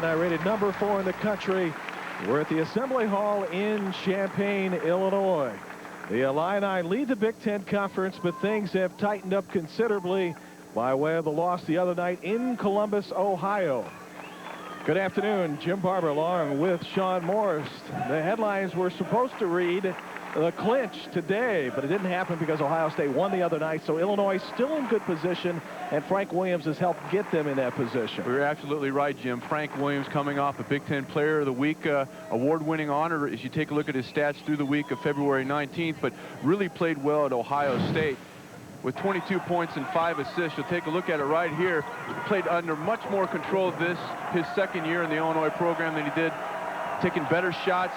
Illini, rated number 4 in the country. We're at the Assembly Hall in Champaign, Illinois. The Illini lead the Big Ten Conference, but things have tightened up considerably by way of the loss the other night in Columbus, Ohio. Good afternoon. Jim Barber along with Sean Morris. The headlines were supposed to read the clinch today, but it didn't happen because Ohio State won the other night. So Illinois still in good position, and Frank Williams has helped get them in that position. You're absolutely right, Jim. Frank Williams coming off a Big Ten Player of the Week award-winning honor as you take a look at his stats through the week of February 19th, but really played well at Ohio State with 22 points and 5 assists. You'll take a look at it right here. He played under much more control his second year in the Illinois program than he did, taking better shots,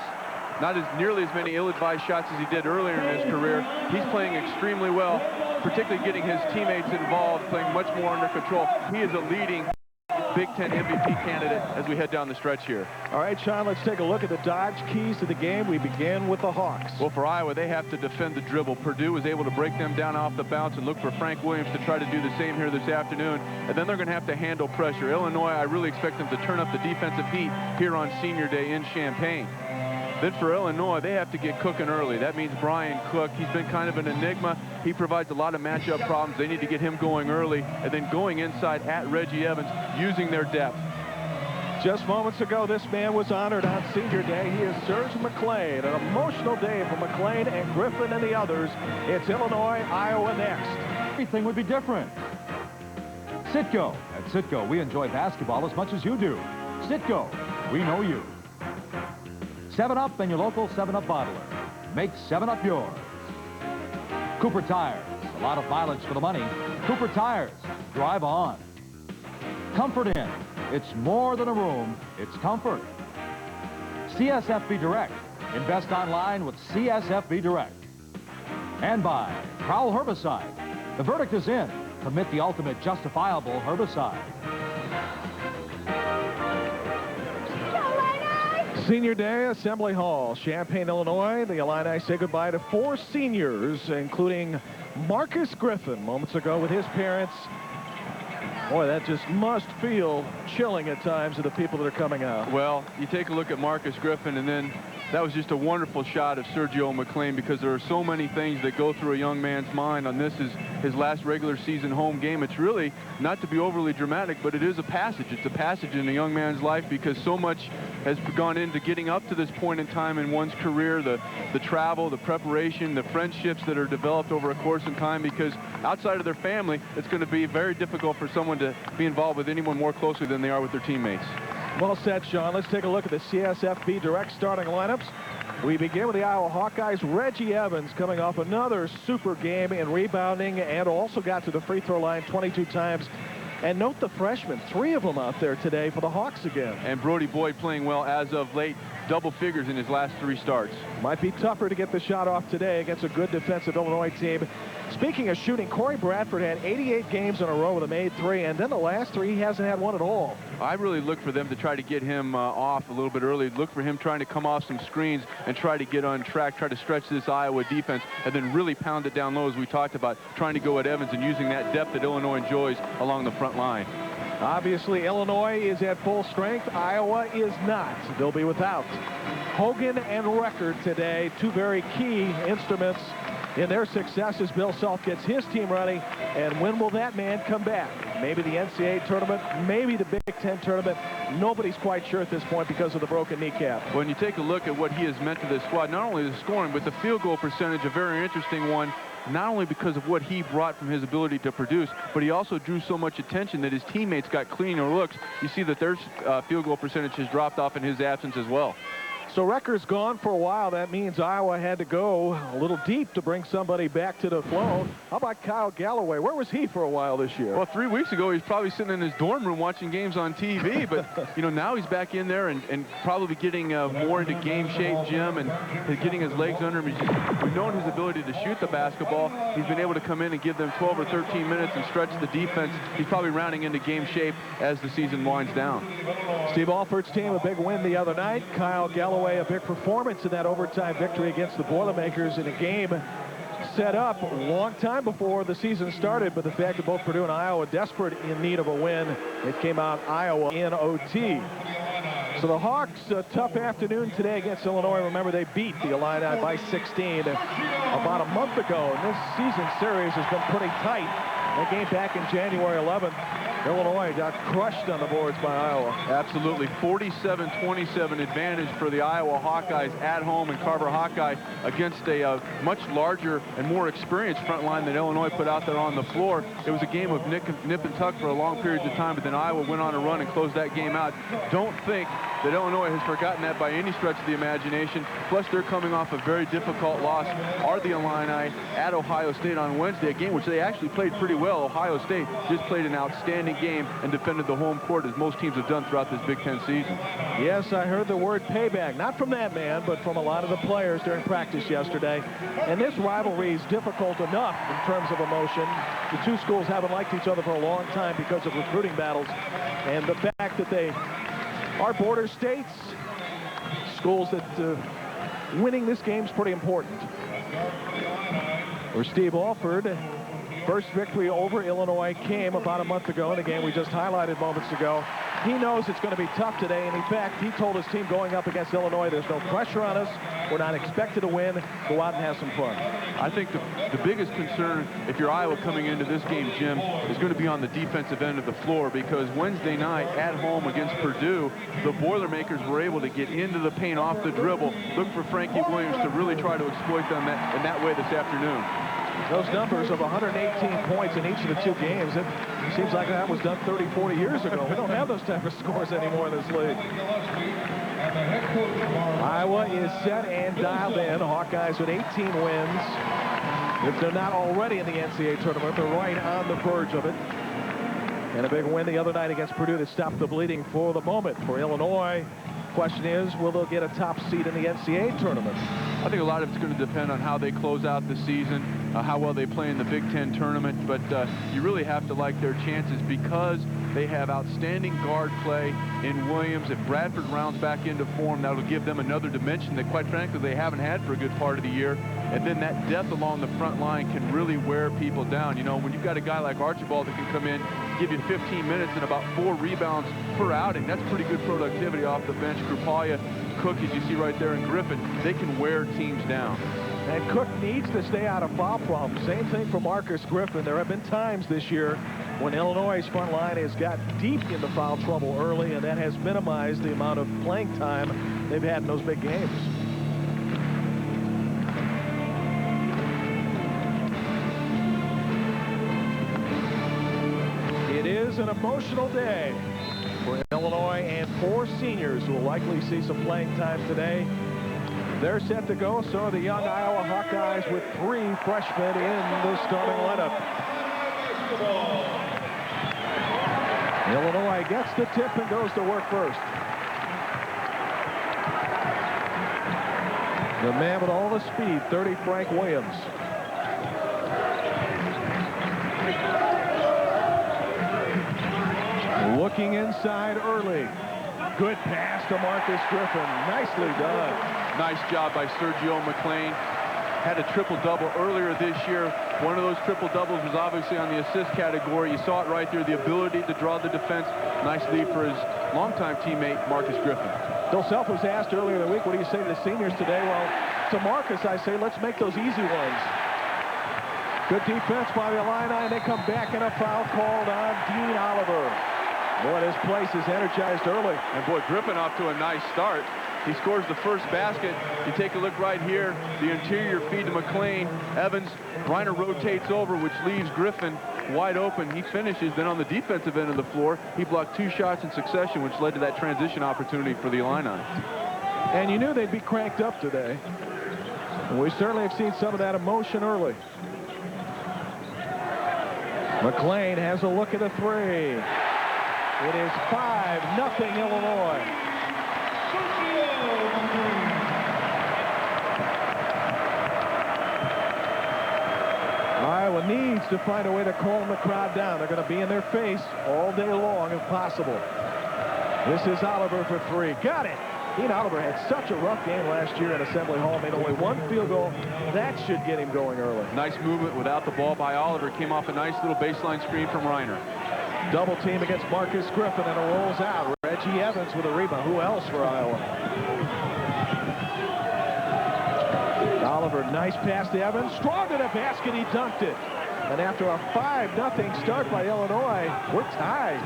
not as nearly as many ill-advised shots as he did earlier in his career. He's playing extremely well, particularly getting his teammates involved, playing much more under control. He is a leading Big Ten MVP candidate as we head down the stretch here. All right, Sean, let's take a look at the Dodge keys to the game. We begin with the Hawks. Well, for Iowa, they have to defend the dribble. Purdue was able to break them down off the bounce and look for Frank Williams to try to do the same here this afternoon. And then they're going to have to handle pressure. Illinois, I really expect them to turn up the defensive heat here on Senior Day in Champaign. Then for Illinois, they have to get cooking early. That means Brian Cook. He's been kind of an enigma. He provides a lot of matchup problems. They need to get him going early, and then going inside at Reggie Evans, using their depth. Just moments ago, this man was honored on Senior Day. He is Serge McLean. An emotional day for McLean and Griffin and the others. It's Illinois, Iowa next. Everything would be different. Citgo. At Citgo, we enjoy basketball as much as you do. Citgo, we know you. 7-Up and your local 7-Up bottler. Make 7-Up yours. Cooper Tires. A lot of mileage for the money. Cooper Tires. Drive on. Comfort Inn. It's more than a room. It's comfort. CSFB Direct. Invest online with CSFB Direct. And by Prowl Herbicide. The verdict is in. Commit the ultimate justifiable herbicide. Senior Day, Assembly Hall, Champaign, Illinois. The Illini say goodbye to 4 seniors, including Marcus Griffin moments ago with his parents. Boy, that just must feel chilling at times to the people that are coming out. Well, you take a look at Marcus Griffin, and then that was just a wonderful shot of Sergio McLean, because there are so many things that go through a young man's mind on this is his last regular season home game. It's really, not to be overly dramatic, but it is a passage. It's a passage in a young man's life, because so much has gone into getting up to this point in time in one's career, the travel, the preparation, the friendships that are developed over a course of time, because outside of their family, it's going to be very difficult for someone to be involved with anyone more closely than they are with their teammates. Well said, Sean. Let's take a look at the CSFB Direct starting lineups. We begin with the Iowa Hawkeyes. Reggie Evans coming off another super game in rebounding and also got to the free throw line 22 times. And note the freshmen, 3 of them out there today for the Hawks again. And Brody Boyd playing well as of late, double figures in his last 3 starts. Might be tougher to get the shot off today against a good defensive Illinois team. Speaking of shooting, Corey Bradford had 88 games in a row with a made 3, and then the last 3 he hasn't had one at all. I really look for them to try to get him off a little bit early. Look for him trying to come off some screens and try to get on track, try to stretch this Iowa defense, and then really pound it down low, as we talked about, trying to go at Evans and using that depth that Illinois enjoys along the front line. Obviously, Illinois is at full strength. Iowa is not. They'll be without Hogan and Record today, 2 very key instruments in their success as Bill Self gets his team running. And when will that man come back? Maybe the NCAA tournament, maybe the Big Ten tournament. Nobody's quite sure at this point because of the broken kneecap. When you take a look at what he has meant to this squad, not only the scoring, but the field goal percentage, a very interesting one, not only because of what he brought from his ability to produce, but he also drew so much attention that his teammates got cleaner looks. You see that their field goal percentage has dropped off in his absence as well. So Recker's gone for a while. That means Iowa had to go a little deep to bring somebody back to the flow. How about Kyle Galloway? Where was he for a while this year? Well, 3 weeks ago, he was probably sitting in his dorm room watching games on TV. But, you know, now he's back in there and probably getting more into game shape, Jim, and getting his legs under him. We've known his ability to shoot the basketball. He's been able to come in and give them 12 or 13 minutes and stretch the defense. He's probably rounding into game shape as the season winds down. Steve Alford's team, a big win the other night. Kyle Galloway, a big performance in that overtime victory against the Boilermakers in a game set up a long time before the season started, but the fact that both Purdue and Iowa desperate in need of a win, it came out Iowa in OT. So the Hawks, a tough afternoon today against Illinois. Remember, they beat the Illini by 16 about a month ago. And this season series has been pretty tight. That game back in January 11th, Illinois got crushed on the boards by Iowa. Absolutely. 47-27 advantage for the Iowa Hawkeyes at home, and Carver Hawkeye against a much larger and more experienced front line that Illinois put out there on the floor. It was a game of nip and tuck for a long period of time, but then Iowa went on a run and closed that game out. Don't think that Illinois has forgotten that by any stretch of the imagination. Plus, they're coming off a very difficult loss. Are the Illini at Ohio State on Wednesday, a game which they actually played pretty well. Ohio State just played an outstanding game and defended the home court as most teams have done throughout this Big Ten season. Yes, I heard the word payback, not from that man, but from a lot of the players during practice yesterday. And this rivalry is difficult enough in terms of emotion. The two schools haven't liked each other for a long time because of recruiting battles. And the fact that they are border states, schools that winning this game is pretty important. For Steve Alford, first victory over Illinois came about a month ago in a game we just highlighted moments ago. He knows it's going to be tough today, and in fact, he told his team going up against Illinois, there's no pressure on us. We're not expected to win. Go out and have some fun. I think the biggest concern, if you're Iowa coming into this game, Jim, is going to be on the defensive end of the floor, because Wednesday night at home against Purdue, the Boilermakers were able to get into the paint off the dribble. Look for Frankie Williams to really try to exploit them in that way this afternoon. Those numbers of 118 points in each of the two games, it seems like that was done 30, 40 years ago. We don't have those type of scores anymore in this league. Iowa is set and dialed in. Hawkeyes with 18 wins. If they're not already in the NCAA tournament, they're right on the verge of it. And a big win the other night against Purdue to stop the bleeding for the moment. For Illinois, question is, will they get a top seed in the NCAA tournament? I think a lot of it's going to depend on how they close out the season, how well they play in the Big Ten tournament, but you really have to like their chances because they have outstanding guard play in Williams. If Bradford rounds back into form, that'll give them another dimension that, quite frankly, they haven't had for a good part of the year. And then that depth along the front line can really wear people down. You know, when you've got a guy like Archibald that can come in, give you 15 minutes and about 4 rebounds per outing, that's pretty good productivity off the bench. Krupalia, Cook, as you see right there, and Griffin, they can wear teams down. And Cook needs to stay out of foul problems. Same thing for Marcus Griffin. There have been times this year when Illinois' front line has got deep into foul trouble early, and that has minimized the amount of playing time they've had in those big games. It is an emotional day for Illinois and 4 seniors who will likely see some playing time today. They're set to go, so are the young Iowa Hawkeyes with 3 freshmen in the starting lineup. Illinois gets the tip and goes to work first. The man with all the speed, 30, Frank Williams. Looking inside early. Good pass to Marcus Griffin. Nicely done. Nice job by Sergio McLean. Had a triple-double earlier this year. One of those triple-doubles was obviously on the assist category. You saw it right there, the ability to draw the defense. Nice lead for his longtime teammate, Marcus Griffin. Bill Self was asked earlier in the week, what do you say to the seniors today? Well, to Marcus, I say, let's make those easy ones. Good defense by the Illini, and they come back in a foul called on Dean Oliver. Boy, this place is energized early. And boy, Griffin off to a nice start. He scores the first basket. You take a look right here, the interior feed to McLean. Evans, Reiner rotates over, which leaves Griffin wide open. He finishes. Then on the defensive end of the floor, he blocked 2 shots in succession, which led to that transition opportunity for the Illini. And you knew they'd be cranked up today. And we certainly have seen some of that emotion early. McLean has a look at a 3. It is 5-0 Illinois. Iowa needs to find a way to calm the crowd down. They're going to be in their face all day long if possible. This is Oliver for 3. Got it. Dean Oliver had such a rough game last year at Assembly Hall. Made only 1 field goal. That should get him going early. Nice movement without the ball by Oliver. Came off a nice little baseline screen from Reiner. Double team against Marcus Griffin, and it rolls out. Reggie Evans with a rebound. Who else for Iowa? Oliver, nice pass to Evans. Strong to the basket, he dunked it. And after a 5-0 start by Illinois, we're tied.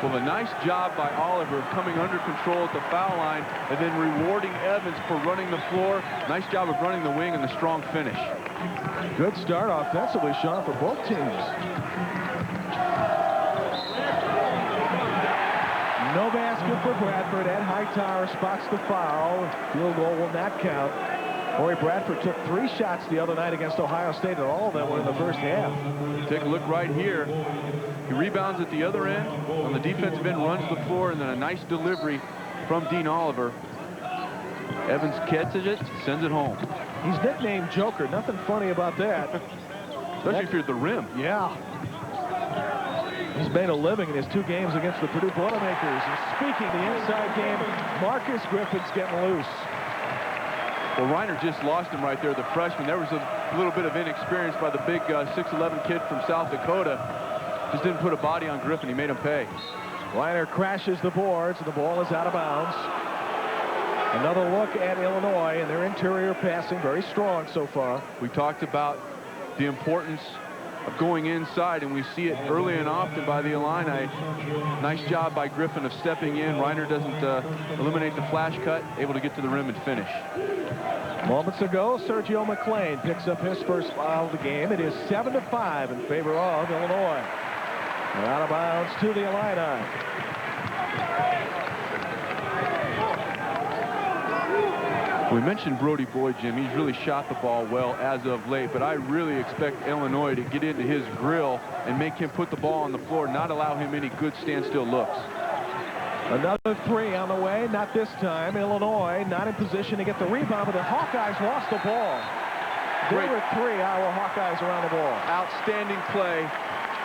Well, a nice job by Oliver coming under control at the foul line and then rewarding Evans for running the floor. Nice job of running the wing and the strong finish. Good start offensively, Sean, for both teams. No basket for Bradford. Ed Hightower spots the foul. Field goal will not count. Corey Bradford took 3 shots the other night against Ohio State, and all of them were in the first half. Take a look right here. He rebounds at the other end. On the defensive end, runs the floor, and then a nice delivery from Dean Oliver. Evans catches it, sends it home. He's nicknamed Joker. Nothing funny about that. Especially if you're at the rim. Yeah. He's made a living in his 2 games against the Purdue Boilermakers. And speaking of the inside game, Marcus Griffin's getting loose. Well, Reiner just lost him right there, the freshman. There was a little bit of inexperience by the big 6'11" kid from South Dakota. Just didn't put a body on Griffin. He made him pay. Reiner crashes the boards, and the ball is out of bounds. Another look at Illinois, and their interior passing very strong so far. We talked about the importance of going inside, and we see it early and often by the Illini. Nice job by Griffin of stepping in. Reiner doesn't eliminate the flash cut, able to get to the rim and finish. Moments ago, Sergio McClain picks up his first foul of the game. It is 7-5 in favor of Illinois. And out of bounds to the Illini. We mentioned Brody Boyd, Jim. He's really shot the ball well as of late, but I really expect Illinois to get into his grill and make him put the ball on the floor, not allow him any good standstill looks. Another 3 on the way, not this time. Illinois not in position to get the rebound, but the Hawkeyes lost the ball. There were 3 Iowa Hawkeyes around the ball. Outstanding play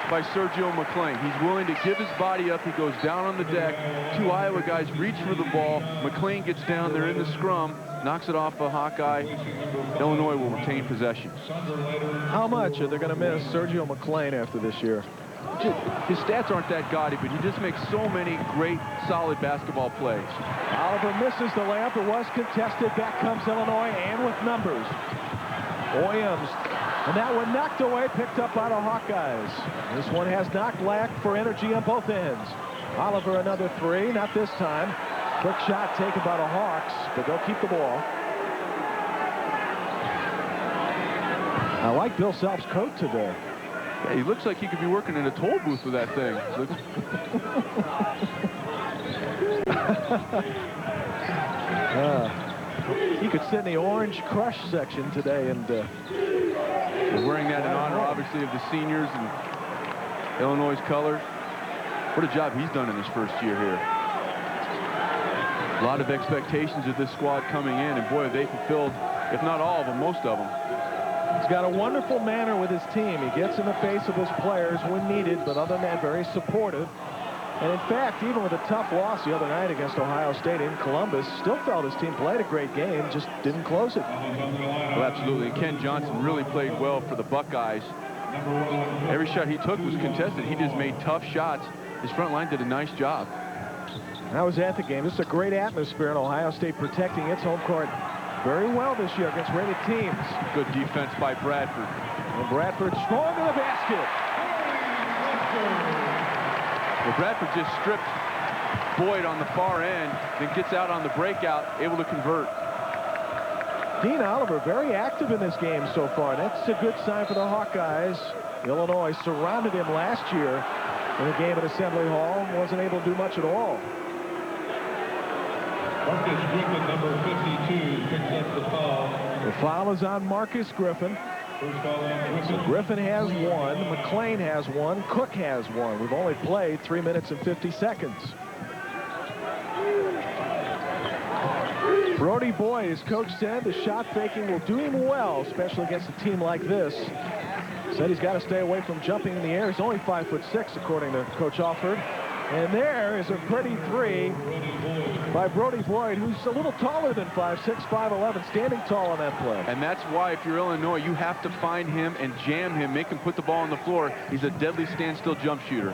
by Sergio McClain. He's willing to give his body up. He goes down on the deck. 2 Iowa guys reach for the ball. McClain gets down there in the scrum, knocks it off a Hawkeye. Illinois will retain possession. How much are they going to miss Sergio McClain after this year? His stats aren't that gaudy, but he just makes so many great, solid basketball plays. Oliver misses the layup. It was contested. Back comes Illinois, and with numbers. Williams, and that one knocked away, picked up by the Hawkeyes. This one has knocked lack for energy on both ends. Oliver another 3, not this time. Quick shot taken by the Hawks, but they'll keep the ball. I like Bill Self's coat today. Yeah, he looks like he could be working in a toll booth with that thing. He could sit in the Orange Crush section today, and we're wearing that in honor, obviously, of the seniors and Illinois' colors. What a job he's done in his first year here. A lot of expectations of this squad coming in, and boy, they fulfilled, if not all of them, most of them. He's got a wonderful manner with his team. He gets in the face of his players when needed, but other than that, very supportive. And in fact, even with a tough loss the other night against Ohio State in Columbus, still felt his team played a great game, just didn't close it. Well, absolutely. And Ken Johnson really played well for the Buckeyes. Every shot he took was contested. He just made tough shots. His front line did a nice job. I was at the game. This is a great atmosphere in Ohio State protecting its home court very well this year against rated teams. Good defense by Bradford. And Bradford strong to the basket. Well, Bradford just stripped Boyd on the far end, then gets out on the breakout, able to convert. Dean Oliver very active in this game so far. That's a good sign for the Hawkeyes. Illinois surrounded him last year in a game at Assembly Hall and wasn't able to do much at all. Marcus Griffin, number 52, picks up the foul. The foul is on Marcus Griffin. First foul on Griffin. So Griffin has 1, McClain has 1, Cook has 1. We've only played 3 minutes and 50 seconds. Brody Boyd, his coach said, the shot faking will do him well, especially against a team like this. Said he's got to stay away from jumping in the air. He's only 5'6", according to Coach Alford. And there is a pretty 3 by Brody Boyd, who's a little taller than 5'6", 5'11", standing tall on that play. And that's why, if you're Illinois, you have to find him and jam him, make him put the ball on the floor. He's a deadly standstill jump shooter.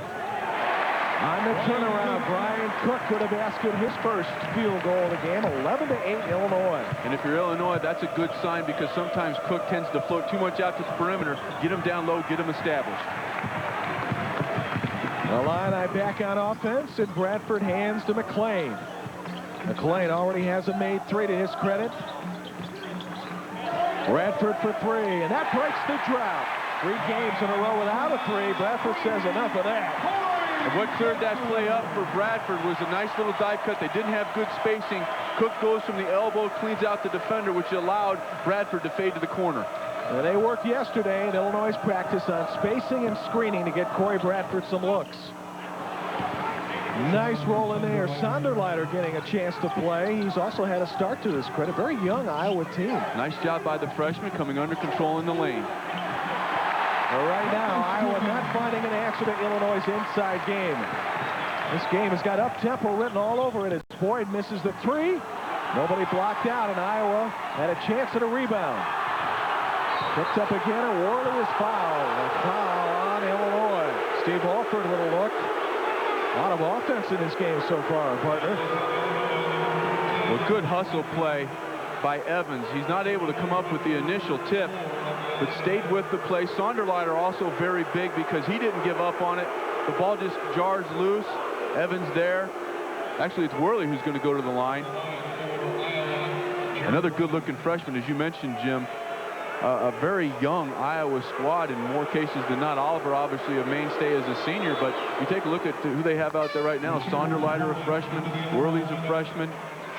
On the turnaround, Brian Cook with a basket, his first field goal of the game, 11-8 Illinois. And if you're Illinois, that's a good sign because sometimes Cook tends to float too much out to the perimeter. Get him down low, get him established. Illini back on offense, and Bradford hands to McLean. McLean already has a made three to his credit. Bradford for three, and that breaks the drought. 3 games in a row without a three. Bradford says enough of that. And what cleared that play up for Bradford was a nice little dive cut. They didn't have good spacing. Cook goes from the elbow, cleans out the defender, which allowed Bradford to fade to the corner. And they worked yesterday in Illinois' practice on spacing and screening to get Corey Bradford some looks. Nice roll in there. Sonderleiter getting a chance to play. He's also had a start to his credit. Very young Iowa team. Nice job by the freshman coming under control in the lane. Well, right now, Iowa not finding an answer to Illinois' inside game. This game has got up-tempo written all over it as Boyd misses the three. Nobody blocked out, and Iowa had a chance at a rebound. Picked up again, and Worley is fouled. A foul on Illinois. Steve Alford with a look. A lot of offense in this game so far, partner. Well, good hustle play by Evans. He's not able to come up with the initial tip, but stayed with the play. Sonderleiter also very big because he didn't give up on it. The ball just jars loose. Evans there. Actually, it's Worley who's going to go to the line. Another good-looking freshman, as you mentioned, Jim. A very young Iowa squad in more cases than not. Oliver, obviously, a mainstay as a senior, but you take a look at who they have out there right now. Sonderleiter, a freshman. Worley's a freshman.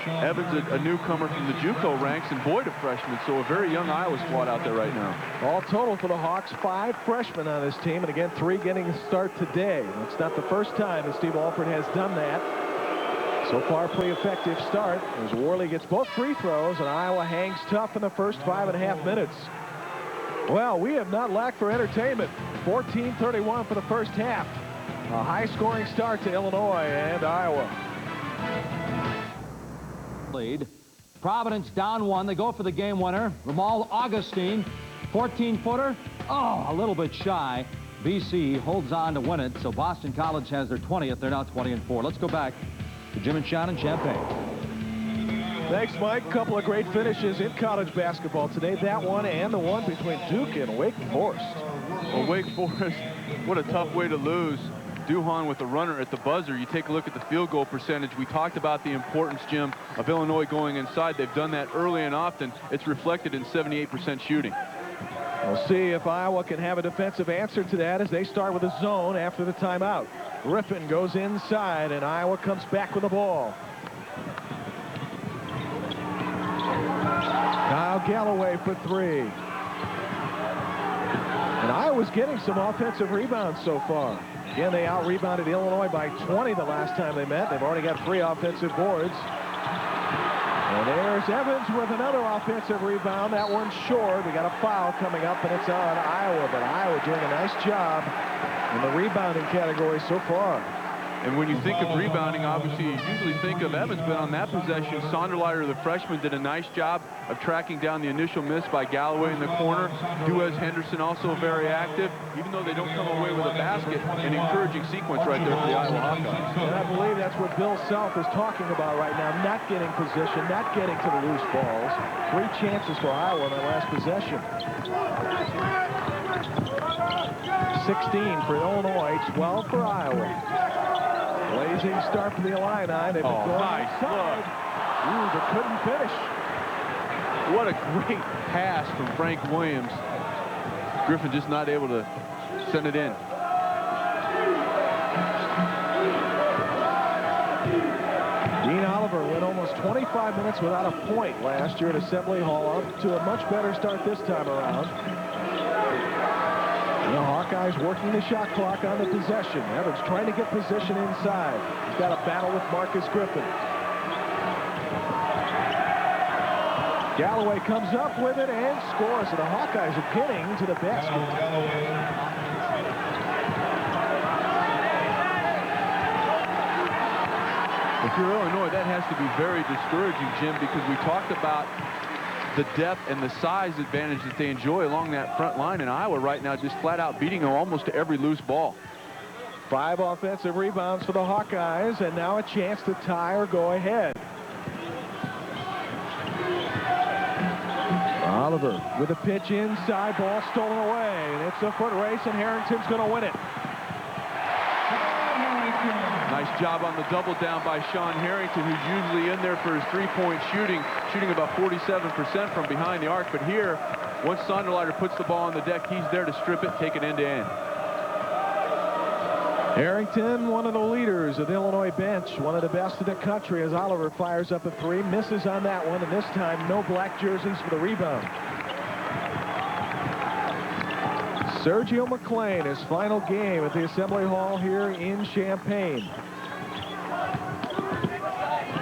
Evans, a newcomer from the JUCO ranks, and Boyd, a freshman. So a very young Iowa squad out there right now. All total for the Hawks, 5 freshmen on this team, and again, 3 getting a start today. It's not the first time that Steve Alford has done that. So far, pretty effective start as Worley gets both free throws, and Iowa hangs tough in the first 5.5 minutes. Well, we have not lacked for entertainment. 14-31 for the first half. A high-scoring start to Illinois and Iowa. Lead. Providence down 1. They go for the game winner. Ramal Augustine, 14-footer. Oh, a little bit shy. BC holds on to win it, so Boston College has their 20th. They're now 20-4. Let's go back to Jim and Sean in Champaign. Thanks, Mike. Couple of great finishes in college basketball today. That one and the one between Duke and Wake Forest. Well, Wake Forest, what a tough way to lose. Duhan with the runner at the buzzer. You take a look at the field goal percentage. We talked about the importance, Jim, of Illinois going inside. They've done that early and often. It's reflected in 78% shooting. We'll see if Iowa can have a defensive answer to that as they start with a zone after the timeout. Griffin goes inside, and Iowa comes back with the ball. Kyle Galloway for 3. And Iowa's getting some offensive rebounds so far. Again, they out-rebounded Illinois by 20 the last time they met. They've already got 3 offensive boards. And there's Evans with another offensive rebound. That one's short. We got a foul coming up, and it's on Iowa. But Iowa doing a nice job in the rebounding category so far. And when you think of rebounding, obviously you usually think of Evans, but on that possession, Sonderleiter, the freshman, did a nice job of tracking down the initial miss by Galloway in the corner. Duez Henderson also very active, even though they don't come away with a basket. An encouraging sequence right there for the Iowa Hawkeyes. And I believe that's what Bill Self is talking about right now, not getting position, not getting to the loose balls. 3 chances for Iowa in that last possession. 16 for Illinois, 12 for Iowa. Blazing start for the Illini. They've been going nice outside. Ooh, but couldn't finish. What a great pass from Frank Williams. Griffin just not able to send it in. Dean Oliver went almost 25 minutes without a point last year at Assembly Hall, up to a much better start this time around. And the Hawkeyes working the shot clock on the possession. Evans trying to get position inside. He's got a battle with Marcus Griffin. Galloway comes up with it and scores. And the Hawkeyes are getting to the basket. If you're Illinois, that has to be very discouraging, Jim, because we talked about the depth and the size advantage that they enjoy along that front line, and Iowa right now just flat out beating them almost to every loose ball. 5 offensive rebounds for the Hawkeyes, and now a chance to tie or go ahead. Oliver with a pitch inside, ball stolen away, and it's a foot race, and Harrington's going to win it. Nice job on the double down by Sean Harrington, who's usually in there for his three-point shooting about 47% from behind the arc. But here, once Sonderleiter puts the ball on the deck, he's there to strip it, take it end to end. Harrington, one of the leaders of the Illinois bench, one of the best in the country, as Oliver fires up a 3, misses on that one, and this time no black jerseys for the rebound. Sergio McLean, his final game at the Assembly Hall here in Champaign.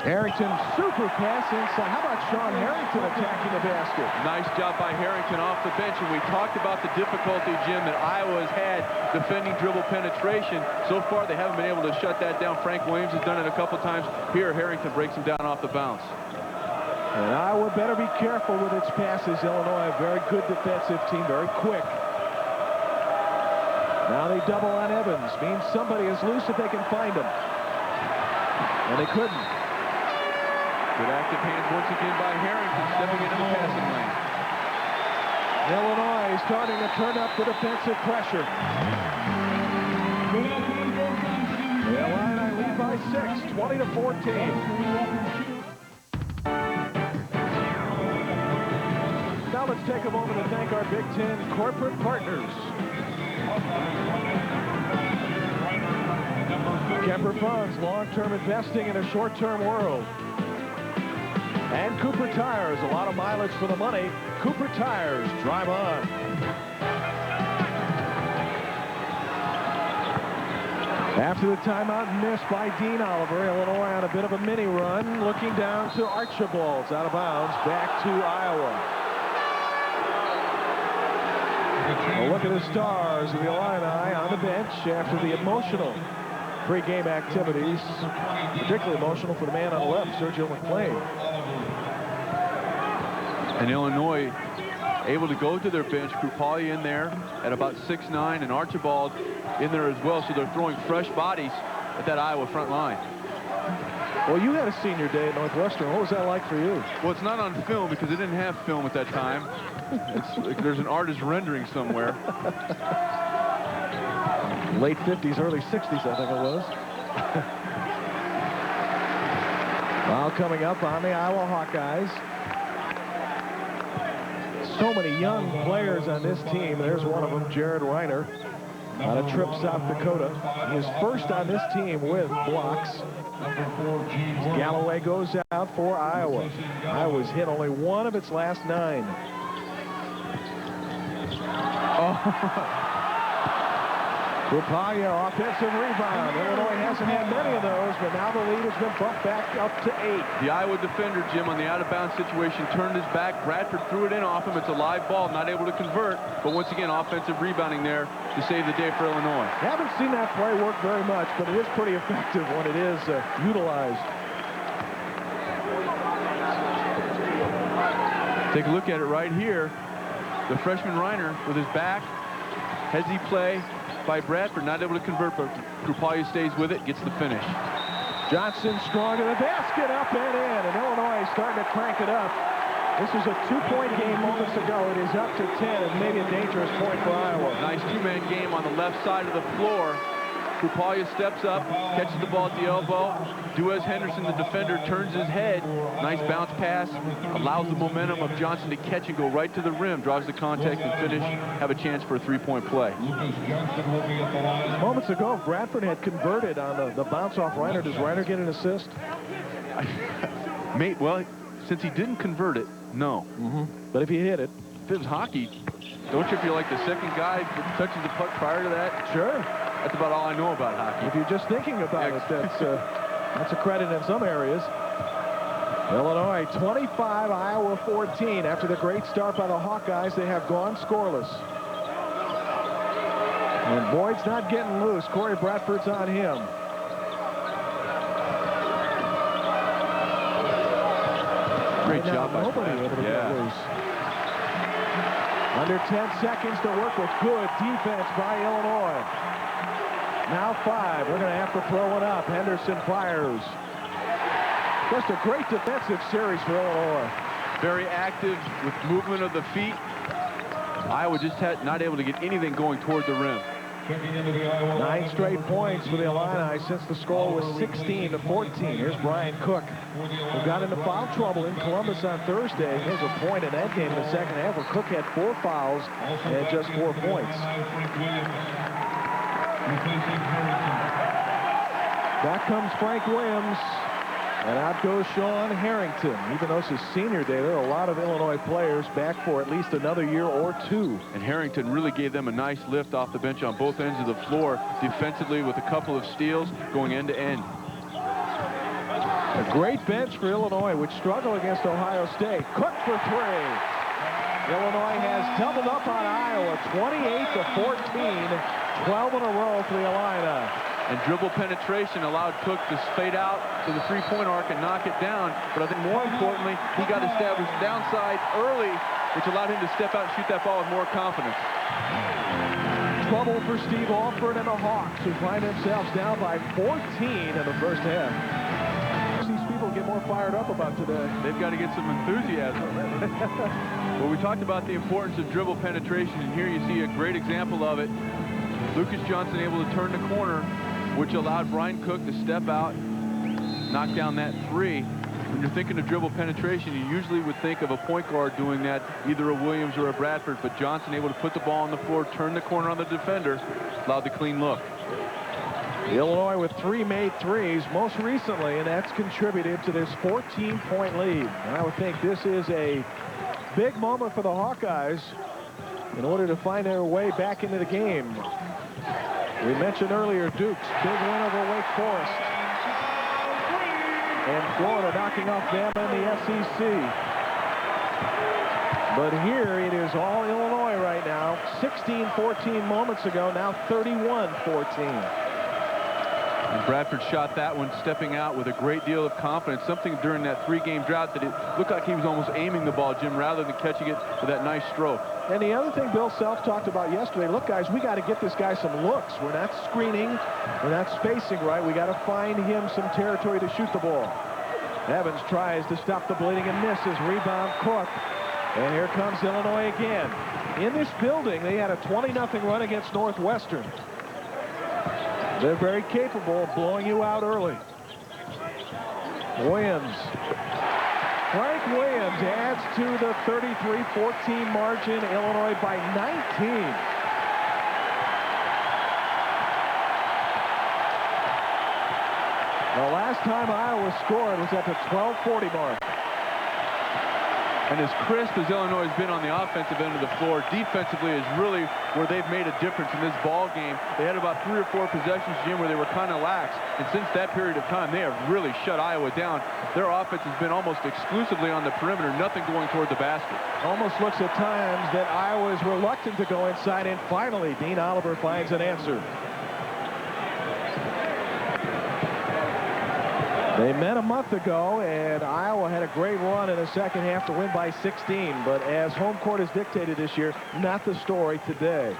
Harrington, super pass inside. How about Sean Harrington attacking the basket? Nice job by Harrington off the bench, and we talked about the difficulty, Jim, that Iowa has had defending dribble penetration. So far, they haven't been able to shut that down. Frank Williams has done it a couple times. Here, Harrington breaks him down off the bounce. And Iowa better be careful with its passes. Illinois, a very good defensive team, very quick. Now they double on Evans. Means somebody is loose if they can find him. And they couldn't. Good active hands once again by Harrington, stepping into the passing lane. Illinois starting to turn up the defensive pressure. The Illini lead by 6, 20-14. Now let's take a moment to thank our Big Ten corporate partners. Kemper Funds, long-term investing in a short-term world. And Cooper Tires, a lot of mileage for the money. Cooper Tires, drive on. After the timeout missed by Dean Oliver, Illinois on a bit of a mini run, looking down to Archibald's out of bounds, back to Iowa. A look at the stars of the Illini on the bench after the emotional pre-game activities, particularly emotional for the man on the left, Sergio McLean. And Illinois able to go to their bench. Krupali in there at about 6'9", and Archibald in there as well. So they're throwing fresh bodies at that Iowa front line. Well, you had a senior day at Northwestern. What was that like for you? Well, it's not on film because they didn't have film at that time. There's an artist rendering somewhere. Late 50s, early 60s, I think it was. While coming up on the Iowa Hawkeyes. So many young players on this team. There's one of them, Jared Reiner, on a trip South Dakota. His first on this team with blocks. Galloway goes out for Iowa. Iowa's hit only 1 of its last 9. Rupalia, offensive rebound. Illinois hasn't had many of those, but now the lead has been bumped back up to 8. The Iowa defender, Jim, on the out-of-bounds situation, turned his back. Bradford threw it in off him. It's a live ball, not able to convert. But once again, offensive rebounding there to save the day for Illinois. I haven't seen that play work very much, but it is pretty effective when it is utilized. Take a look at it right here. The freshman Reiner with his back. Headsy play by Bradford, not able to convert, but Krupalia stays with it, gets the finish. Johnson strong to the basket, up and in, and Illinois starting to crank it up. This was a 2-point game moments ago. It is up to 10, and maybe a dangerous point for Iowa. Nice 2-man game on the left side of the floor. Krupalia steps up, catches the ball at the elbow. Duez Henderson, the defender, turns his head. Nice bounce pass, allows the momentum of Johnson to catch and go right to the rim, draws the contact and finish, have a chance for a 3-point play. Moments ago, Bradford had converted on the bounce off Reiner. Does Reiner get an assist? Well, since he didn't convert it, no. But if he hit it. If it was hockey, don't you feel like the second guy that touches the puck prior to that? Sure. That's about all I know about hockey. If you're just thinking about it, that's a credit in some areas. Illinois 25, Iowa 14. After the great start by the Hawkeyes, they have gone scoreless. And Boyd's not getting loose. Corey Bradford's on him. Great job by nobody able to get loose. Under 10 seconds to work with. Good defense by Illinois. Now 5. We're going to have to throw it up. Henderson fires. Just a great defensive series for Illinois. Very active with movement of the feet. Iowa just not able to get anything going toward the rim. 9 straight points for the Illini since the score was 16-14. Here's Brian Cook, who got into foul trouble in Columbus on Thursday. Here's a point in that game in the second half where Cook had 4 fouls and just 4 points. Back comes Frank Williams. And out goes Sean Harrington. Even though it's his senior day, there are a lot of Illinois players back for at least another year or 2. And Harrington really gave them a nice lift off the bench on both ends of the floor, defensively with a couple of steals going end to end. A great bench for Illinois, which struggled against Ohio State. Cook for 3. Illinois has doubled up on Iowa, 28-14, 12 in a row for the Illini. And dribble penetration allowed Cook to fade out to the three-point arc and knock it down. But I think more importantly, he got established downside early, which allowed him to step out and shoot that ball with more confidence. Trouble for Steve Alford and the Hawks, who find themselves down by 14 in the first half. These people get more fired up about today. They've got to get some enthusiasm. Well, we talked about the importance of dribble penetration, and here you see a great example of it. Lucas Johnson able to turn the corner, which allowed Brian Cook to step out, knock down that 3. When you're thinking of dribble penetration, you usually would think of a point guard doing that, either a Williams or a Bradford, but Johnson able to put the ball on the floor, turn the corner on the defender, allowed the clean look. Illinois with 3 made threes most recently, and that's contributed to this 14-point lead. And I would think this is a big moment for the Hawkeyes in order to find their way back into the game. We mentioned earlier Duke's big win over Wake Forest. And Florida knocking off Bama in the SEC. But here it is all Illinois right now. 16-14 moments ago, now 31-14. And Bradford shot that one, stepping out with a great deal of confidence. Something during that 3-game drought that it looked like he was almost aiming the ball, Jim, rather than catching it with that nice stroke. And the other thing Bill Self talked about yesterday, look, guys, we got to get this guy some looks. We're not screening. We're not spacing right. We got to find him some territory to shoot the ball. Evans tries to stop the bleeding and misses. Rebound Cook. And here comes Illinois again. In this building, they had a 20-0 run against Northwestern. They're very capable of blowing you out early. Williams. Frank Williams adds to the 33-14 margin. Illinois by 19. The last time Iowa scored was at the 12:40 mark. And as crisp as Illinois has been on the offensive end of the floor, defensively is really where they've made a difference in this ball game. They had about 3 or 4 possessions, Jim, where they were kind of lax. And since that period of time, they have really shut Iowa down. Their offense has been almost exclusively on the perimeter, nothing going toward the basket. Almost looks at times that Iowa is reluctant to go inside, and finally, Dean Oliver finds an answer. They met a month ago, and Iowa had a great run in the second half to win by 16. But as home court has dictated this year, not the story today.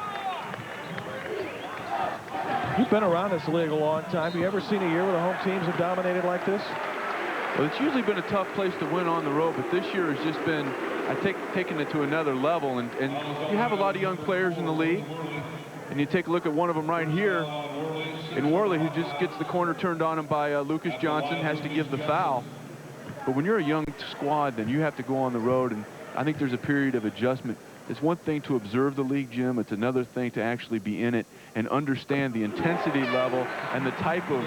You've been around this league a long time. Have you ever seen a year where the home teams have dominated like this? Well, it's usually been a tough place to win on the road, but this year has just been, I think, taking it to another level. And you have a lot of young players in the league, and you take a look at one of them right here in Worley, who just gets the corner turned on him by Lucas Johnson, has to give the foul. But when you're a young squad, then you have to go on the road, and I think there's a period of adjustment. It's one thing to observe the league, Jim. It's another thing to actually be in it and understand the intensity level and the type of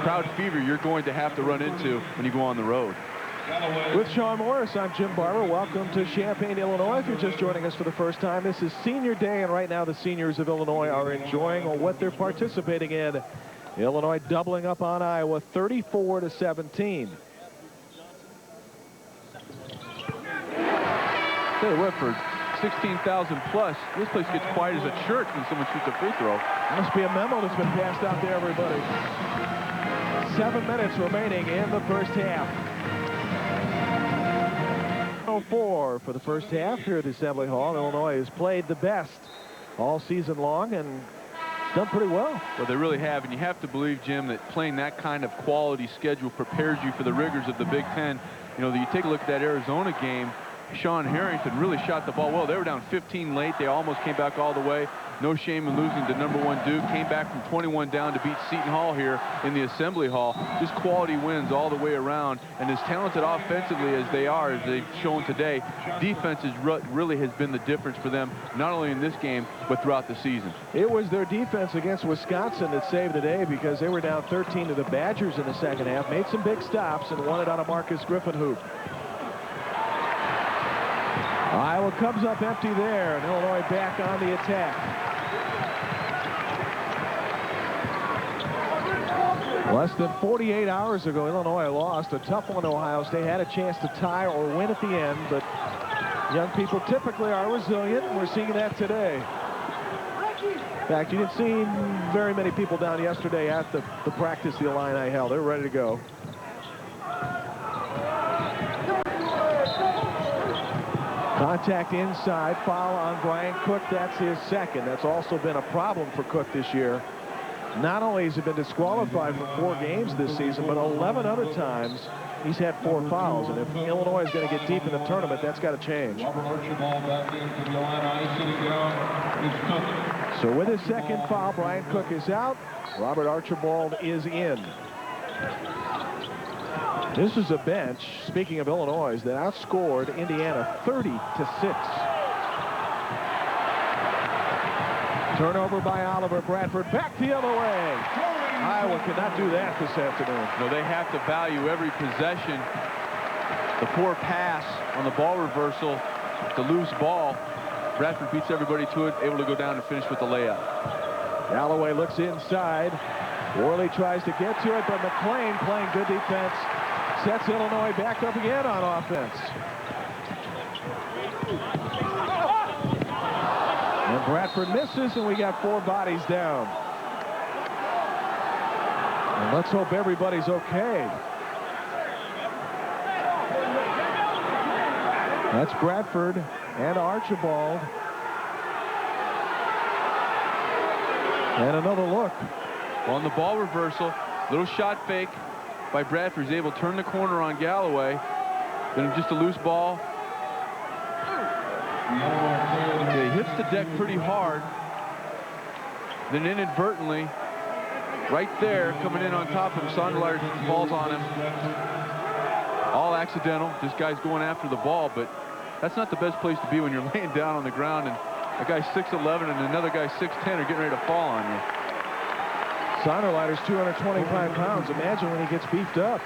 crowd fever you're going to have to run into when you go on the road. With Sean Morris, I'm Jim Barber. Welcome to Champaign, Illinois. If you're just joining us for the first time, this is senior day, and right now the seniors of Illinois are enjoying what they're participating in. Illinois doubling up on Iowa, 34-17. Tell you what, for 16,000 plus, this place gets quiet as a church when someone shoots a free throw. Must be a memo that's been passed out to everybody. 7 minutes remaining in the first half. 4 for the first half here at Assembly Hall. Illinois has played the best all season long, and done pretty well. Well, they really have, and you have to believe, Jim, that playing that kind of quality schedule prepares you for the rigors of the Big Ten. You know, you take a look at that Arizona game, Sean Harrington really shot the ball well. They were down 15 late. They almost came back all the way. No shame in losing to #1 Duke. Came back from 21 down to beat Seton Hall here in the Assembly Hall. Just quality wins all the way around. And as talented offensively as they are, as they've shown today, defense really has been the difference for them, not only in this game, but throughout the season. It was their defense against Wisconsin that saved the day because they were down 13 to the Badgers in the second half, made some big stops, and won it on a Marcus Griffin hoop. Iowa comes up empty there, and Illinois back on the attack. Less than 48 hours ago, Illinois lost a tough one to Ohio State. Had a chance to tie or win at the end, but young people typically are resilient, and we're seeing that today. In fact, you didn't see very many people down yesterday at the practice the Illini held. They're ready to go. Contact inside, foul on Brian Cook. That's his second. That's also been a problem for Cook this year. Not only has he been disqualified from 4 games this season, but 11 other times he's had 4 fouls. And if Illinois is going to get deep in the tournament, that's got to change. So with his second foul, Brian Cook is out. Robert Archibald is in. This is a bench, speaking of Illinois, that outscored Indiana 30-6. Turnover by Oliver Bradford. Back the other way. Iowa could not do that this afternoon. No, they have to value every possession. The poor pass on the ball reversal, the loose ball. Bradford beats everybody to it, able to go down and finish with the layup. Galloway looks inside. Worley tries to get to it, but McClain playing good defense. Sets Illinois back up again on offense. And Bradford misses, and we got 4 bodies down. And let's hope everybody's okay. That's Bradford and Archibald. And another look. Well, on the ball reversal, little shot fake by Bradford. He's able to turn the corner on Galloway. Then just a loose ball. Okay, he hits the deck pretty hard. Then inadvertently, right there, coming in on top of him, Sonderleiter falls on him. All accidental. This guy's going after the ball, but that's not the best place to be when you're laying down on the ground and a guy 6'11" and another guy 6'10" are getting ready to fall on you. Sonderleiter's 225 pounds. Imagine when he gets beefed up.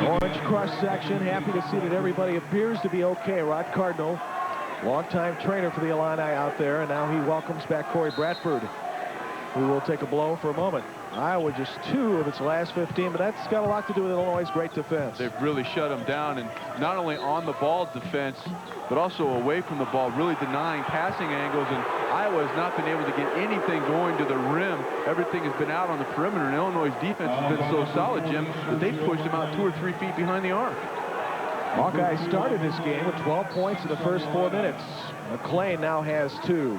Orange crush section. Happy to see that everybody appears to be okay. Rod Cardinal, longtime trainer for the Illini out there, and now he welcomes back Corey Bradford, who will take a blow for a moment. Iowa just 2 of its last 15, but that's got a lot to do with Illinois' great defense. They've really shut them down, and not only on the ball defense, but also away from the ball, really denying passing angles, and Iowa has not been able to get anything going to the rim. Everything has been out on the perimeter, and Illinois' defense has been so solid, Jim, that they've pushed them out 2 or 3 feet behind the arc. Hawkeyes started this game with 12 points in the first 4 minutes. McClain now has 2.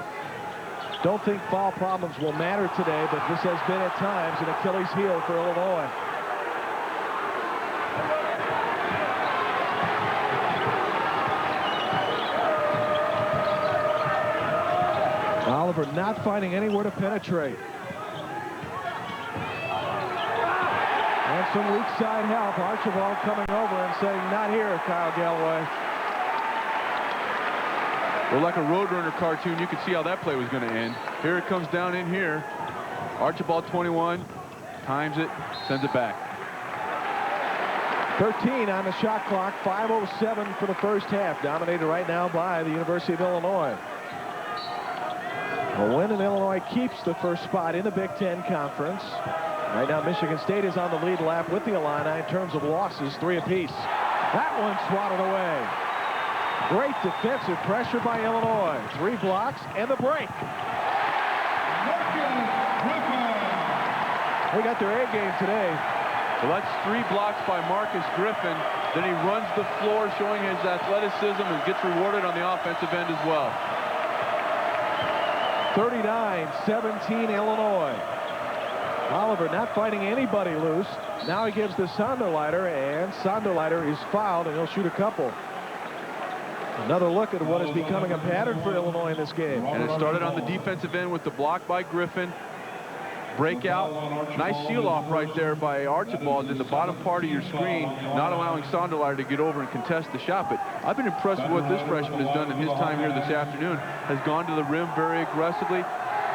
Don't think foul problems will matter today, but this has been at times an Achilles heel for Illinois. Oliver not finding anywhere to penetrate. And some weak side help. Archibald coming over and saying, "Not here, Kyle Galloway." Well, like a Roadrunner cartoon, you could see how that play was going to end. Here it comes down in here. Archibald 21, times it, sends it back. 13 on the shot clock, 5:07 for the first half. Dominated right now by the University of Illinois. A win, and Illinois keeps the first spot in the Big Ten Conference. Right now, Michigan State is on the lead lap with the Illini in terms of losses, 3 apiece. That one swatted away. Great defensive pressure by Illinois. 3 blocks and the break. They got their A game today. So that's 3 blocks by Marcus Griffin. Then he runs the floor, showing his athleticism, and gets rewarded on the offensive end as well. 39-17 Illinois. Oliver not fighting anybody loose. Now he gives the Sonderleiter, and Sonderleiter is fouled, and he'll shoot a couple. Another look at what is becoming a pattern for Illinois in this game. And it started on the defensive end with the block by Griffin. Breakout. Nice seal-off right there by Archibald in the bottom part of your screen, not allowing Sonderleiter to get over and contest the shot. But I've been impressed with what this freshman has done in his time here this afternoon. Has gone to the rim very aggressively,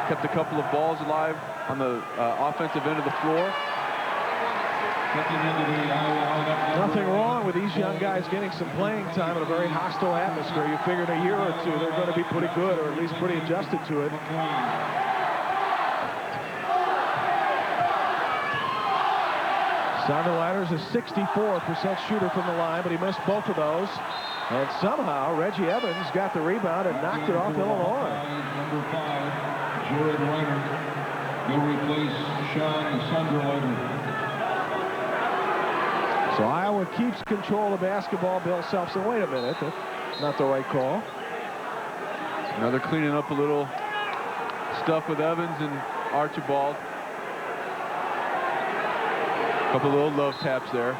kept a couple of balls alive on the offensive end of the floor. Nothing wrong with these young guys getting some playing time in a very hostile atmosphere. You figure in a year or two they're going to be pretty good, or at least pretty adjusted to it. Sonderleiter's a 64% shooter from the line, but he missed both of those. And somehow Reggie Evans got the rebound and knocked it off Illinois. Number 5, Jared Reiner, will replace Sean Sonderleiter. So Iowa keeps control of basketball. Bill Self said, wait a minute, that's not the right call. Now they're cleaning up a little stuff with Evans and Archibald. Couple of little love taps there.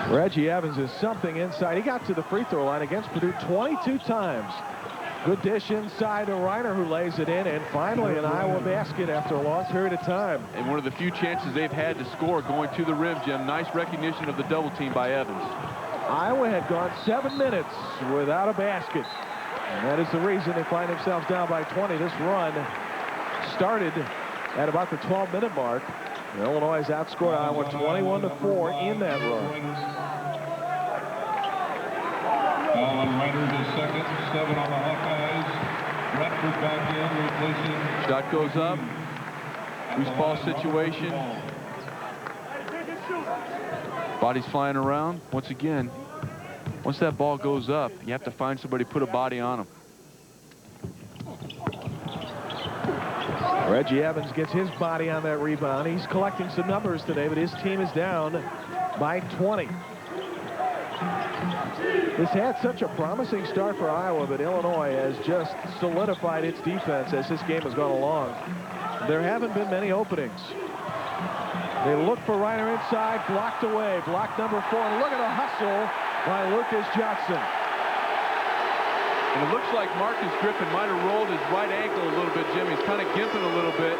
Reggie Evans is something inside. He got to the free throw line against Purdue 22 times. Good dish inside to Reiner, who lays it in, and finally an Iowa basket after a long period of time. And one of the few chances they've had to score going to the rim, Jim. Nice recognition of the double team by Evans. Iowa had gone 7 minutes without a basket. And that is the reason they find themselves down by 20. This run started at about the 12-minute mark. Illinois has outscored Iowa 21-4 in that run. Reiner is second, 7 on the Hawkeyes. Bradford back in, replacing. Shot goes up. Loose ball situation. Body's flying around. Once again, once that ball goes up, you have to find somebody to put a body on him. Reggie Evans gets his body on that rebound. He's collecting some numbers today, but his team is down by 20. This had such a promising start for Iowa, but Illinois has just solidified its defense as this game has gone along. There haven't been many openings. They look for Reiner inside, blocked away, block number 4, and look at a hustle by Lucas Johnson. And it looks like Marcus Griffin might have rolled his right ankle a little bit, Jim. He's kind of gimping a little bit.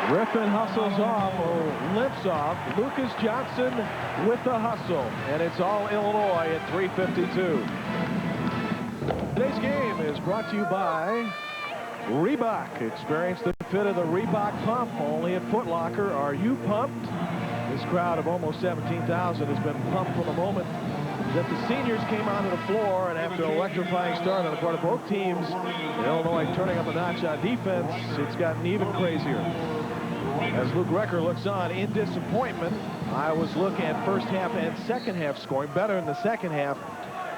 Griffin hustles off, or limps off. Lucas Johnson with the hustle. And it's all Illinois at 3:52. Today's game is brought to you by Reebok. Experience the fit of the Reebok pump only at Foot Locker. Are you pumped? This crowd of almost 17,000 has been pumped from the moment that the seniors came onto the floor, and after an electrifying start on the part of both teams, Illinois turning up a notch on defense, it's gotten even crazier. As Luke Recker looks on in disappointment, Iowa's look at first half and second half scoring better in the second half,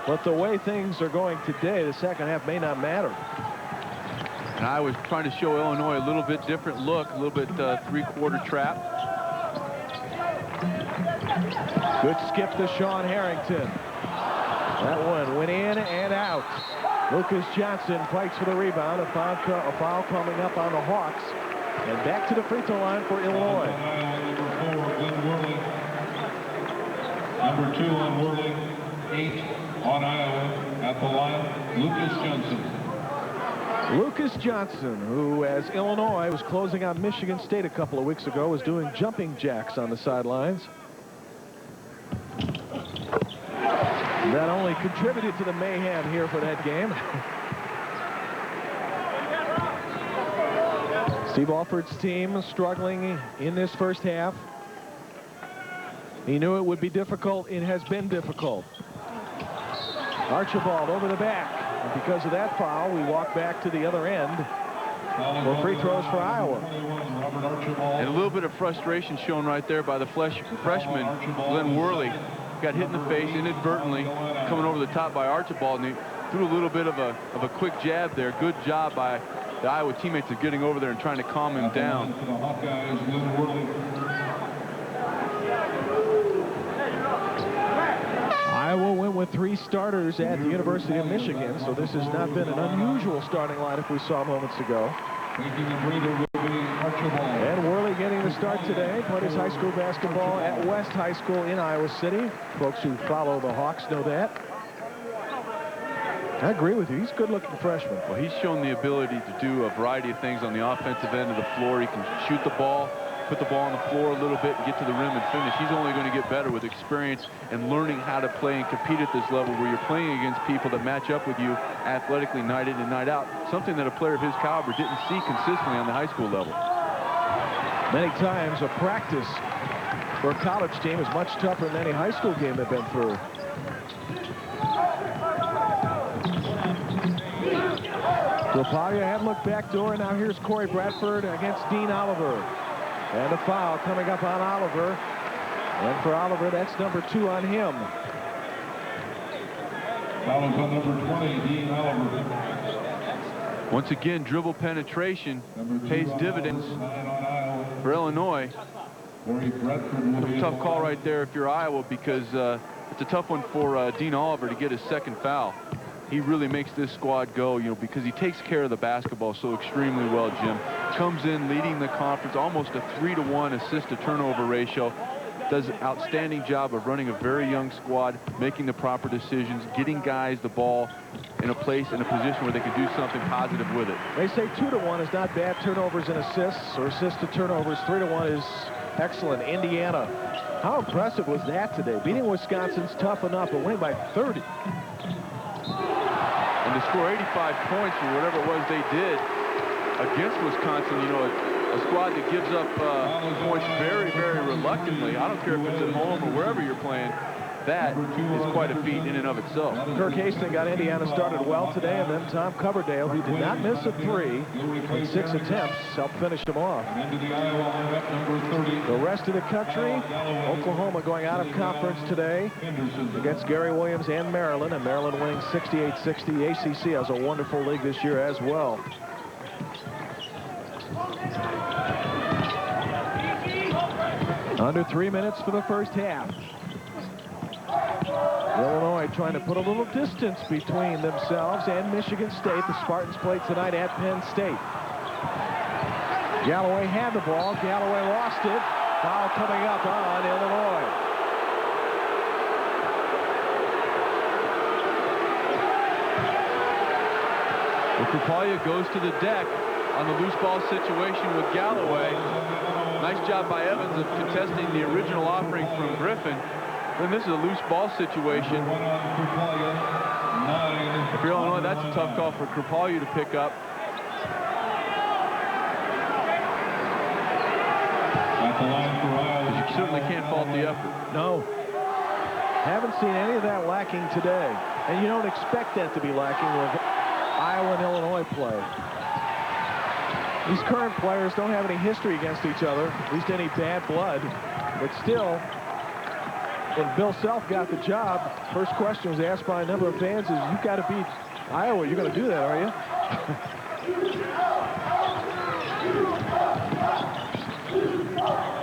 but the way things are going today, the second half may not matter. And I was trying to show Illinois a little bit different look, a little bit three-quarter trap. Good skip to Sean Harrington. That one went in and out. Lucas Johnson fights for the rebound. A foul coming up on the Hawks. And back to the free throw line for Illinois. Number 2 on Worley, 8 on Iowa. At the line, Lucas Johnson. Lucas Johnson, who, as Illinois was closing on Michigan State a couple of weeks ago, was doing jumping jacks on the sidelines. That only contributed to the mayhem here for that game. Steve Alford's team struggling in this first half. He knew it would be difficult. It has been difficult. Archibald over the back. And because of that foul, we walk back to the other end for free throws for Iowa. And a little bit of frustration shown right there by the freshman, Glenn Worley. Got hit in the face inadvertently, coming over the top by Archibald, and he threw a little bit of a quick jab there. Good job by the Iowa teammates of getting over there and trying to calm him down. with 3 starters at the University of Michigan, so this has not been an unusual starting lineup we saw moments ago. And Worley getting the start today. Played his high school basketball at West High School in Iowa City. Folks who follow the Hawks know that. I agree with you. He's a good-looking freshman. Well, he's shown the ability to do a variety of things on the offensive end of the floor. He can shoot the ball, put the ball on the floor a little bit, and get to the rim and finish. He's only going to get better with experience and learning how to play and compete at this level where you're playing against people that match up with you athletically night in and night out, something that a player of his caliber didn't see consistently on the high school level. Many times a practice for a college team is much tougher than any high school game they've been through. Rapalia had looked back door. Now here's Corey Bradford against Dean Oliver. And a foul coming up on Oliver. And for Oliver, that's number 2 on him. Foul is on number 20, Dean Oliver. Once again, dribble penetration pays dividends for Illinois. Tough call right there if you're Iowa, because it's a tough one for Dean Oliver to get his second foul. He really makes this squad go, because he takes care of the basketball so extremely well, Jim. Comes in leading the conference, almost a 3-to-1 assist-to-turnover ratio. Does an outstanding job of running a very young squad, making the proper decisions, getting guys the ball in a place, in a position where they can do something positive with it. They say 2-to-1 is not bad turnovers and assists, or assists to turnovers. 3-to-1 is excellent. Indiana, how impressive was that today? Beating Wisconsin's tough enough, but winning by 30. And to score 85 points or whatever it was they did against Wisconsin, a squad that gives up points very, very reluctantly. I don't care if it's at home or wherever you're playing. That is quite a feat in and of itself. Kirk Hastings got Indiana started well today, and then Tom Coverdale, who did not miss a 3 in 6 attempts, helped finish them off. The rest of the country, Oklahoma going out of conference today against Gary Williams and Maryland winning 68-60. The ACC has a wonderful league this year as well. Under 3 minutes for the first half. Illinois trying to put a little distance between themselves and Michigan State. The Spartans played tonight at Penn State. Galloway had the ball. Galloway lost it. Foul coming up on Illinois. Rapalia goes to the deck on the loose ball situation with Galloway. Nice job by Evans of contesting the original offering from Griffin. Then this is a loose ball situation. If you're Illinois, that's a tough call for Rapalia to pick up. You certainly can't fault the effort. No. Haven't seen any of that lacking today. And you don't expect that to be lacking with Iowa and Illinois play. These current players don't have any history against each other, at least any bad blood. But still, when Bill Self got the job, first question was asked by a number of fans is, you've got to beat Iowa. You're going to do that, are you?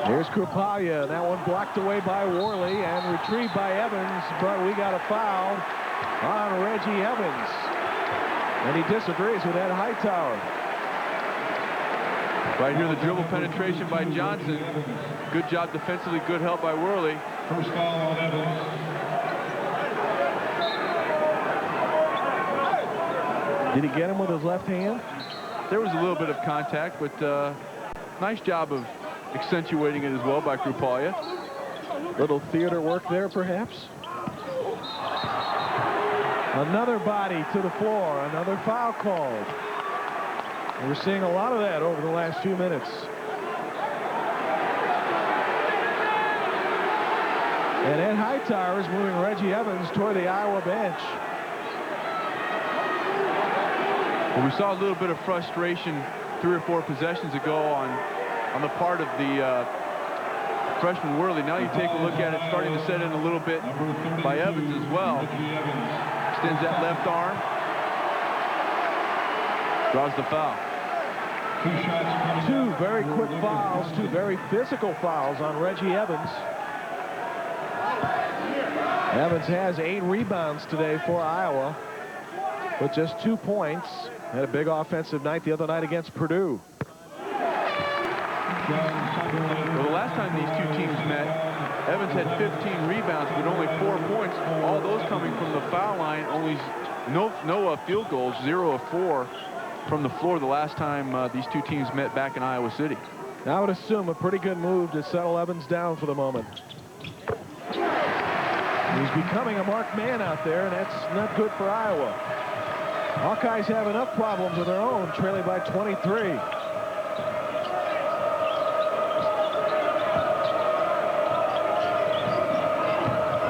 Here's Krupalia. That one blocked away by Worley and retrieved by Evans, but we got a foul on Reggie Evans. And he disagrees with Ed Hightower. Right here, the dribble penetration by Johnson. Good job defensively, good help by Worley. First foul on Evans. Did he get him with his left hand? There was a little bit of contact, but nice job of accentuating it as well by Krupalia. Little theater work there, perhaps. Another body to the floor, another foul called. We're seeing a lot of that over the last few minutes. And Ed Hightower is moving Reggie Evans toward the Iowa bench. Well, we saw a little bit of frustration 3 or 4 possessions ago on the part of the freshman Worley. Now you take a look at it, starting to set in a little bit by Evans as well. Extends that left arm. Draws the foul. 2 very quick fouls, 2 very physical fouls on Reggie Evans. Evans has 8 rebounds today for Iowa with just 2 points. Had a big offensive night the other night against Purdue. Well, the last time these two teams met, Evans had 15 rebounds, but only 4 points. All those coming from the foul line. Only no field goals, 0 of 4 from the floor the last time these two teams met back in Iowa City. I would assume a pretty good move to settle Evans down for the moment. He's becoming a marked man out there, and that's not good for Iowa. Hawkeyes have enough problems of their own, trailing by 23.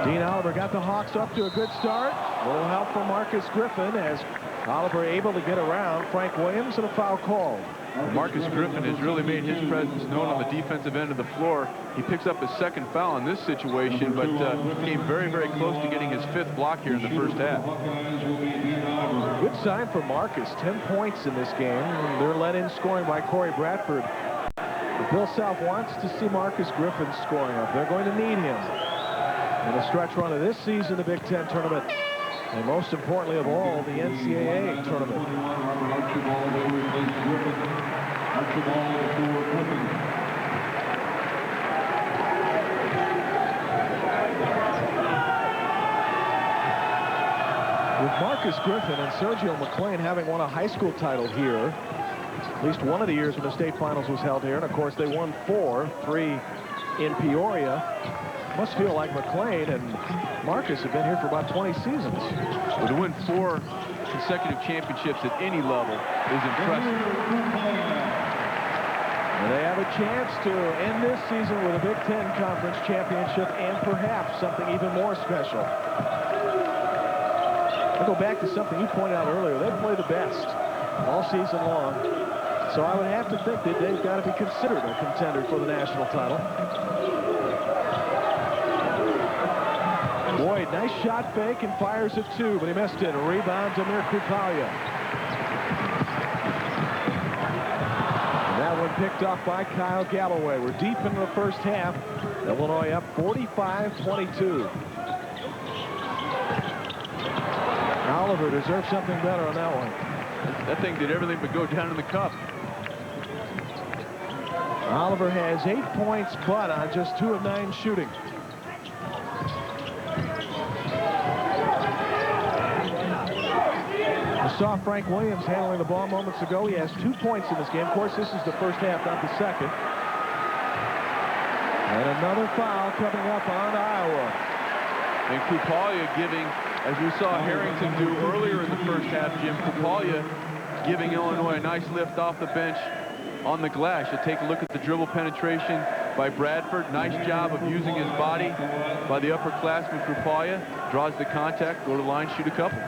Dean Oliver got the Hawks up to a good start. A little help from Marcus Griffin as Oliver able to get around Frank Williams, and a foul called. Marcus Griffin has really made his presence known on the defensive end of the floor. He picks up his second foul in this situation, but came very, very close to getting his 5th block here in the first half. Good sign for Marcus. 10 points in this game. They're led in scoring by Corey Bradford. But Bill Self wants to see Marcus Griffin scoring up. They're going to need him in the stretch run of this season, the Big Ten tournament, and most importantly of all, the NCAA tournament. With Marcus Griffin and Sergio McClain having won a high school title here, at least one of the years when the state finals was held here, and of course they won 4, 3 in Peoria. Must feel like McClain and Marcus have been here for about 20 seasons. Well, to win 4 consecutive championships at any level is impressive. And they have a chance to end this season with a Big Ten Conference championship and perhaps something even more special. I'll go back to something you pointed out earlier. They play the best all season long. So I would have to think that they've got to be considered a contender for the national title. Boyd, nice shot fake and fires it 2, but he missed it. A rebound to Amir Kupalia. And that one picked up by Kyle Galloway. We're deep into the first half. Illinois up 45-22. Oliver deserves something better on that one. That thing did everything but go down in the cup. Oliver has 8 points, but on just 2 of 9 shooting. We saw Frank Williams handling the ball moments ago. He has 2 points in this game. Of course, this is the first half, not the second. And another foul coming up on Iowa. And Kupalia giving, as we saw Harrington do earlier in the first half, Jim, Kupalia giving Illinois a nice lift off the bench on the glass. You take a look at the dribble penetration by Bradford. Nice job of using his body by the upperclassman Kupalia. Draws the contact, go to the line, shoot a couple.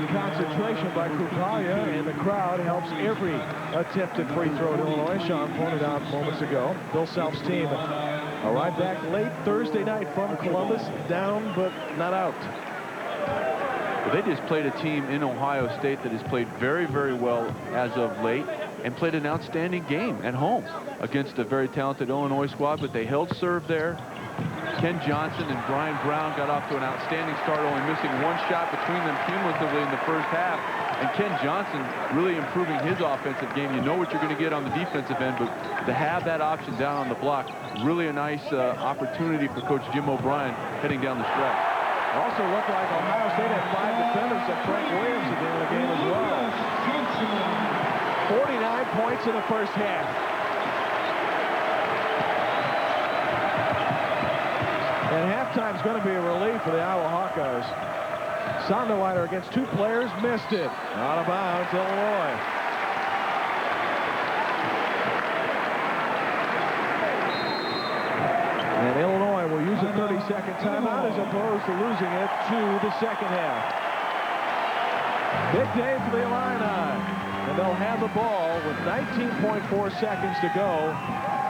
Concentration by Kupalia, and the crowd helps every attempted free throw at Illinois. Sean pointed out moments ago. Bill Self's team arrived back late Thursday night from Columbus, down but not out. Well, they just played a team in Ohio State that has played very, very well as of late and played an outstanding game at home against a very talented Illinois squad, but they held serve there. Ken Johnson and Brian Brown got off to an outstanding start, only missing 1 shot between them cumulatively in the first half. And Ken Johnson really improving his offensive game. You know what you're going to get on the defensive end, but to have that option down on the block, really a nice opportunity for Coach Jim O'Brien heading down the stretch. Also looked like Ohio State had 5 defenders and Frank Williams at the end of the game as well. 49 points in the first half. And halftime's going to be a relief for the Iowa Hawkeyes. Sonderweiter against 2 players, missed it. Out of bounds, Illinois. And Illinois will use a 30-second timeout as opposed to losing it to the second half. Big day for the Illini. And they'll have the ball with 19.4 seconds to go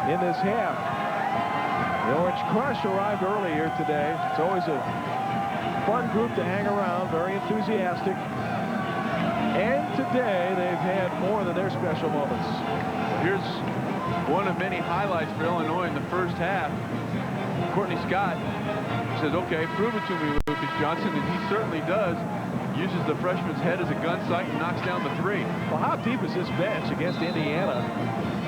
in this half. The Orange Crush arrived early here today. It's always a fun group to hang around, very enthusiastic. And today, they've had more than their special moments. Here's one of many highlights for Illinois in the first half. Courtney Scott says, okay, prove it to me, Lucas Johnson, and he certainly does. Uses the freshman's head as a gun sight and knocks down the three. Well, how deep is this bench against Indiana?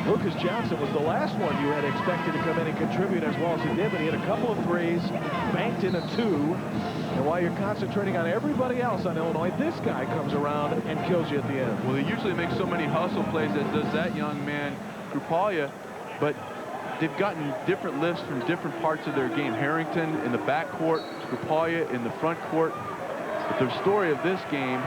Lucas Johnson was the last one you had expected to come in and contribute as well as he did, but he had a couple of threes, banked in a two, and while you're concentrating on everybody else on Illinois, this guy comes around and kills you at the end. Well, they usually make so many hustle plays, as does that young man, Krupalia, but they've gotten different lifts from different parts of their game. Harrington in the backcourt, Krupalia in the front court. But the story of this game,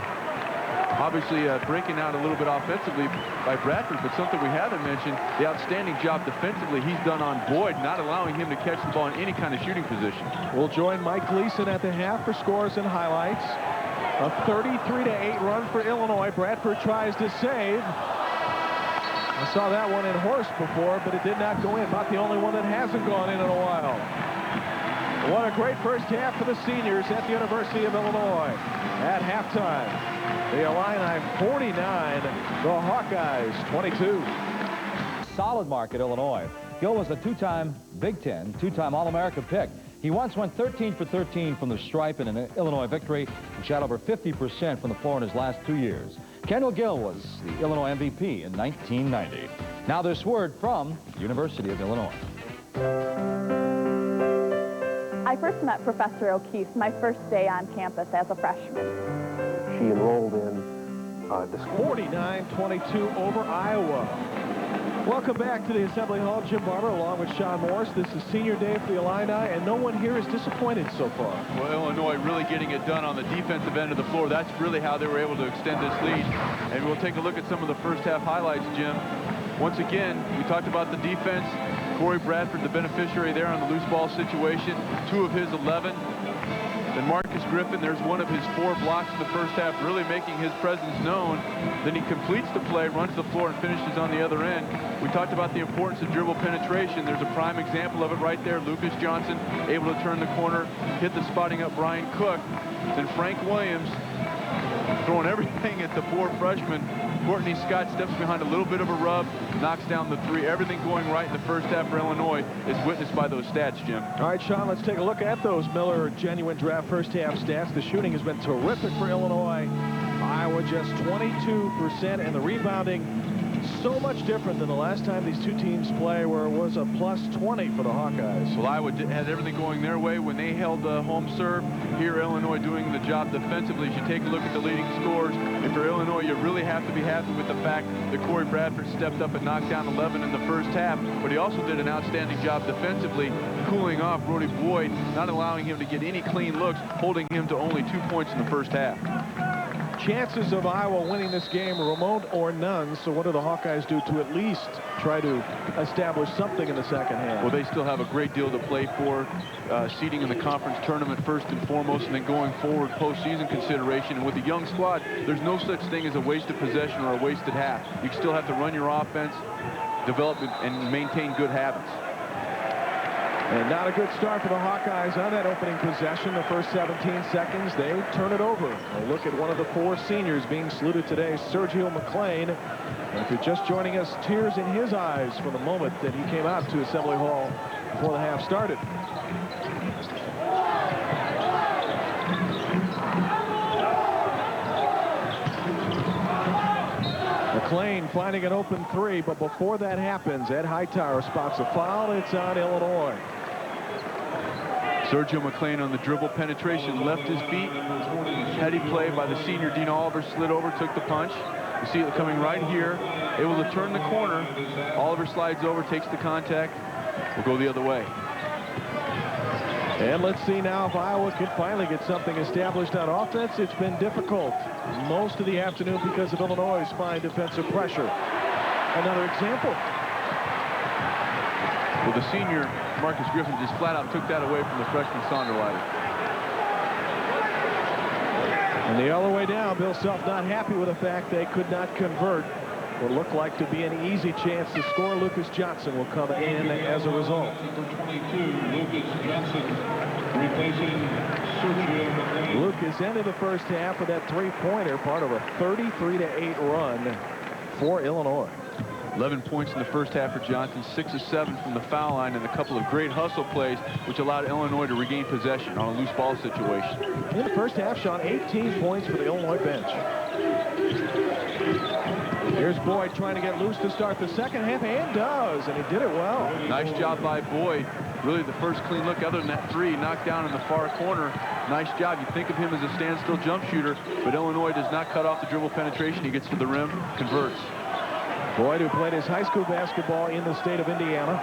obviously breaking out a little bit offensively by Bradford, but something we haven't mentioned, the outstanding job defensively he's done on Boyd, not allowing him to catch the ball in any kind of shooting position. We'll join Mike Gleason at the half for scores and highlights. A 33-8 run for Illinois. Bradford tries to save. I saw that one in Horst before, but it did not go in. About the only one that hasn't gone in a while. What a great first half for the seniors at the University of Illinois. At halftime, the Illini 49, the Hawkeyes 22. Solid mark at Illinois. Gill was a two-time Big Ten, two-time All-America pick. He once went 13 for 13 from the stripe in an Illinois victory and shot over 50% from the floor in his last 2 years. Kendall Gill was the Illinois MVP in 1990. Now this word from University of Illinois. I first met Professor Hawkeyes my first day on campus as a freshman. She enrolled in the school. 49-22 over Iowa. Welcome back to the Assembly Hall. Jim Barber along with Sean Morris. This is senior day for the Illini, and no one here is disappointed so far. Well, Illinois really getting it done on the defensive end of the floor. That's really how they were able to extend this lead. And we'll take a look at some of the first half highlights, Jim. Once again, we talked about the defense. Corey Bradford, the beneficiary there on the loose ball situation. 2 of his 11. Then Marcus Griffin, there's one of his 4 blocks in the first half, really making his presence known. Then he completes the play, runs the floor, and finishes on the other end. We talked about the importance of dribble penetration. There's a prime example of it right there. Lucas Johnson able to turn the corner, hit the spotting up Brian Cook. Then Frank Williams throwing everything at the 4 freshman. Courtney Scott steps behind a little bit of a rub, knocks down the 3. Everything going right in the first half for Illinois is witnessed by those stats, Jim. All right, Sean, let's take a look at those Miller Genuine Draft first half stats. The shooting has been terrific for Illinois. Iowa just 22%, and the rebounding so much different than the last time these two teams play, where it was a +20 for the Hawkeyes. Well, Iowa had everything going their way when they held the home serve. Here, Illinois doing the job defensively. As you take a look at the leading scores, and for Illinois, you really have to be happy with the fact that Corey Bradford stepped up and knocked down 11 in the first half, but he also did an outstanding job defensively, cooling off Brody Boyd, not allowing him to get any clean looks, holding him to only 2 points in the first half. Chances of Iowa winning this game are remote or none, so what do the Hawkeyes do to at least try to establish something in the second half? Well, they still have a great deal to play for, seeding in the conference tournament first and foremost, and then going forward postseason consideration. And with a young squad, there's no such thing as a wasted possession or a wasted half. You still have to run your offense, develop and maintain good habits. And not a good start for the Hawkeyes on that opening possession. The first 17 seconds, they turn it over. A look at one of the 4 seniors being saluted today, Sergio McLean. And if you're just joining us, tears in his eyes from the moment that he came out to Assembly Hall before the half started. McLean finding an open 3, but before that happens, Ed Hightower spots a foul. It's on Illinois. Sergio McLean on the dribble penetration, left his feet. Heady play by the senior. Dean Oliver slid over, took the punch. You see it coming right here, able to turn the corner. Oliver slides over, takes the contact. Will go the other way. And let's see now if Iowa can finally get something established on offense. It's been difficult most of the afternoon because of Illinois' fine defensive pressure. Another example. Well, the senior, Marcus Griffin, just flat out took that away from the freshman Sonderleiter. And the other way down, Bill Self not happy with the fact they could not convert. What looked like to be an easy chance to score. Lucas Johnson will come in as a result. Number 22, Lucas Johnson, replacing Lucas ended the first half with that three-pointer, part of a 33-8 run for Illinois. 11 points in the first half for Johnson, 6 of 7 from the foul line, and a couple of great hustle plays, which allowed Illinois to regain possession on a loose ball situation. In the first half, Sean, 18 points for the Illinois bench. Here's Boyd trying to get loose to start the second half, and does, and he did it well. Nice job by Boyd. Really the first clean look other than that three knocked down in the far corner. Nice job. You think of him as a standstill jump shooter, but Illinois does not cut off the dribble penetration. He gets to the rim, converts. Boyd, who played his high school basketball in the state of Indiana.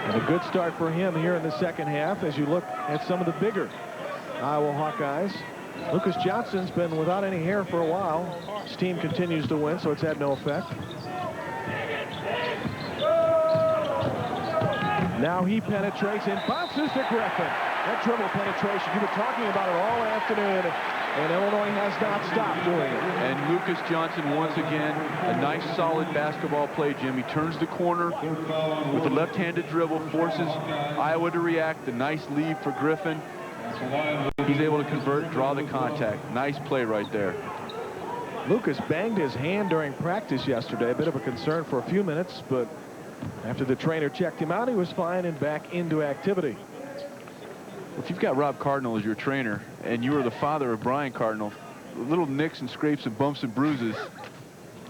And a good start for him here in the second half as you look at some of the bigger Iowa Hawkeyes. Lucas Johnson's been without any hair for a while. His team continues to win, so it's had no effect. Now he penetrates and bounces to Griffin. That dribble penetration, you've been talking about it all afternoon, and Illinois has not stopped doing it. And Lucas Johnson, once again, a nice, solid basketball play, Jim. He turns the corner with a left-handed dribble, forces Iowa to react. A nice lead for Griffin. He's able to convert, draw the contact. Nice play right there. Lucas banged his hand during practice yesterday. A bit of a concern for a few minutes, but after the trainer checked him out, he was fine and back into activity. If you've got Rob Cardinal as your trainer, and you are the father of Brian Cardinal, little nicks and scrapes and bumps and bruises,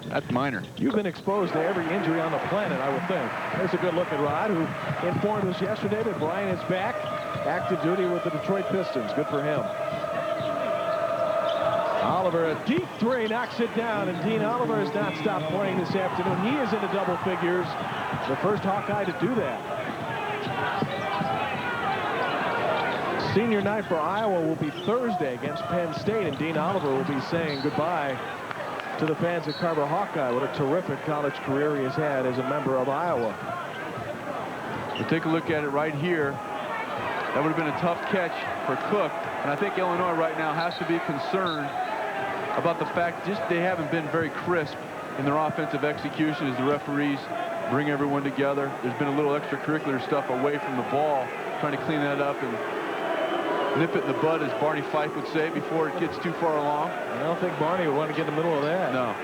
that's minor. You've been exposed to every injury on the planet, I would think. There's a good look at Rod, who informed us yesterday that Brian is back, active duty with the Detroit Pistons. Good for him. Oliver, a deep three, knocks it down, and Dean Oliver has not stopped playing this afternoon. He is into double figures. The first Hawkeye to do that. Senior night for Iowa will be Thursday against Penn State, and Dean Oliver will be saying goodbye to the fans at Carver Hawkeye. What a terrific college career he has had as a member of Iowa. We'll take a look at it right here. That would have been a tough catch for Cook, and I think Illinois right now has to be concerned about the fact just they haven't been very crisp in their offensive execution as the referees bring everyone together. There's been a little extracurricular stuff away from the ball, trying to clean that up and nip it in the bud, as Barney Fife would say, before it gets too far along. I don't think Barney would want to get in the middle of that. No.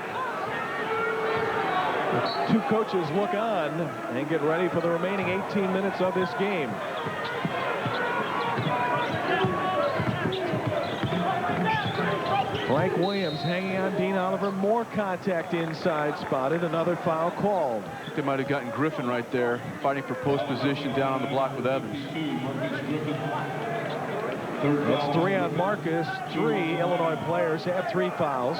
The two coaches look on and get ready for the remaining 18 minutes of this game. Frank Williams hanging on Dean Oliver. More contact inside spotted. Another foul called. I think they might have gotten Griffin right there, fighting for post position down on the block with Evans. It's 3 on Marcus. 3 Illinois players have 3 fouls.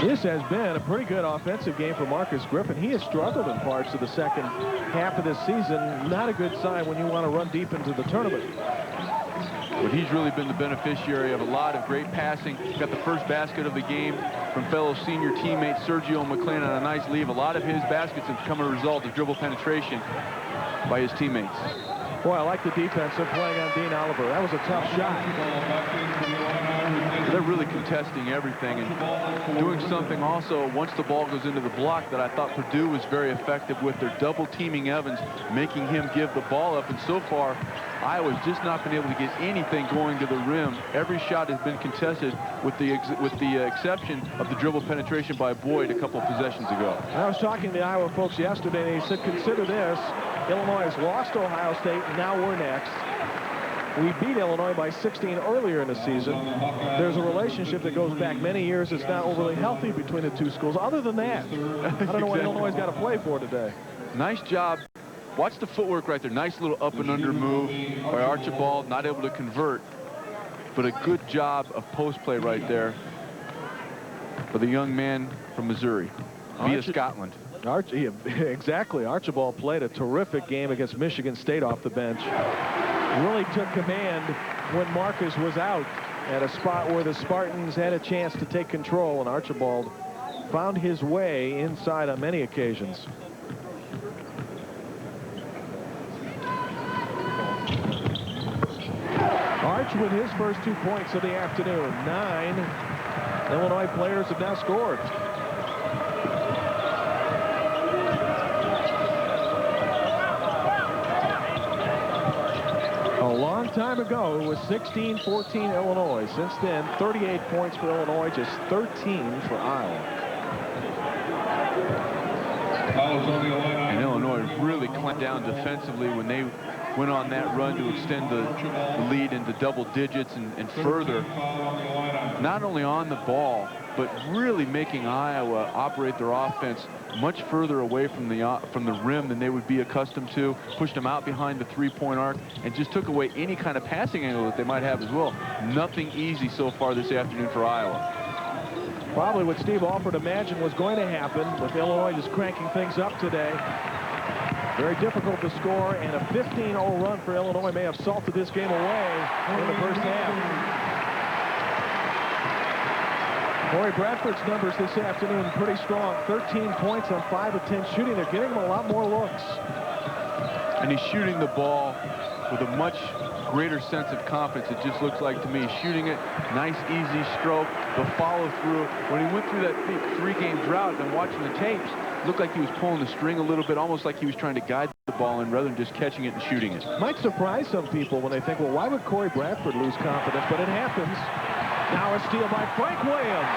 This has been a pretty good offensive game for Marcus Griffin. He has struggled in parts of the second half of this season. Not a good sign when you want to run deep into the tournament. But he's really been the beneficiary of a lot of great passing. Got the first basket of the game from fellow senior teammate Sergio McLean on a nice leave. A lot of his baskets have come as a result of dribble penetration by his teammates. Boy, I like the defense of playing on Dean Oliver. That was a tough shot. They're really contesting everything and doing something also once the ball goes into the block that I thought Purdue was very effective with. Their double teaming Evans, making him give the ball up, and so far Iowa's just not been able to get anything going to the rim. Every shot has been contested with the exception of the dribble penetration by Boyd a couple of possessions ago. I was talking to the Iowa folks yesterday, and they said, consider this. Illinois has lost Ohio State, and now we're next. We beat Illinois by 16 earlier in the season. There's a relationship that goes back many years. It's not overly healthy between the two schools. Other than that, I don't know what Illinois got to play for today. Nice job. Watch the footwork right there. Nice little up and under move by Archibald, not able to convert. But a good job of post play right there for the young man from Missouri via Scotland. Exactly. Archibald played a terrific game against Michigan State off the bench. Really took command when Marcus was out at a spot where the Spartans had a chance to take control, and Archibald found his way inside on many occasions. Arch with his first 2 points of the afternoon. 9 Illinois players have now scored. time ago, it was 16-14 Illinois. Since then, 38 points for Illinois, just 13 for Iowa. And Illinois really clamped down defensively when they went on that run to extend the lead into double digits and further. Not only on the ball, but really making Iowa operate their offense much further away from the rim than they would be accustomed to, pushed them out behind the three-point arc, and just took away any kind of passing angle that they might have as well. Nothing easy so far this afternoon for Iowa. Probably what Steve Alford imagined was going to happen with Illinois just cranking things up today. Very difficult to score, and a 15-0 run for Illinois may have salted this game away in the first half. Corey Bradford's numbers this afternoon pretty strong. 13 points on 5 of 10 shooting. They're getting him a lot more looks. And he's shooting the ball with a much greater sense of confidence, it just looks like to me. Shooting it, nice, easy stroke, the follow-through. When he went through that three-game drought and watching the tapes, looked like he was pulling the string a little bit, almost like he was trying to guide the ball in rather than just catching it and shooting it. Might surprise some people when they think, well, why would Corey Bradford lose confidence? But it happens. Now a steal by Frank Williams.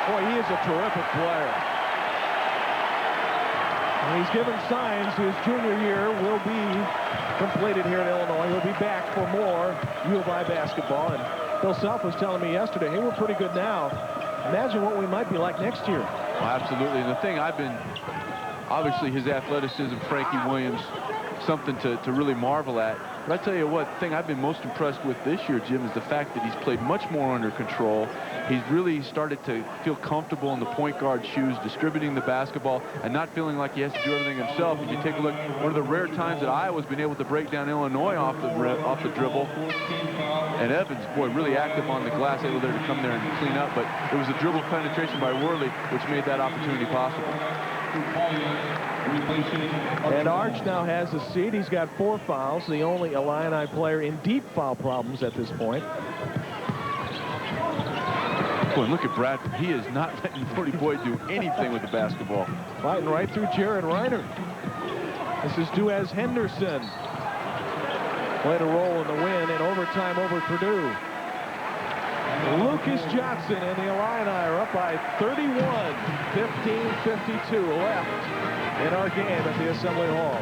Boy, he is a terrific player. And he's given signs his junior year will be completed here in Illinois. He'll be back for more U of I basketball. And Bill Self was telling me yesterday, hey, we're pretty good now. Imagine what we might be like next year. Well, absolutely. And the thing obviously his athleticism, Frankie Williams, something to really marvel at. But I tell you what, the thing I've been most impressed with this year, Jim, is the fact that he's played much more under control. He's really started to feel comfortable in the point guard shoes, distributing the basketball, and not feeling like he has to do everything himself. If you take a look, one of the rare times that Iowa's been able to break down Illinois off the dribble, and Evans, boy, really active on the glass, able there to come there and clean up. But it was a dribble penetration by Worley which made that opportunity possible. And Arch now has a seat. He's got 4 fouls, the only Illini player in deep foul problems at this point. Boy, look at Bradford. He is not letting Brody Boyd do anything with the basketball. Fighting right through Jared Reiner. This is Duaz Henderson. Played a role in the win in overtime over Purdue. Lucas Johnson and the Illini are up by 31. 15:52 left in our game at the Assembly Hall.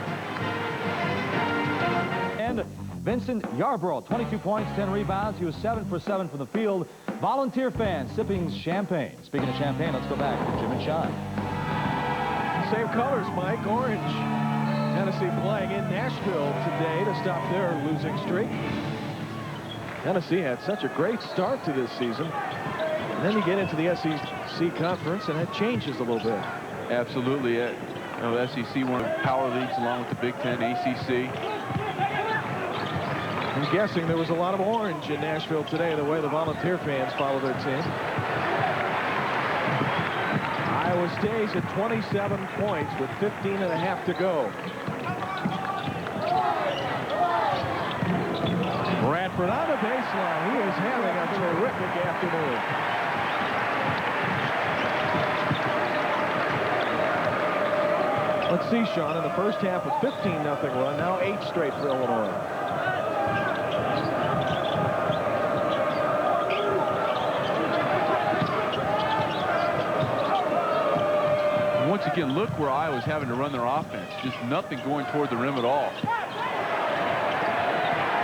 And Vincent Yarbrough, 22 points, 10 rebounds. He was 7 for 7 from the field. Volunteer fans sipping champagne. Speaking of champagne, let's go back to Jim and Sean. Same colors, Mike. Orange. Tennessee playing in Nashville today to stop their losing streak. Tennessee had such a great start to this season. And then you get into the SEC conference, and it changes a little bit. Absolutely. SEC, one of the power leagues along with the Big Ten, ACC. I'm guessing there was a lot of orange in Nashville today, the way the Volunteer fans follow their team. Iowa stays at 27 points with 15.5 to go. Bradford on the baseline. He is having a terrific afternoon. Let's see, Sean, in the first half, a 15-0 run. Now 8 straight for Illinois. Once again, look where Iowa's having to run their offense. Just nothing going toward the rim at all.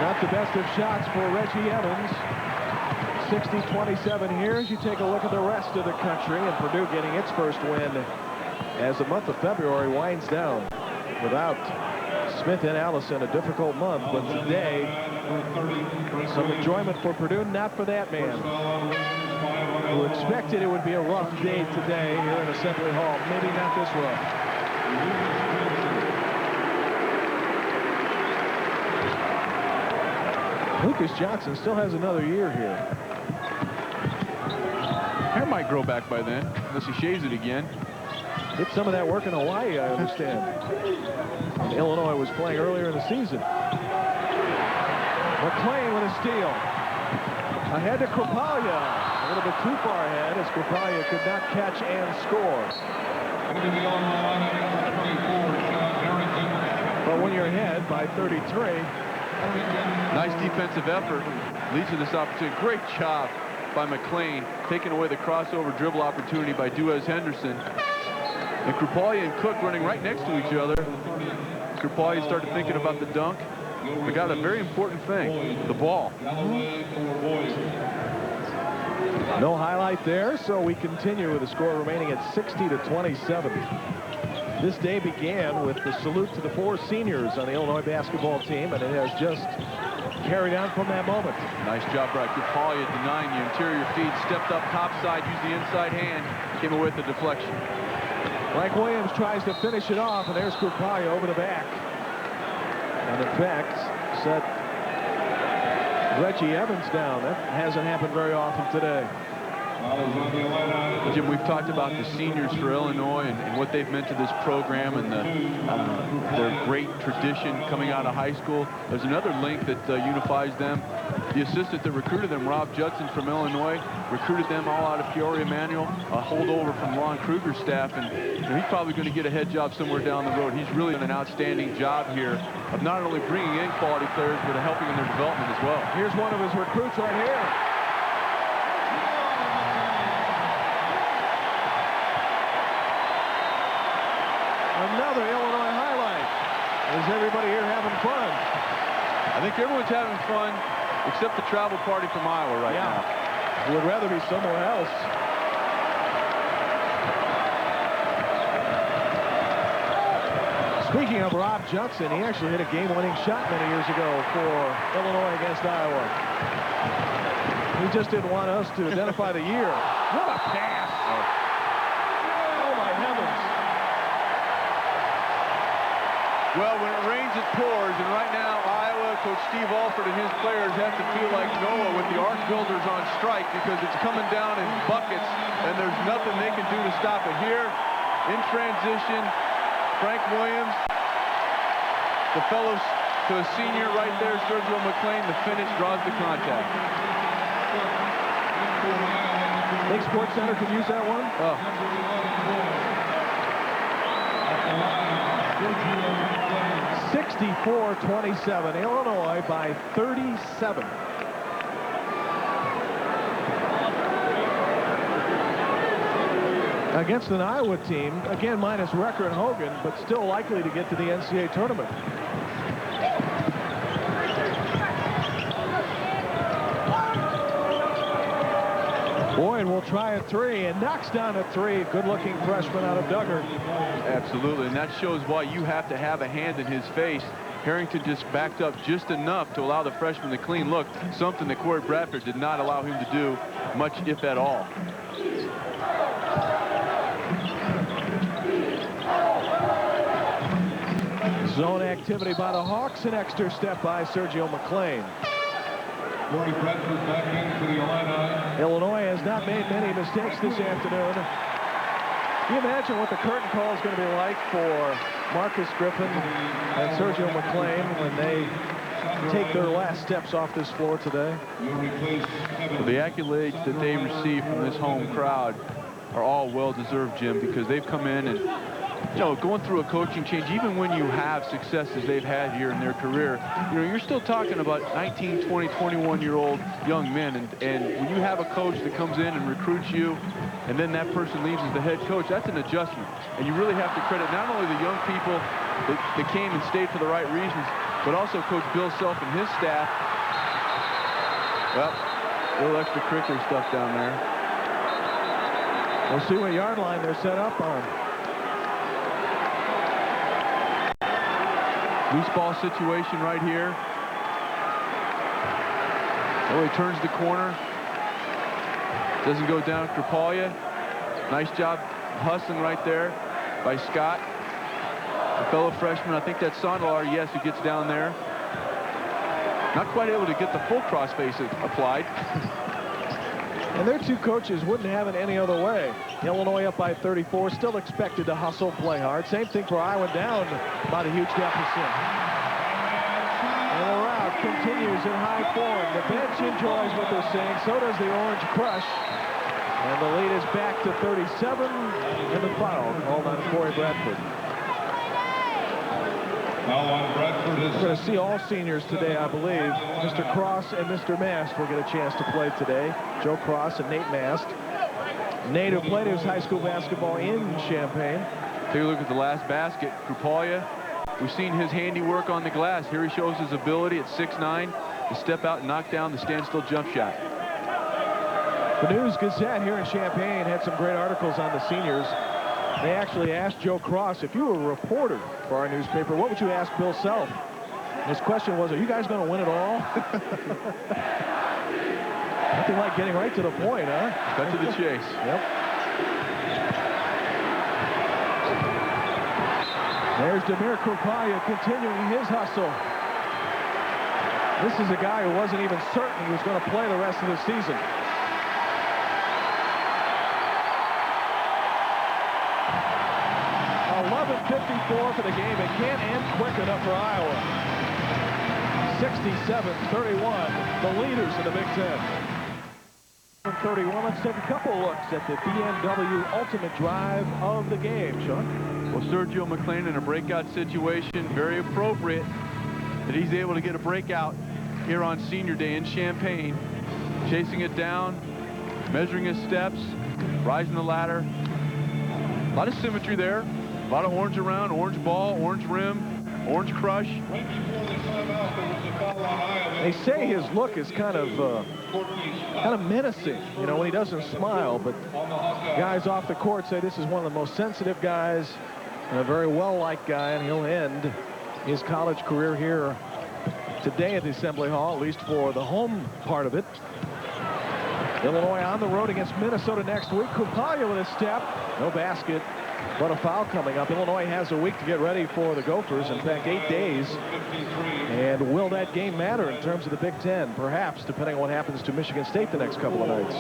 Not the best of shots for Reggie Evans. 60-27 here as you take a look at the rest of the country, and Purdue getting its first win as the month of February winds down. Without Smith and Allison, a difficult month, but today some enjoyment for Purdue, not for that man who expected it would be a rough day today here in Assembly Hall. Maybe not this rough. Lucas Johnson still has another year here. Hair might grow back by then, unless he shaves it again. Did some of that work in Hawaii, I understand. And Illinois was playing earlier in the season. McClain with a steal. Ahead to Krapalia. A little bit too far ahead as Krapalia could not catch and score. But when you're ahead by 33, Nice defensive effort leads to this opportunity. Great job by McLean, taking away the crossover dribble opportunity by Duez Henderson. And Krupalje and Cook running right next to each other. Krupalje started thinking about the dunk. We got a very important thing, the ball. No highlight there, so we continue with the score remaining at 60-27. This day began with the salute to the 4 seniors on the Illinois basketball team, and it has just carried on from that moment. Nice job by Krupalje denying the interior feed, stepped up topside, used the inside hand, came away with the deflection. Frank Williams tries to finish it off, and there's Krupalje over the back. And in fact, set Reggie Evans down. That hasn't happened very often today. Jim, we've talked about the seniors for Illinois and what they've meant to this program and their great tradition coming out of high school. There's another link that unifies them. The assistant that recruited them, Rob Judson from Illinois, recruited them all out of Peoria Manual, a holdover from Ron Kruger's staff, and he's probably going to get a head job somewhere down the road. He's really done an outstanding job here of not only bringing in quality players, but helping in their development as well. Here's one of his recruits right here. Another Illinois highlight. Is everybody here having fun? I think everyone's having fun, except the travel party from Iowa right now. Would rather be somewhere else. Speaking of Rob Judson, he actually hit a game-winning shot many years ago for Illinois against Iowa. He just didn't want us to identify the year. What a pass! Oh my heavens! Well, when it rains, it pours, and right now, Iowa, Coach Steve Alford and his players have to feel like Noah with the arc builders on strike because it's coming down in buckets, and there's nothing they can do to stop it. Here, in transition, Frank Williams, the fellows to a senior right there, Sergio McLean, the finish draws the contact. Think Sports Center could use that one? Oh. 64-27, Illinois by 37. Against an Iowa team, again minus Recker and Hogan, but still likely to get to the NCAA tournament. Boyd will try a 3 and knocks down a 3. Good-looking freshman out of Duggar. Absolutely, and that shows why you have to have a hand in his face. Harrington just backed up just enough to allow the freshman the clean look, something that Corey Bradford did not allow him to do much, if at all. Zone activity by the Hawks, an extra step by Sergio McLean. Corey Bradford back in for the Illini. Illinois has not made many mistakes this afternoon. Can you imagine what the curtain call is going to be like for Marcus Griffin and Sergio McLean when they take their last steps off this floor today? Well, the accolades that they receive from this home crowd are all well-deserved, Jim, because they've come in and, you know, going through a coaching change, even when you have successes they've had here in their career, you know, you're still talking about 19, 20, 21-year-old young men. And when you have a coach that comes in and recruits you, and then that person leaves as the head coach, that's an adjustment. And you really have to credit not only the young people that came and stayed for the right reasons, but also Coach Bill Self and his staff. Well, a little extracurricular stuff down there. We'll see what yard line they're set up on. Loose ball situation right here. Oh, he turns the corner. Doesn't go down. Krupalje. Nice job hustling right there by Scott. A fellow freshman, I think that's Sondelar, yes, who gets down there. Not quite able to get the full crossface applied. And their two coaches wouldn't have it any other way. Illinois up by 34, still expected to hustle, play hard. Same thing for Iowa, down about a huge deficit. And the rout continues in high form. The bench enjoys what they're seeing. So does the Orange Crush. And the lead is back to 37. And the foul called on Corey Bradford. Now on Bradford is We're going to see all seniors today, I believe. Mr. Cross and Mr. Mast will get a chance to play today. Joe Cross and Nate Mast. Nate, who played his high school basketball in Champaign. Take a look at the last basket. Krupalya, we've seen his handiwork on the glass. Here he shows his ability at 6'9" to step out and knock down the standstill jump shot. The News Gazette here in Champaign had some great articles on the seniors. They actually asked Joe Cross, if you were a reporter for our newspaper, what would you ask Bill Self? His question was, are you guys going to win it all? Nothing like getting right to the point, huh? Cut to the chase. Yep. There's Damir Krupalya continuing his hustle. This is a guy who wasn't even certain he was going to play the rest of the season. .54 for the game. It can't end quick enough for Iowa. 67-31, the leaders in the Big Ten. 31, let's take a couple looks at the BMW ultimate drive of the game, Sean. Well, Sergio McLean in a breakout situation, very appropriate that he's able to get a breakout here on Senior Day in Champaign. Chasing it down, measuring his steps, rising the ladder. A lot of symmetry there. A lot of orange around, orange ball, orange rim, orange crush. They say his look is kind of menacing, you know, when he doesn't smile, but guys off the court say this is one of the most sensitive guys and a very well-liked guy, and he'll end his college career here today at the Assembly Hall, at least for the home part of it. Illinois on the road against Minnesota next week. Krupalya with a step, no basket. But a foul coming up. Illinois has a week to get ready for the Gophers. In fact, 8 days. And will that game matter in terms of the Big Ten? Perhaps, depending on what happens to Michigan State the next couple of nights.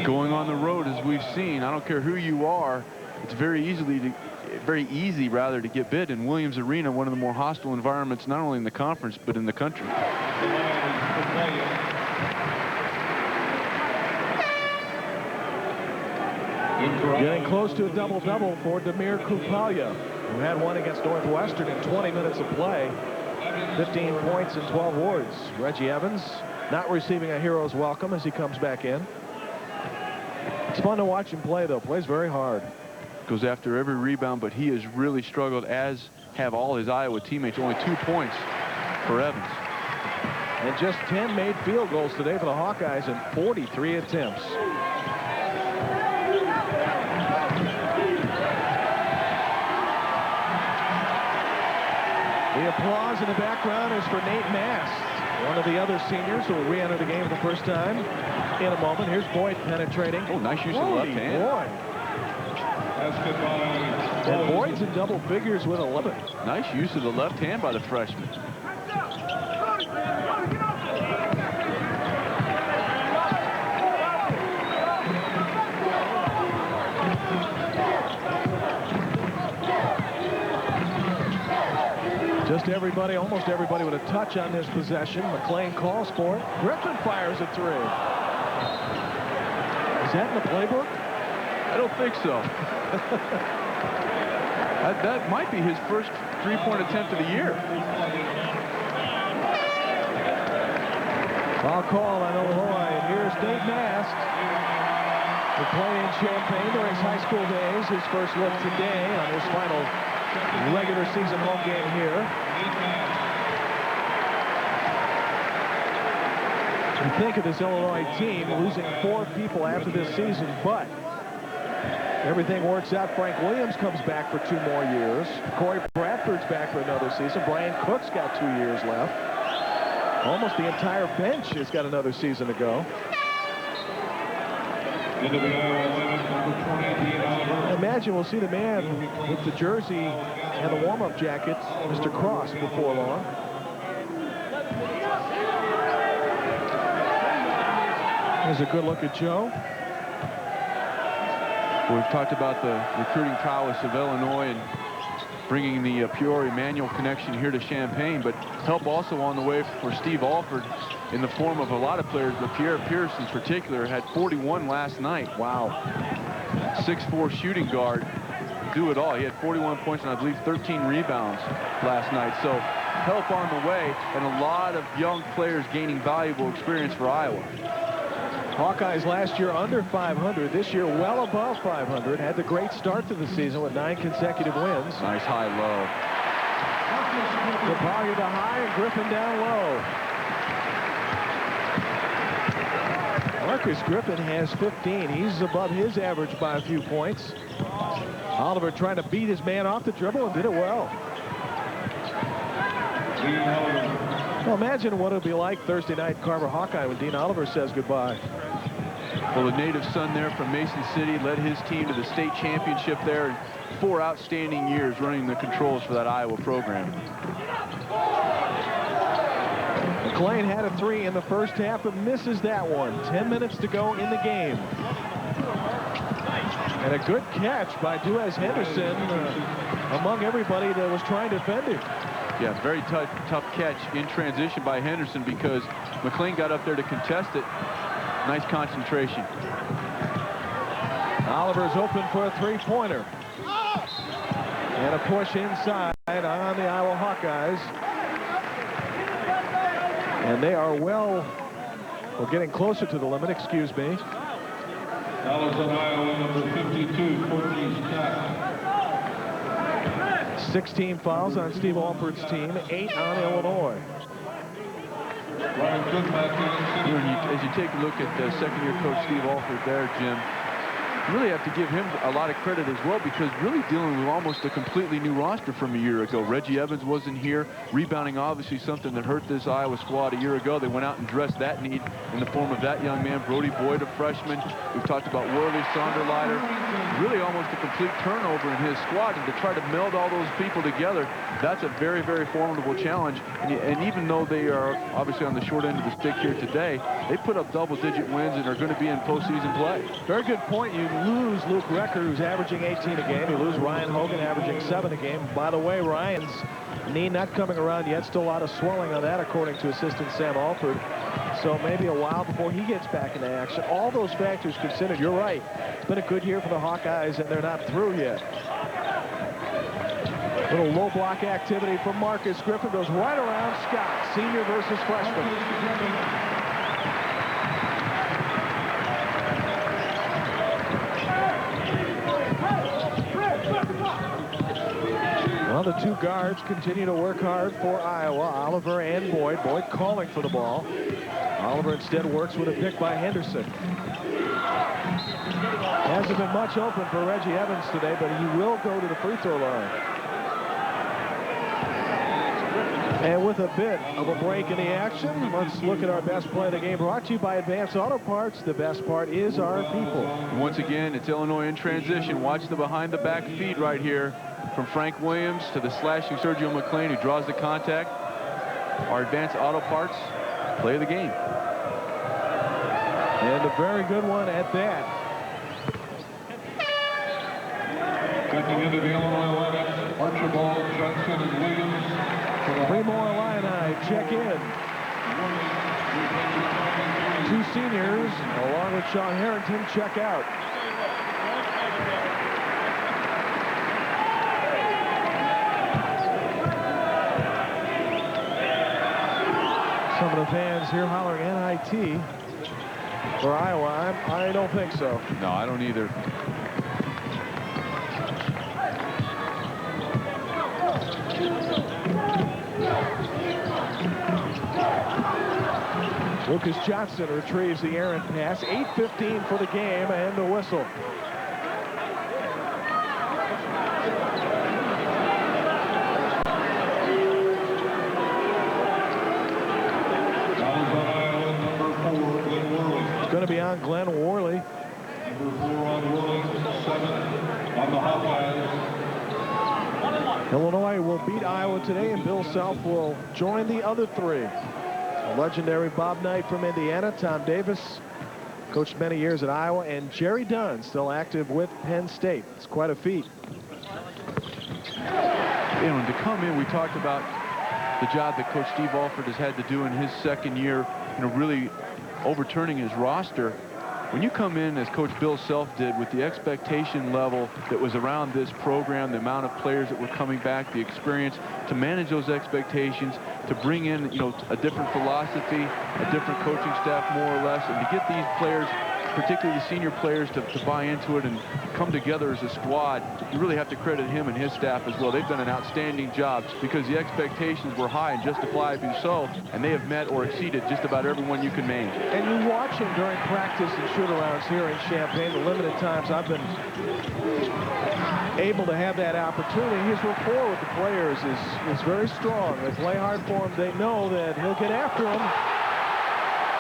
Going on the road, as we've seen, I don't care who you are, it's very easy to get bit in Williams Arena, one of the more hostile environments, not only in the conference, but in the country. Getting close to a double-double for Damir Krupalya, who had one against Northwestern in 20 minutes of play. 15 points and 12 boards. Reggie Evans not receiving a hero's welcome as he comes back in. It's fun to watch him play, though. Plays very hard. Goes after every rebound, but he has really struggled, as have all his Iowa teammates. Only 2 points for Evans. And just 10 made field goals today for the Hawkeyes in 43 attempts. The applause in the background is for Nate Mast, one of the other seniors who will re-enter the game for the first time in a moment. Here's Boyd penetrating. Oh, nice use of the left hand. And Boyd's in double figures with 11. Nice use of the left hand by the freshman. Just everybody, almost everybody with a touch on this possession. McLean calls for it. Griffin fires a 3. Is that in the playbook? I don't think so. That might be his first three-point attempt of the year. Foul call on Illinois, and here's Nate Mast. He played in Champaign during his high school days. His first look today on his final regular season home game here. You think of this Illinois team losing 4 people after this season, but everything works out. Frank Williams comes back for 2 more years. Corey Bradford's back for another season. Brian Cook's got 2 years left. Almost the entire bench has got another season to go. Imagine we'll see the man with the jersey and the warm-up jacket, Mr. Cross, before long. Here's a good look at Joe. We've talked about the recruiting prowess of Illinois and bringing the Peoria-Manual connection here to Champaign, but help also on the way for Steve Alford in the form of a lot of players, but Pierre Pierce in particular had 41 last night. Wow. 6'4" shooting guard. to do it all. He had 41 points and I believe 13 rebounds last night. So help on the way and a lot of young players gaining valuable experience for Iowa. Hawkeyes last year under 500. This year well above 500. Had the great start to the season with 9 consecutive wins. Nice high-low. Champaign to high and Griffin down low. Marcus Griffin has 15. He's above his average by a few points. Oliver trying to beat his man off the dribble and did it well. Well, imagine what it'll be like Thursday night in Carver Hawkeye when Dean Oliver says goodbye. Well, the native son there from Mason City led his team to the state championship there in 4 outstanding years running the controls for that Iowa program. McLean had a 3 in the first half but misses that one. 10 minutes to go in the game. And a good catch by Duez Henderson among everybody that was trying to defend him. Yeah, very tough catch in transition by Henderson because McLean got up there to contest it. Nice concentration. Oliver's open for a 3-pointer. And a push inside on the Iowa Hawkeyes. And they are well getting closer to the limit, excuse me. Allison, Iowa, number 52, Courtney Scott. 16 fouls on Steve Alford's team, 8 on Illinois. As you take a look at second-year coach Steve Alford there, Jim, you really have to give him a lot of credit as well because really dealing with almost a completely new roster from a year ago. Reggie Evans wasn't here. Rebounding obviously something that hurt this Iowa squad a year ago. They went out and addressed that need in the form of that young man, Brody Boyd, a freshman. We've talked about Worley, Sonderleiter. Really almost a complete turnover in his squad. And to try to meld all those people together, that's a very, very formidable challenge. And even though they are obviously on the short end of the stick here today, they put up double-digit wins and are going to be in postseason play. Very good point. You lose Luke Recker, who's averaging 18 a game. You lose Ryan Hogan, averaging 7 a game. By the way, Ryan's knee not coming around yet. Still a lot of swelling on that, according to assistant Sam Alford. So maybe a while before he gets back into action. All those factors considered, you're right. It's been a good year for the Hawkeyes, and they're not through yet. Little low block activity from Marcus Griffin. Goes right around Scott, senior versus freshman. Well, the two guards continue to work hard for Iowa, Oliver and Boyd. Boyd calling for the ball. Oliver instead works with a pick by Henderson. Hasn't been much open for Reggie Evans today, but he will go to the free throw line. And with a bit of a break in the action, let's look at our best play of the game. Brought to you by Advanced Auto Parts. The best part is our people. Once again, it's Illinois in transition. Watch the behind-the-back feed right here from Frank Williams to the slashing Sergio McLean, who draws the contact. Our Advanced Auto Parts play of the game. And a very good one at that. Checking into the Illinois lineup, Archibald, Johnson, and Williams. 3 more Illini check in. 2 seniors, along with Sean Harrington, check out. Some of the fans here hollering NIT for Iowa. I don't think so. No, I don't either. Lucas Johnson retrieves the errant pass. 8:15 for the game and the whistle. It's going to be on Glenn Worley. Number 4 on Worley, 7 on the Hawkeyes. Illinois will beat Iowa today, and Bill Self will join the other 3. Legendary Bob Knight from Indiana, Tom Davis, coached many years at Iowa, and Jerry Dunn, still active with Penn State. It's quite a feat. And to come in, we talked about the job that Coach Steve Alford has had to do in his second year, really overturning his roster. when you come in, as Coach Bill Self did, with the expectation level that was around this program, the amount of players that were coming back, the experience to manage those expectations, to bring in, you know, a different philosophy, a different coaching staff, more or less, and to get these players, particularly the senior players, to buy into it and come together as a squad, you really have to credit him and his staff as well. They've done an outstanding job because the expectations were high and justifiably so, and they have met or exceeded just about everyone you can name. And you watch him during practice and shoot-arounds here in Champaign. The limited times I've been able to have that opportunity, his rapport with the players is very strong. They play hard for him. They know that he'll get after them.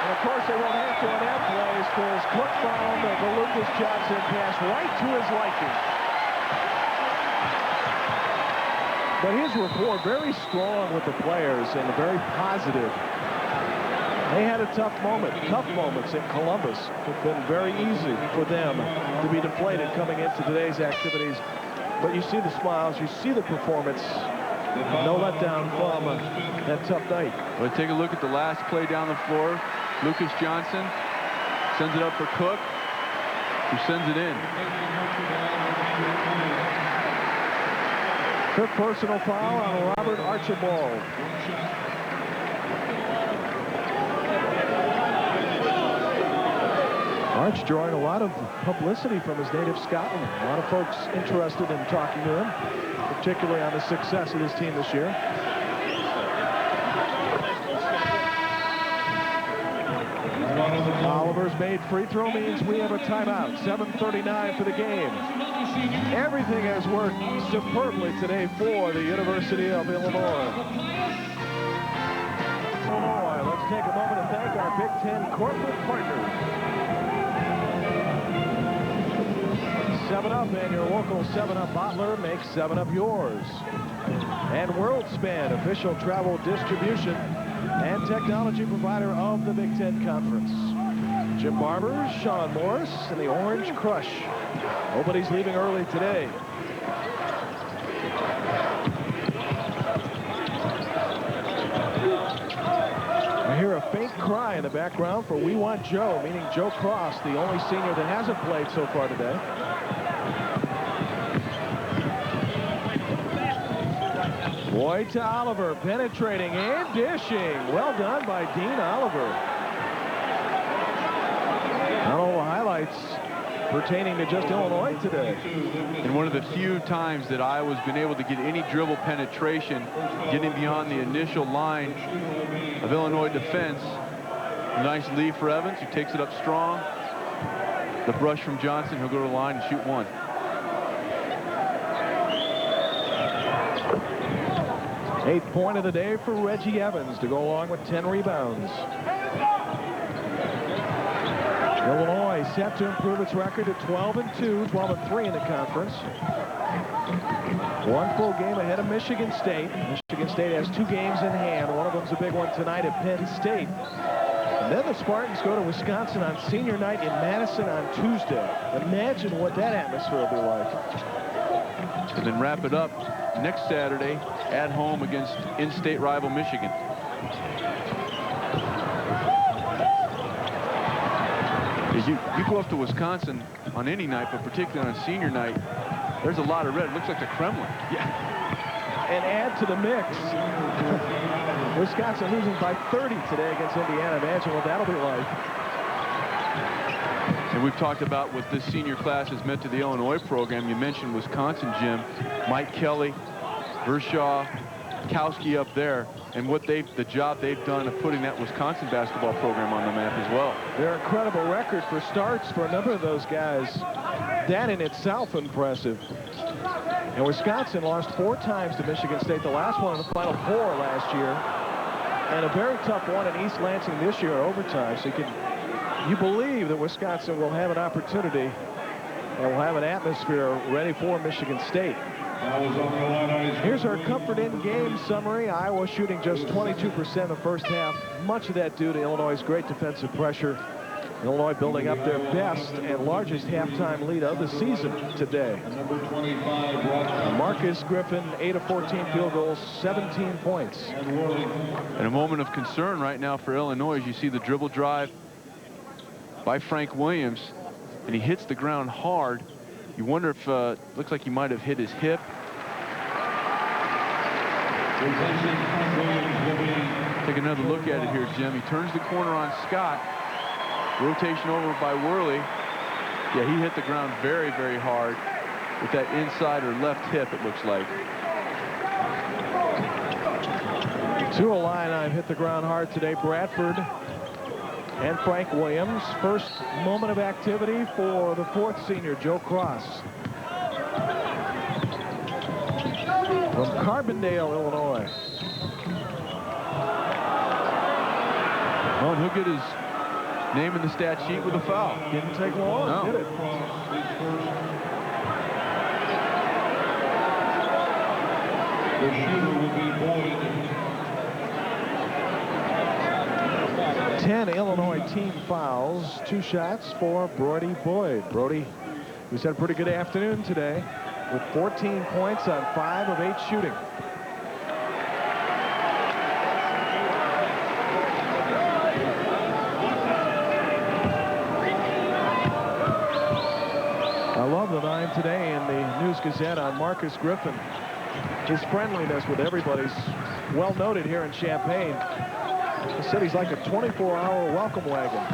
And of course, they won't have to on that plays because Cook found the Lucas Johnson pass right to his liking. But his rapport very strong with the players and very positive. They had a tough moments in Columbus. It's been very easy for them to be deflated coming into today's activities. But you see the smiles, you see the performance. No letdown from that tough night. Well, take a look at the last play down the floor. Lucas Johnson sends it up for Cook, who sends it in. Fifth personal foul on Robert Archibald. Arch drawing a lot of publicity from his native Scotland. A lot of folks interested in talking to him, particularly on the success of his team this year. Oliver's made free throw means we have a timeout. 7:39 for the game. Everything has worked superbly today for the University of Illinois. Let's take a moment to thank our Big Ten corporate partners. 7-Up and your local 7-Up bottler makes 7-Up yours. And WorldSpan, official travel distribution and technology provider of the Big Ten Conference. Jim Barber, Sean Morris, and the Orange Crush. Nobody's leaving early today. I hear a faint cry in the background for We Want Joe, meaning Joe Cross, the only senior that hasn't played so far today. Boyd to Oliver, penetrating and dishing. Well done by Dean Oliver. Not all the highlights pertaining to just Illinois today. And one of the few times that Iowa's been able to get any dribble penetration, getting beyond the initial line of Illinois defense. Nice lead for Evans, who takes it up strong. The brush from Johnson, he'll go to the line and shoot one. Eighth point of the day for Reggie Evans to go along with 10 rebounds. Illinois set to improve its record to 12-2, 12-3 in the conference. One full game ahead of Michigan State. Michigan State has 2 games in hand. One of them's a big one tonight at Penn State. And then the Spartans go to Wisconsin on senior night in Madison on Tuesday. Imagine what that atmosphere will be like. And then wrap it up next Saturday at home against in-state rival Michigan. You go up to Wisconsin on any night, but particularly on senior night, there's a lot of red. It looks like the Kremlin. Yeah. And add to the mix. Wisconsin losing by 30 today against Indiana. Imagine what that'll be like. And we've talked about what this senior class has meant to the Illinois program. You mentioned Wisconsin, Jim. Mike Kelly, Vershaw, Kowski up there, and what the job they've done of putting that Wisconsin basketball program on the map as well. Their incredible record for starts for a number of those guys, that in itself impressive. And Wisconsin lost 4 times to Michigan State, the last one in the Final Four last year, and a very tough one in East Lansing this year in overtime. So you believe that Wisconsin will have an opportunity and will have an atmosphere ready for Michigan State. Here's our Comfort in-game summary. Iowa shooting just 22% in the first half. Much of that due to Illinois' great defensive pressure. Illinois building up their best and largest halftime lead of the season today. Marcus Griffin, 8 of 14 field goals, 17 points. And a moment of concern right now for Illinois as you see the dribble drive by Frank Williams, and he hits the ground hard. You wonder if looks like he might have hit his hip. Take another look at it here, Jim. He turns the corner on Scott. Rotation over by Worley. Yeah, he hit the ground very, very hard with that inside or left hip, it looks like. Two Illini hit the ground hard today. Bradford and Frank Williams. First moment of activity for the fourth senior, Joe Cross. From Carbondale, Illinois. Well, he'll get his name in the stat sheet with a foul. Didn't take long, no. did it? The shooter will be Boyd. 10 Illinois team fouls, 2 shots for Brody Boyd. Brody, who's had a pretty good afternoon today with 14 points on 5 of 8 shooting. I love the 9 today in the News Gazette on Marcus Griffin. His friendliness with everybody's well noted here in Champaign. He said he's like a 24-hour welcome wagon.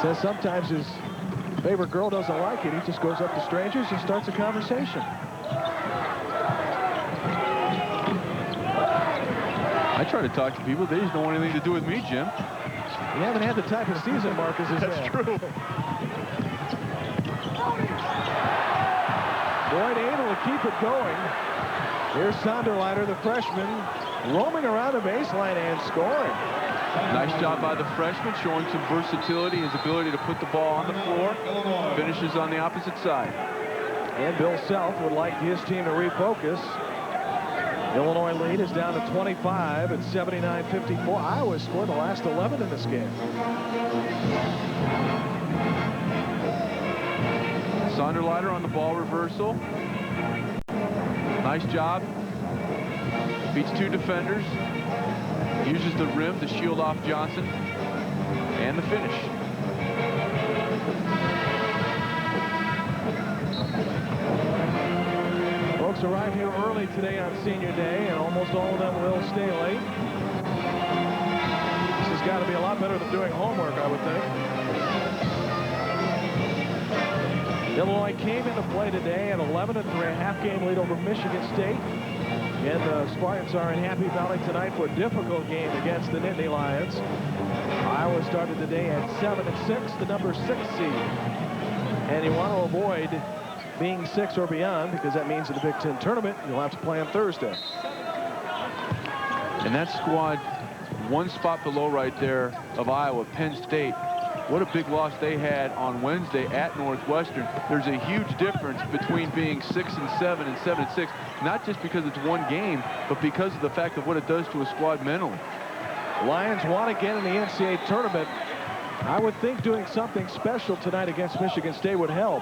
Says sometimes his favorite girl doesn't like it. He just goes up to strangers and starts a conversation. I try to talk to people. They just don't want anything to do with me, Jim. You haven't had the type of season Marcus has had. That's true. Boyd able to keep it going. Here's Sonderleiter, the freshman, roaming around the baseline and scoring. Nice job by the freshman, showing some versatility, his ability to put the ball on the floor. Finishes on the opposite side. And Bill Self would like his team to refocus. Illinois lead is down to 25 at 79-54. Iowa scored the last 11 in this game. Sonderleiter on the ball reversal. Nice job. Beats 2 defenders. Uses the rim to shield off Johnson. And the finish. Folks arrived here early today on Senior Day, and almost all of them will stay late. This has got to be a lot better than doing homework, I would think. Illinois came into play today at 11-3, a half-game lead over Michigan State. And the Spartans are in Happy Valley tonight for a difficult game against the Nittany Lions. Iowa started the day at 7-6, the number 6 seed. And you want to avoid being 6 or beyond, because that means in the Big Ten tournament, you'll have to play on Thursday. And that squad, one spot below right there of Iowa, Penn State. What a big loss they had on Wednesday at Northwestern. There's a huge difference between being 6-7 and 7-6, not just because it's one game, but because of the fact of what it does to a squad mentally. Lions won again in the NCAA tournament. I would think doing something special tonight against Michigan State would help.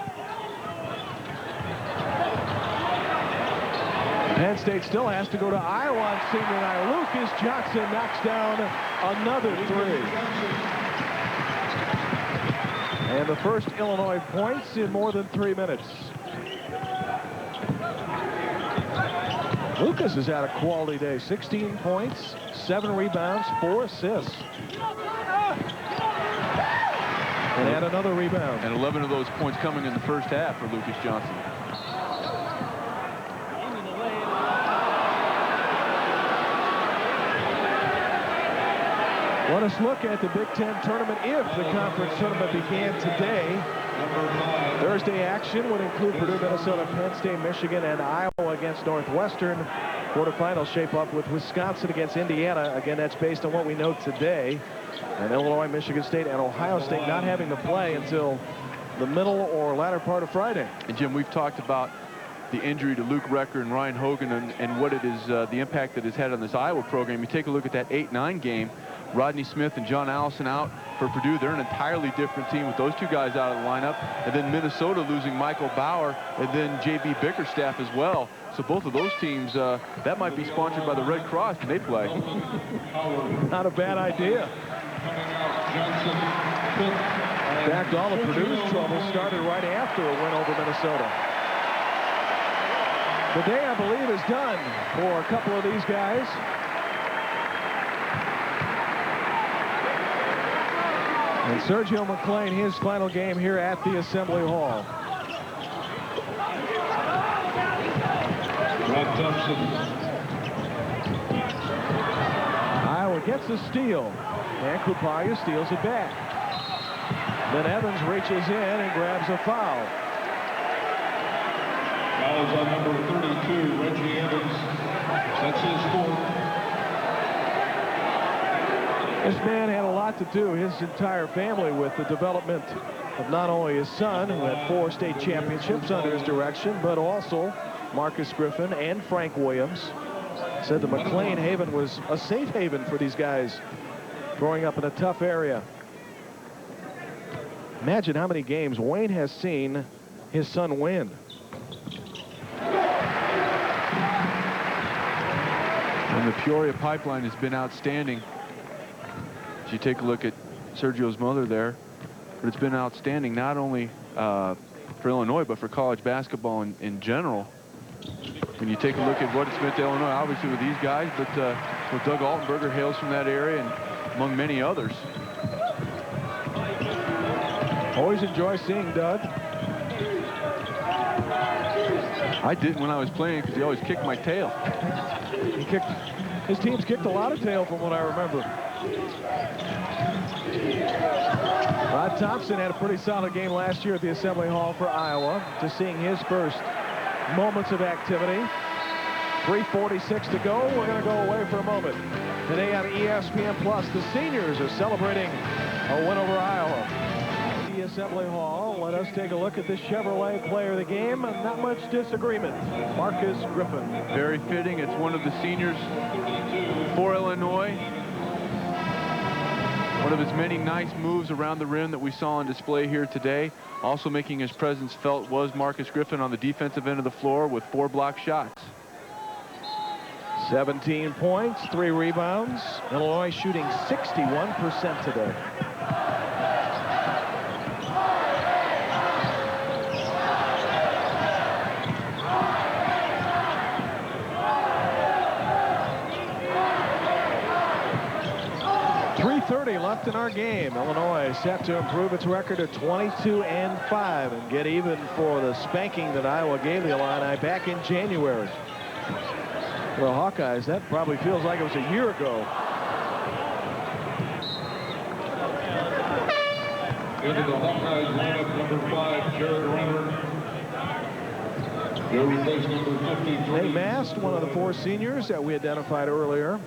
Penn State still has to go to Iowa on senior night. Lucas Johnson knocks down another 3. And the first Illinois points in more than 3 minutes. Lucas has had a quality day. 16 points, 7 rebounds, 4 assists. And had another rebound. And 11 of those points coming in the first half for Lucas Johnson. Let us look at the Big Ten tournament if the conference tournament began today. Thursday action would include Purdue, Minnesota, Penn State, Michigan, and Iowa against Northwestern. Quarterfinals shape up with Wisconsin against Indiana. Again, that's based on what we know today. And Illinois, Michigan State, and Ohio State not having to play until the middle or latter part of Friday. And Jim, we've talked about the injury to Luke Recker and Ryan Hogan and what it is, the impact that it's had on this Iowa program. You take a look at that 8-9 game. Rodney Smith and John Allison out. for Purdue. They're an entirely different team with those two guys out of the lineup. And then Minnesota losing Michael Bauer and then J.B. Bickerstaff as well. So both of those teams, that might be sponsored by the Red Cross. Can they play? Not a bad idea. In fact, all of Purdue's trouble started right after a win over Minnesota. The day, I believe, is done for a couple of these guys. And Sergio McClain, his final game here at the Assembly Hall. Iowa gets a steal, and Kupaya steals it back. Then Evans reaches in and grabs a foul. Foul is on number 32, Reggie Evans. That's his fourth. This man had a lot to do, his entire family, with the development of not only his son, who had 4 state championships under his direction, but also Marcus Griffin and Frank Williams. Said the McLean Haven was a safe haven for these guys growing up in a tough area. Imagine how many games Wayne has seen his son win. And the Peoria pipeline has been outstanding. If you take a look at Sergio's mother there, but it's been outstanding not only for Illinois, but for college basketball in general. When you take a look at what it's meant to Illinois, obviously with these guys, but Doug Altenberger hails from that area, and among many others. Always enjoy seeing Doug. I didn't when I was playing because he always kicked my tail. His team's kicked a lot of tail from what I remember. Rod Thompson had a pretty solid game last year at the Assembly Hall for Iowa. Just seeing his first moments of activity. 3:46 to go. We're going to go away for a moment. Today on ESPN Plus, the seniors are celebrating a win over Iowa. The Assembly Hall, let us take a look at the Chevrolet player of the game. Not much disagreement. Marcus Griffin. Very fitting. It's one of the seniors for Illinois. One of his many nice moves around the rim that we saw on display here today. Also making his presence felt was Marcus Griffin on the defensive end of the floor with 4 block shots. 17 points, 3 rebounds. Illinois shooting 61% today. .30 left in our game. Illinois set to improve its record to 22-5 and get even for the spanking that Iowa gave the Illini back in January. Well, Hawkeyes, that probably feels like it was a year ago. Into the Hawkeyes lineup, number 5, Jared Renner. He'll replace number 53. Nate Mast, one of the 4 seniors that we identified earlier.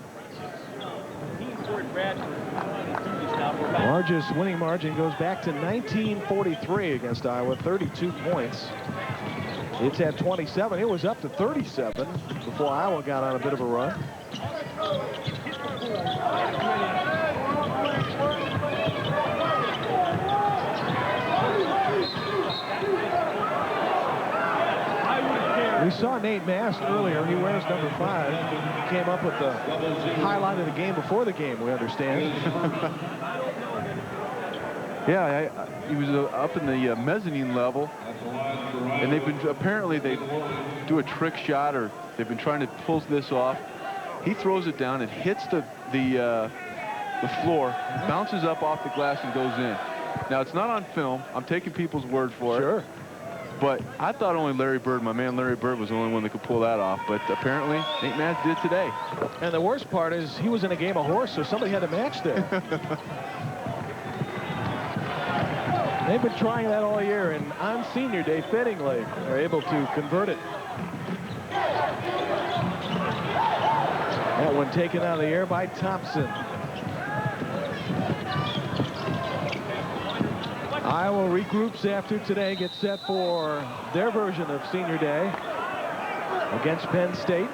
Largest winning margin goes back to 1943 against Iowa, 32 points. It's at 27. It was up to 37 before Iowa got on a bit of a run. We saw Nate Mast earlier. He wears number 5. He came up with the highlight of the game before the game, we understand. Yeah, he was up in the mezzanine level, and they've been apparently they do a trick shot, or they've been trying to pull this off. He throws it down, it hits the floor, bounces up off the glass, and goes in. Now it's not on film. I'm taking people's word for it. Sure. But I thought only Larry Bird, my man Larry Bird, was the only one that could pull that off. But apparently, Nate Mast did today. And the worst part is he was in a game of horse, so somebody had to match there. They've been trying that all year, and on senior day, fittingly, they're able to convert it. That one taken out of the air by Thompson. Iowa regroups after today, gets set for their version of senior day against Penn State.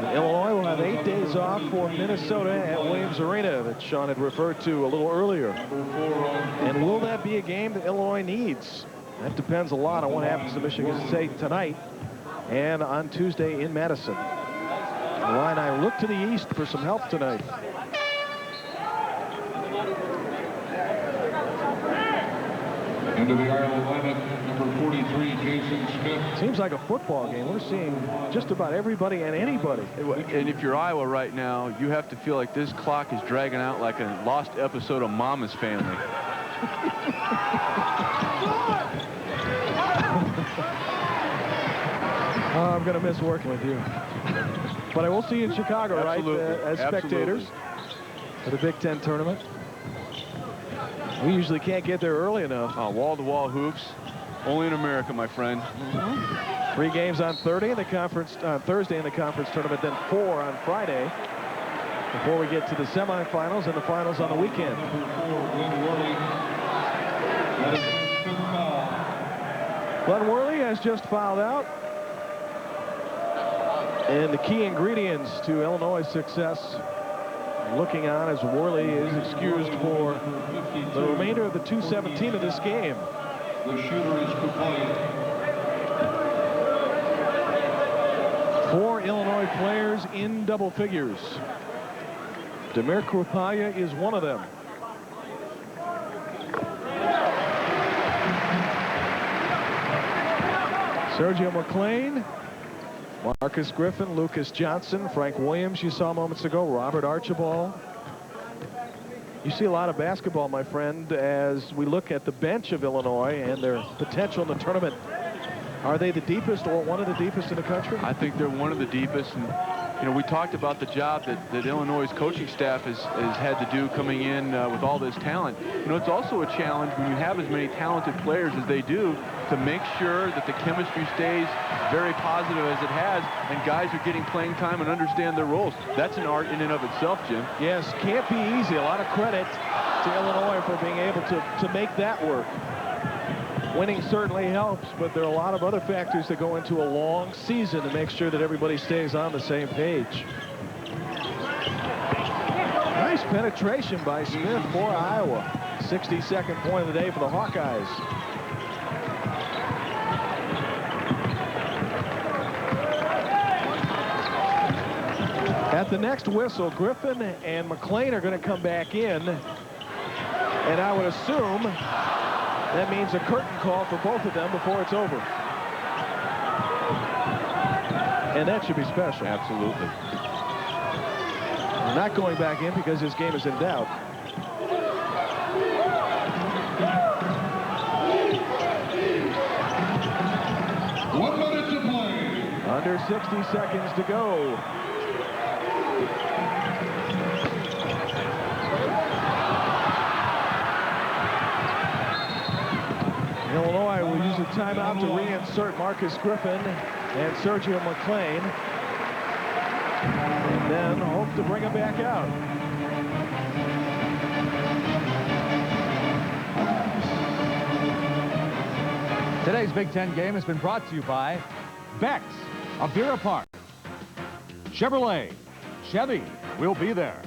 Illinois will have 8 days off for Minnesota at Williams Arena that Sean had referred to a little earlier. And will that be a game that Illinois needs? That depends a lot on what happens to Michigan State tonight and on Tuesday in Madison. The Illini look to the east for some help tonight. Into the Iowa lineup, number 43, Jason Smith. Seems like a football game. We're seeing just about everybody and anybody. And if you're Iowa right now, you have to feel like this clock is dragging out like a lost episode of Mama's Family. I'm going to miss working with you. But I will see you in Chicago, Absolutely. right, as spectators for the Big Ten tournament. We usually can't get there early enough. Wall-to-wall hoops, only in America, my friend. 3 games on Thursday in the conference tournament, then 4 on Friday before we get to the semifinals and the finals on the weekend. Glenn Worley has just fouled out. And the key ingredients to Illinois' success looking on as Worley is excused for the remainder of the 2:17 of this game. The shooter is Champaign. 4 Illinois players in double figures. Demir Krupaya is one of them. Sergio McClain, Marcus Griffin, Lucas Johnson, Frank Williams you saw moments ago, Robert Archibald. You see a lot of basketball, my friend, as we look at the bench of Illinois and their potential in the tournament. Are they the deepest or one of the deepest in the country? I think they're one of the deepest. And, you know, we talked about the job that Illinois' coaching staff has had to do coming in with all this talent. You know, it's also a challenge when you have as many talented players as they do to make sure that the chemistry stays very positive as it has and guys are getting playing time and understand their roles. That's an art in and of itself, Jim. Yes, can't be easy. A lot of credit to Illinois for being able to make that work. Winning certainly helps, but there are a lot of other factors that go into a long season to make sure that everybody stays on the same page. Nice penetration by Smith for Iowa. 62nd point of the day for the Hawkeyes. At the next whistle, Griffin and McClain are going to come back in, and I would assume that means a curtain call for both of them before it's over. And that should be special. Absolutely. Not going back in because his game is in doubt. One minute to play. Under 60 seconds to go. Illinois will use a timeout to reinsert Marcus Griffin and Sergio McClain, and then hope to bring him back out. Today's Big Ten game has been brought to you by Beck's, a beer apart. Chevrolet, Chevy, we'll be there.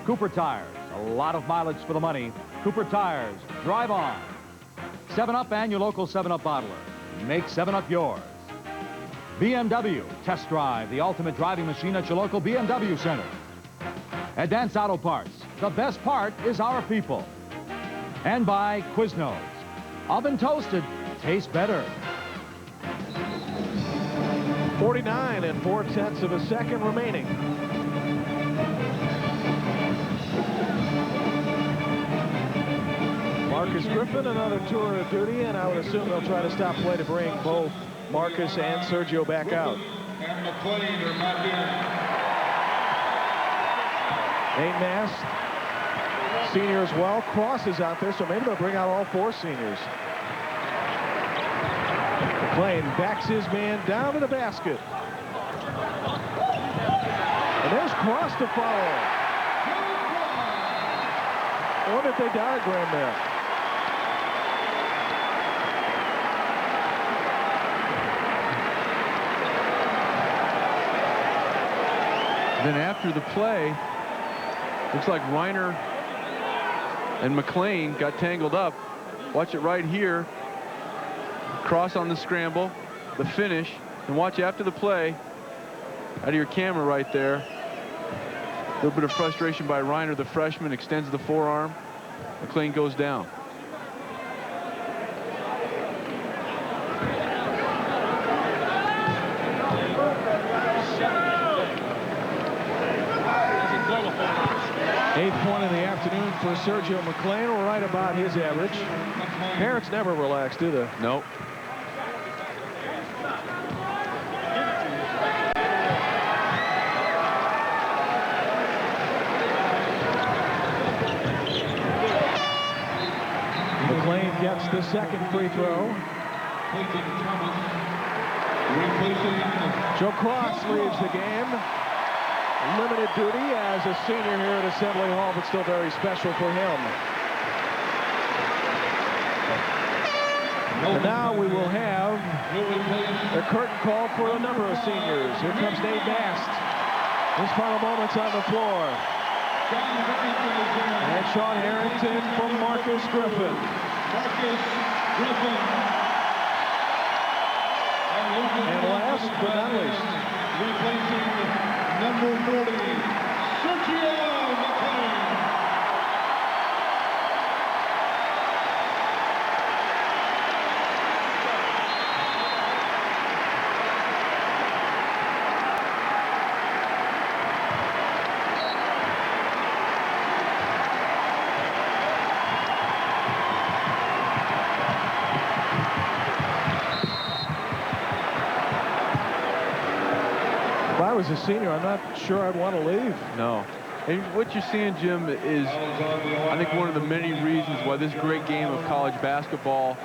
Cooper Tires, a lot of mileage for the money. Cooper Tires, drive on. 7-Up and your local 7-Up bottler. Make 7-Up yours. BMW, test drive the ultimate driving machine at your local BMW center. Advance Auto Parts, the best part is our people. And by Quiznos, oven toasted, tastes better. 49 4/10 of a second remaining. Marcus Griffin, another tour of duty, and I would assume they'll try to stop play to bring both Marcus and Sergio back out. And McClain are not here. Nate Mast, senior as well. Cross is out there, so maybe they'll bring out all 4 seniors. McClain backs his man down to the basket. And there's Cross to follow. I wonder if they diagram that. Then after the play, looks like Reiner and McLean got tangled up. Watch it right here. Cross on the scramble, the finish, and watch after the play, out of your camera right there. A little bit of frustration by Reiner, the freshman, extends the forearm. McLean goes down. Eighth point in the afternoon for Sergio McLean, right about his average. Parents never relax, do they? Nope. McLean gets the second free throw. Joe Cross leaves the game. Limited duty as a senior here at Assembly Hall, but still very special for him. And now we will have a curtain call for a number of seniors. Here comes Nate Mast. His final moments on the floor. And Sean Harrington from Marcus Griffin. And last but not least, number 40, Sergio McLean. if I was a senior, I'm not sure I'd want to leave. No. And what you're seeing, Jim, is I think one of the many reasons why this great game of college basketball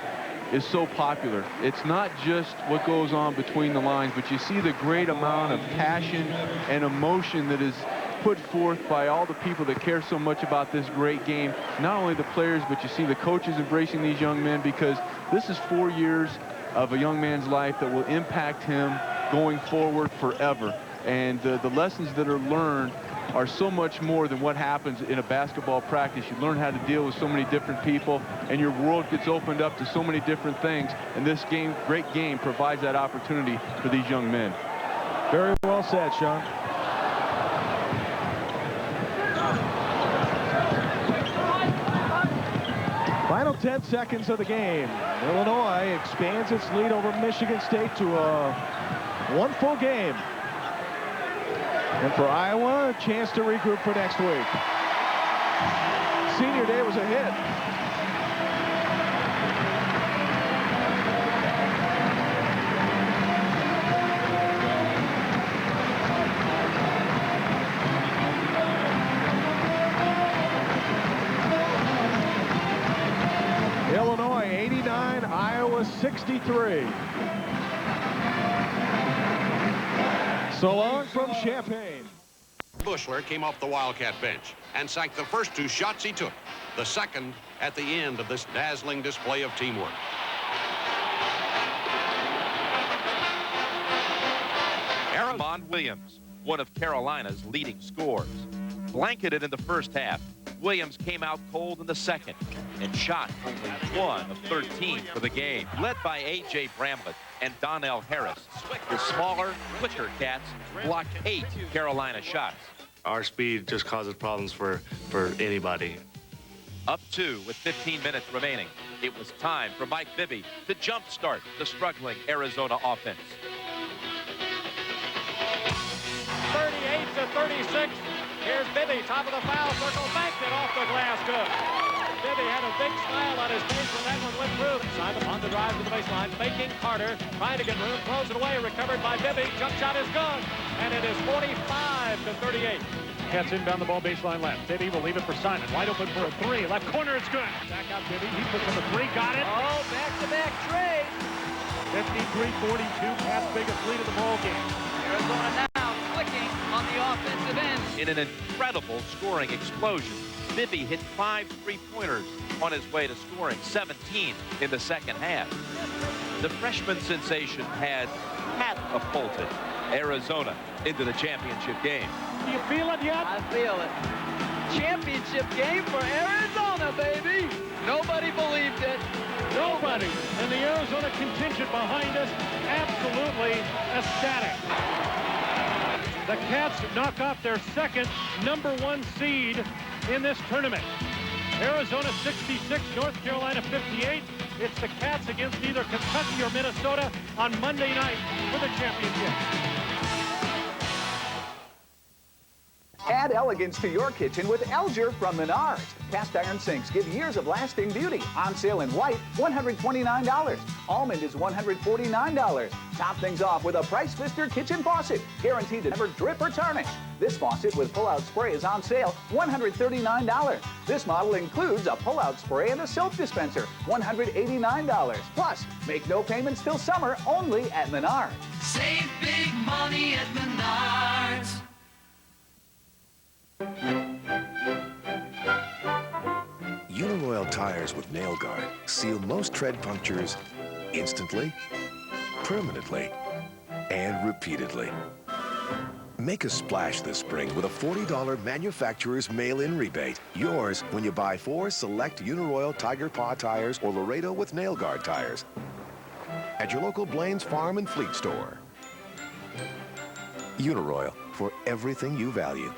is so popular. It's not just what goes on between the lines, but you see the great amount of passion and emotion that is put forth by all the people that care so much about this great game. Not only the players, but you see the coaches embracing these young men, because this is 4 years of a young man's life that will impact him going forward forever. And the lessons that are learned are so much more than what happens in a basketball practice. You learn how to deal with so many different people, and your world gets opened up to so many different things. And this game, great game, provides that opportunity for these young men. Very well said, Sean. Final 10 seconds of the game. Illinois expands its lead over Michigan State to one full game. And for Iowa, a chance to regroup for next week. Senior day was a hit. Illinois 89, Iowa 63. So long from Champaign. Bushler came off the Wildcat bench and sank the first two shots he took, the second at the end of this dazzling display of teamwork. Aaron Williams, one of Carolina's leading scorers. Blanketed in the first half, Williams came out cold in the second and shot only 1 of 13 for the game. Led by A.J. Bramlett and Donnell Harris, the smaller, quicker cats blocked 8 Carolina shots. Our speed just causes problems for anybody. Up 2 with 15 minutes remaining. It was time for Mike Bibby to jumpstart the struggling Arizona offense. 38-36. Here's Bibby, top of the foul circle, banked it off the glass, good. Bibby had a big smile on his face when that one went through. Simon on the drive to the baseline, faking Carter, trying to get room, throws it away, recovered by Bibby, jump shot is good, and it is 45-38. Cats inbound the ball baseline left. Bibby will leave it for Simon, wide open for a three, left corner, it's good. Back out Bibby, he puts in the three, got it. Oh, back-to-back trade. 53-42, Cats' biggest lead of the ball game. Arizona now clicking on the offensive end. In an incredible scoring explosion, Bibby hit 5 3-pointers on his way to scoring 17 in the second half. The freshman sensation had catapulted Arizona into the championship game. Do you feel it yet? I feel it. Championship game for Arizona, baby. Nobody believed it. Nobody. And the Arizona contingent behind us, absolutely ecstatic. The Cats knock off their second #1 seed in this tournament. Arizona 66, North Carolina 58. It's the Cats against either Kentucky or Minnesota on Monday night for the championship. Add elegance to your kitchen with Elger from Menards. Cast iron sinks give years of lasting beauty. On sale in white, $129. Almond is $149. Top things off with a Price Fister kitchen faucet, guaranteed to never drip or tarnish. This faucet with pull-out spray is on sale, $139. This model includes a pull-out spray and a soap dispenser, $189. Plus, make no payments till summer only at Menards. Save big money at Menards. Uniroyal tires with nail guard seal most tread punctures instantly, permanently, and repeatedly. Make a splash this spring with a $40 manufacturer's mail-in rebate. Yours when you buy 4 select Uniroyal Tiger Paw tires or Laredo with nail guard tires at your local Blaine's Farm and Fleet store. Uniroyal, for everything you value.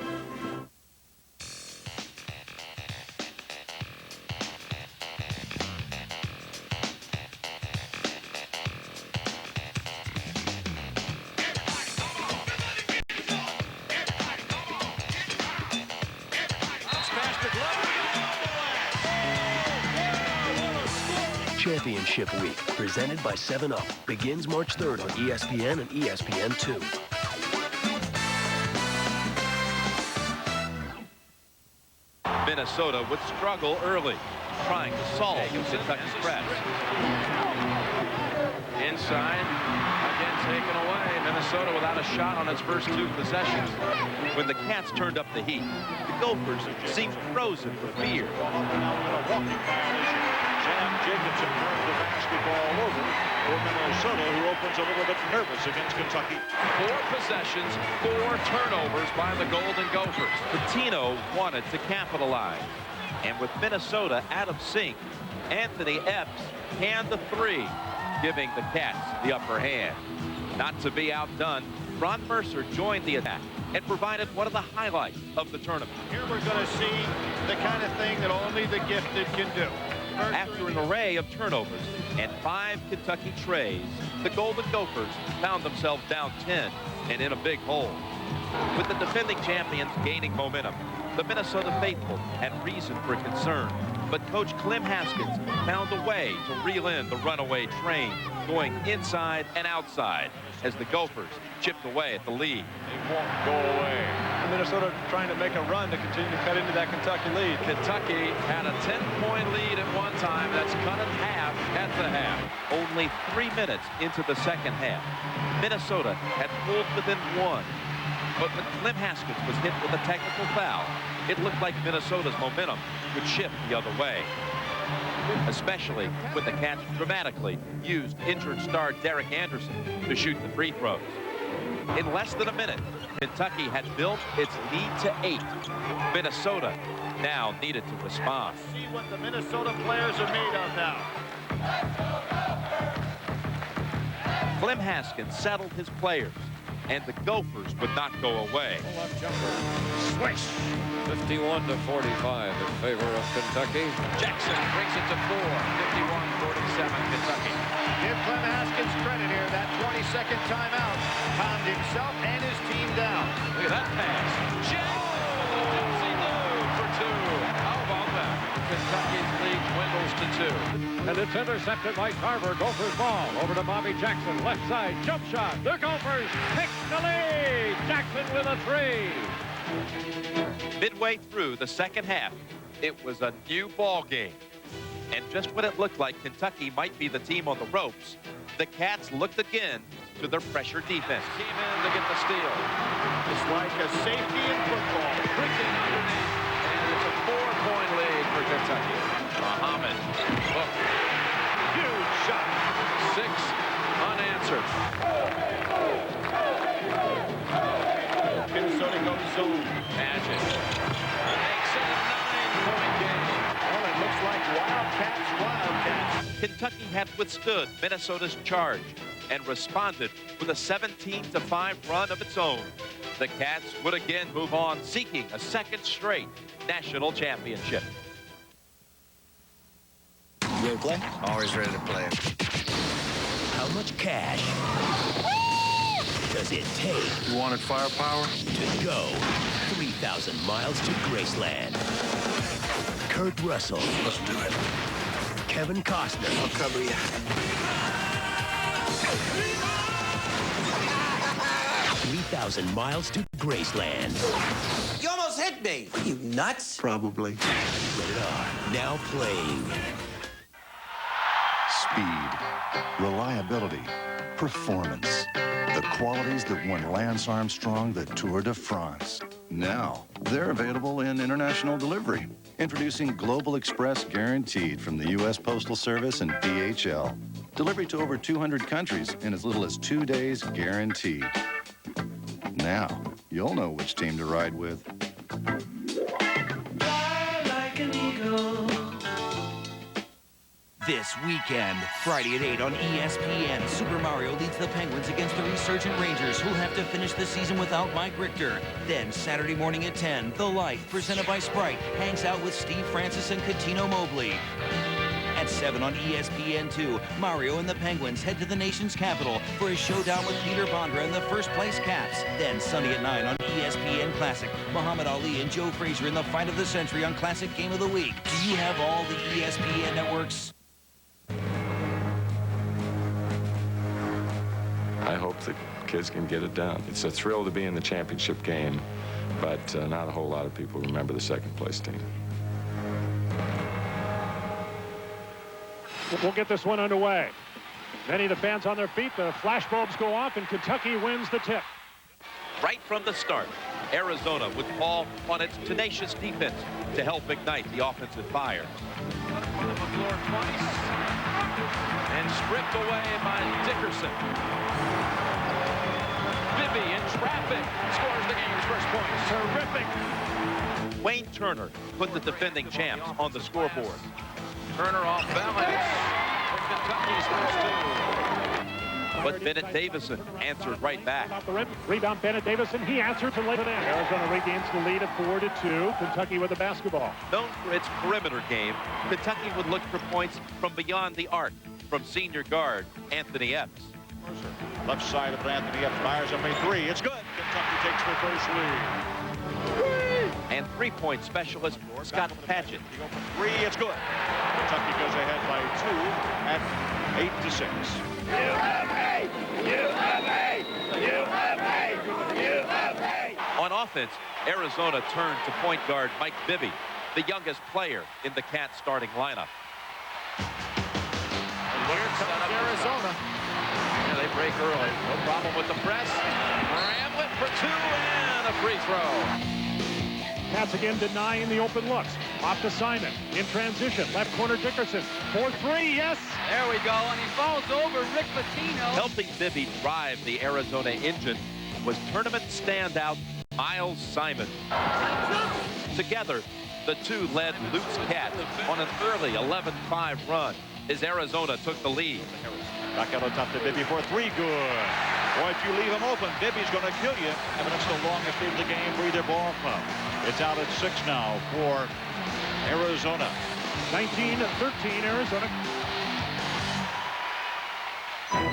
Championship Week, presented by 7-Up, begins March 3rd on ESPN and ESPN2. Minnesota would struggle early, trying to solve Kentucky's press. Inside, again taken away. Minnesota without a shot on its first 2 possessions. When the Cats turned up the heat, the Gophers seemed frozen for fear. Jacobson turned the basketball over for Minnesota, who opens a little bit nervous against Kentucky. 4 possessions, 4 turnovers by the Golden Gophers. Pitino wanted to capitalize. And with Minnesota out of sync, Anthony Epps canned the 3, giving the Cats the upper hand. Not to be outdone, Ron Mercer joined the attack and provided one of the highlights of the tournament. Here we're going to see the kind of thing that only the gifted can do. After an array of turnovers and 5 Kentucky trays, the Golden Gophers found themselves down 10 and in a big hole. With the defending champions gaining momentum, the Minnesota faithful had reason for concern. But Coach Clem Haskins found a way to reel in the runaway train, going inside and outside as the Gophers chipped away at the lead. They won't go away. Minnesota trying to make a run to continue to cut into that Kentucky lead. Kentucky had a 10-point lead at one time. That's cut in half at the half. Only 3 minutes into the second half, Minnesota had pulled within 1. But when Clem Haskins was hit with a technical foul, it looked like Minnesota's momentum would shift the other way. Especially when the Cats dramatically used injured star Derek Anderson to shoot the free throws. In less than a minute, Kentucky had built its lead to 8. Minnesota now needed to respond. See what the Minnesota players are made of now. Clem Haskins settled his players, and the Gophers would not go away. Left jumper. Swish. 51-45 in favor of Kentucky. Jackson brings it to 4. 51-47 Kentucky. Give Clem Haskins credit here. That 20-second timeout calmed himself and his team down. Look at that pass. Dipsy-do for 2. How about that? Kentucky's lead dwindles to 2. And it's intercepted by Carver. Gophers ball over to Bobby Jackson. Left side jump shot. The Gophers take the lead. Jackson with a 3. Midway through the second half, it was a new ball game. And just when it looked like Kentucky might be the team on the ropes, the Cats looked again to their pressure defense. Came in to get the steal. It's like a safety in football. Drifting underneath. And it's a 4-point lead for Kentucky. Muhammad. Look. Huge shot. 6 unanswered. Kentucky had withstood Minnesota's charge and responded with a 17-5 run of its own. The Cats would again move on, seeking a second straight national championship. Ready to play? Always ready to play. How much cash does it take? You wanted firepower? To go 3,000 miles to Graceland. Kurt Russell. Let's do it. Kevin Costner. I'll cover you. 3,000 miles to Graceland. You almost hit me. Are you nuts? Probably. Rated R. Now playing. Speed, reliability, performance. The qualities that won Lance Armstrong the Tour de France. Now, they're available in international delivery. Introducing Global Express Guaranteed from the U.S. Postal Service and DHL. Delivery to over 200 countries in as little as 2 days guaranteed. Now, you'll know which team to ride with. Fly like an eagle. This weekend, Friday at 8 on ESPN, Super Mario leads the Penguins against the resurgent Rangers, who'll have to finish the season without Mike Richter. Then, Saturday morning at 10, The Life, presented by Sprite, hangs out with Steve Francis and Catino Mobley. At 7 on ESPN2, Mario and the Penguins head to the nation's capital for a showdown with Peter Bondra and the first-place Caps. Then, Sunday at 9 on ESPN Classic, Muhammad Ali and Joe Frazier in the fight of the century on Classic Game of the Week. Do you have all the ESPN networks? I hope the kids can get it done. It's a thrill to be in the championship game, but not a whole lot of people remember the second-place team. We'll get this one underway. Many of the fans on their feet, the flashbulbs go off, and Kentucky wins the tip. Right from the start, Arizona would call on its tenacious defense to help ignite the offensive fire. On the floor twice. And stripped away by Dickerson. Bibby in traffic scores the game's first points. Terrific. Wayne Turner put the defending champs on the scoreboard. Turner off balance. Kentucky's first two. But Bennett Davison answered right back. Rebound, Bennett Davison. He answered to lay it in. Arizona regains the lead at 4-2. Kentucky with the basketball. Known for its perimeter game, Kentucky would look for points from beyond the arc from senior guard Anthony Epps. Left side of Anthony Epps fires up a three. It's good. Kentucky takes the first lead. And three-point specialist Scott Patchett. Three, it's good. Kentucky goes ahead by 2 at 8-6. You have me! You have me! You have me! You have me! On offense, Arizona turned to point guard Mike Bibby, the youngest player in the Cats starting lineup. Here comes Arizona. Yeah, they break early. No problem with the press. Bramlett for two and a free throw. Cats again denying the open looks. Off to Simon. In transition. Left corner Dickerson. 4-3. Yes. There we go. And he falls over Rick Pitino. Helping Bibby drive the Arizona engine was tournament standout Miles Simon. Together, the two led Luke's Cats on an early 11-5 run as Arizona took the lead. Back out on top to Bibby for three. Good. Boy, if you leave him open, Bibby's going to kill you. And that's the longest lead of the game for either ball club. It's out at 6 now for Arizona. 19-13 Arizona.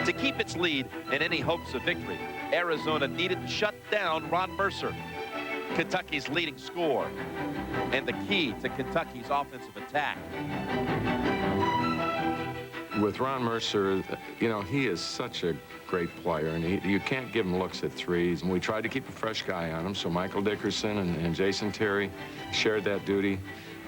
To keep its lead and any hopes of victory, Arizona needed to shut down Ron Mercer, Kentucky's leading scorer, and the key to Kentucky's offensive attack. With Ron Mercer, you know, he is such a great player, and you can't give him looks at threes. And we tried to keep a fresh guy on him, so Michael Dickerson and Jason Terry shared that duty.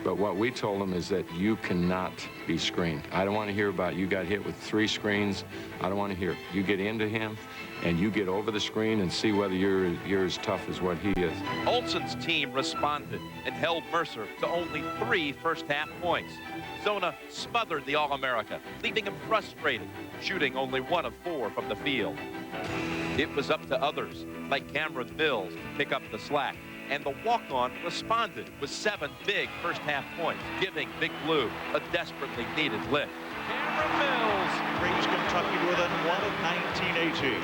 But what we told him is that you cannot be screened. I don't want to hear about you got hit with 3 screens. I don't want to hear it. You get into him, and you get over the screen and see whether you're as tough as what he is. Olsen's team responded and held Mercer to only 3 first-half points. Zona smothered the All-America, leaving him frustrated, shooting only 1 of 4 from the field. It was up to others, like Cameron Mills, to pick up the slack, and the walk-on responded with 7 big first-half points, giving Big Blue a desperately needed lift. Cameron Mills brings Kentucky to within 1 of 1918.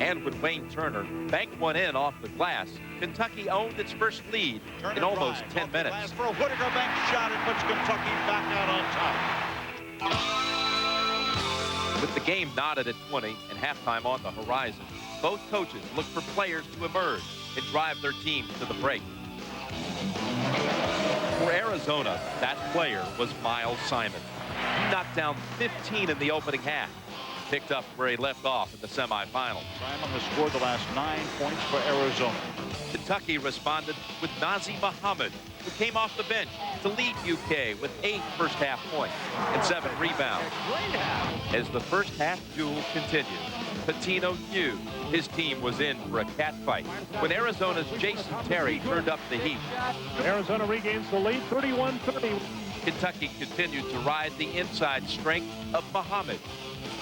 And with Wayne Turner banked one in off the glass, Kentucky owned its first lead in almost 10 minutes. For a Whitaker bank shot, it puts Kentucky back out on top. With the game knotted at 20 and halftime on the horizon, both coaches look for players to emerge and drive their teams to the break. For Arizona, that player was Miles Simon. He knocked down 15 in the opening half. Picked up where he left off in the semifinals. Simon has scored the last 9 points for Arizona. Kentucky responded with Nazi Muhammad, who came off the bench to lead UK with 8 first-half points and 7 rebounds. As the first-half duel continued, Pitino knew his team was in for a catfight when Arizona's Jason Terry turned up the heat. Arizona regains the lead, 31-30. Kentucky continued to ride the inside strength of Muhammad.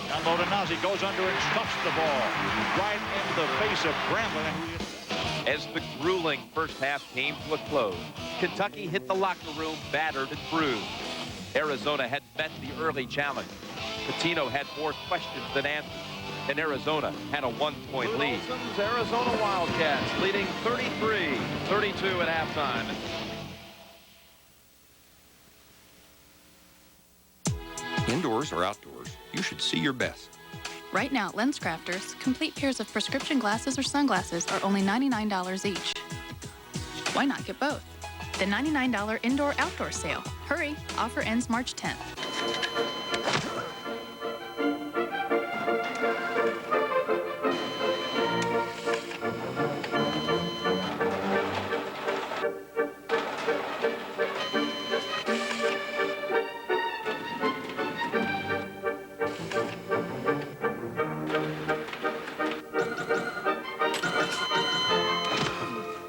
Down low to Nazi, goes under and stuffs the ball right into the face of Grambling. As the grueling first half came to a close, Kentucky hit the locker room battered and bruised. Arizona had met the early challenge. Pitino had more questions than answers, and Arizona had a 1-point lead. Arizona Wildcats leading 33-32 at halftime. Indoors or outdoors, you should see your best. Right now at LensCrafters, complete pairs of prescription glasses or sunglasses are only $99 each. Why not get both? The $99 indoor-outdoor sale. Hurry, offer ends March 10th.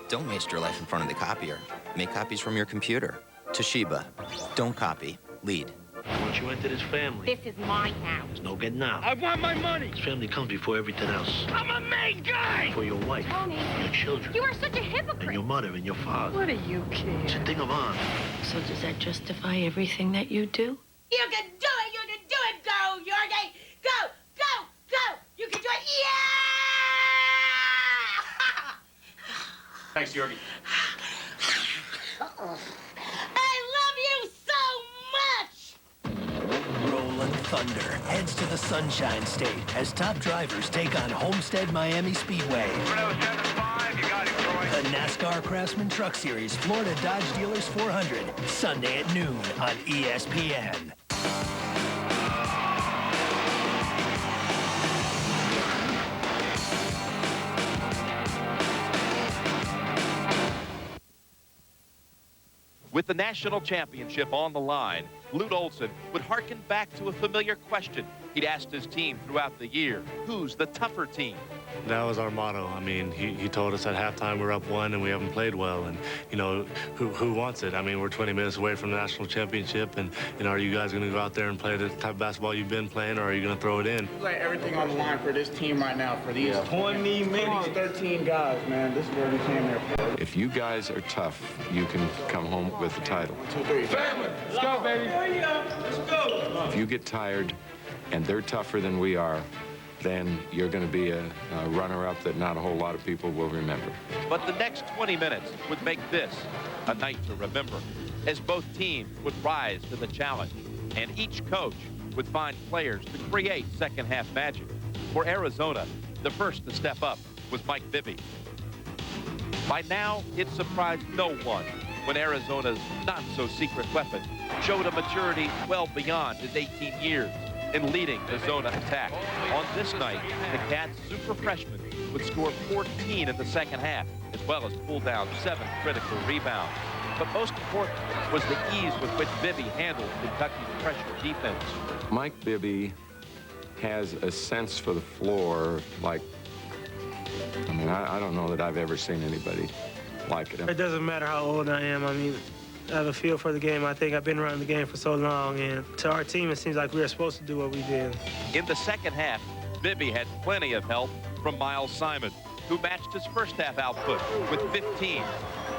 Don't waste your life in front of the copier. Make copies from your computer. Toshiba. Don't copy. Lead. Once you enter this family, this is my house. there's no getting out. I want my money. This family comes before everything else. I'm a main guy. Before your wife, Tony, your children, you are such a hypocrite. and your mother and your father. What do you care? It's a thing of honor. So does that justify everything that you do? You can do it! You can do it! Go, Jorge! Go! Go! Go! You can do it! Yeah! Thanks, Jorge. I love you so much! Rolling Thunder heads to the Sunshine State as top drivers take on Homestead Miami Speedway. The NASCAR Craftsman Truck Series Florida Dodge Dealers 400, Sunday at noon on ESPN. With the national championship on the line, Lute Olson would hearken back to a familiar question he'd asked his team throughout the year. Who's the tougher team? That was our motto. I mean, he told us at halftime we're up 1 and we haven't played well. And, you know, who wants it? I mean, we're 20 minutes away from the national championship. And, you know, are you guys going to go out there and play the type of basketball you've been playing, or are you going to throw it in? Like everything on the line for this team right now, for these 20 minutes, 13 guys, man. This is where we came here for. If you guys are tough, you can come home with the title. 2, 3. Family. Let's go, baby. Let's go. If you get tired and they're tougher than we are, then you're going to be a runner-up that not a whole lot of people will remember. But the next 20 minutes would make this a night to remember, as both teams would rise to the challenge, and each coach would find players to create second-half magic. For Arizona, the first to step up was Mike Bibby. By now, it surprised no one when Arizona's not-so-secret weapon showed a maturity well beyond his 18 years in leading the zona attack. On this night, the Cats' super freshman would score 14 in the second half, as well as pull down 7 critical rebounds. But most important was the ease with which Bibby handled Kentucky's pressure defense. Mike Bibby has a sense for the floor like, I mean, I don't know that I've ever seen anybody like it. It doesn't matter how old I am. I mean, I have a feel for the game. I think I've been around the game for so long, and to our team, it seems like we were supposed to do what we did. In the second half, Bibby had plenty of help from Miles Simon, who matched his first half output with 15,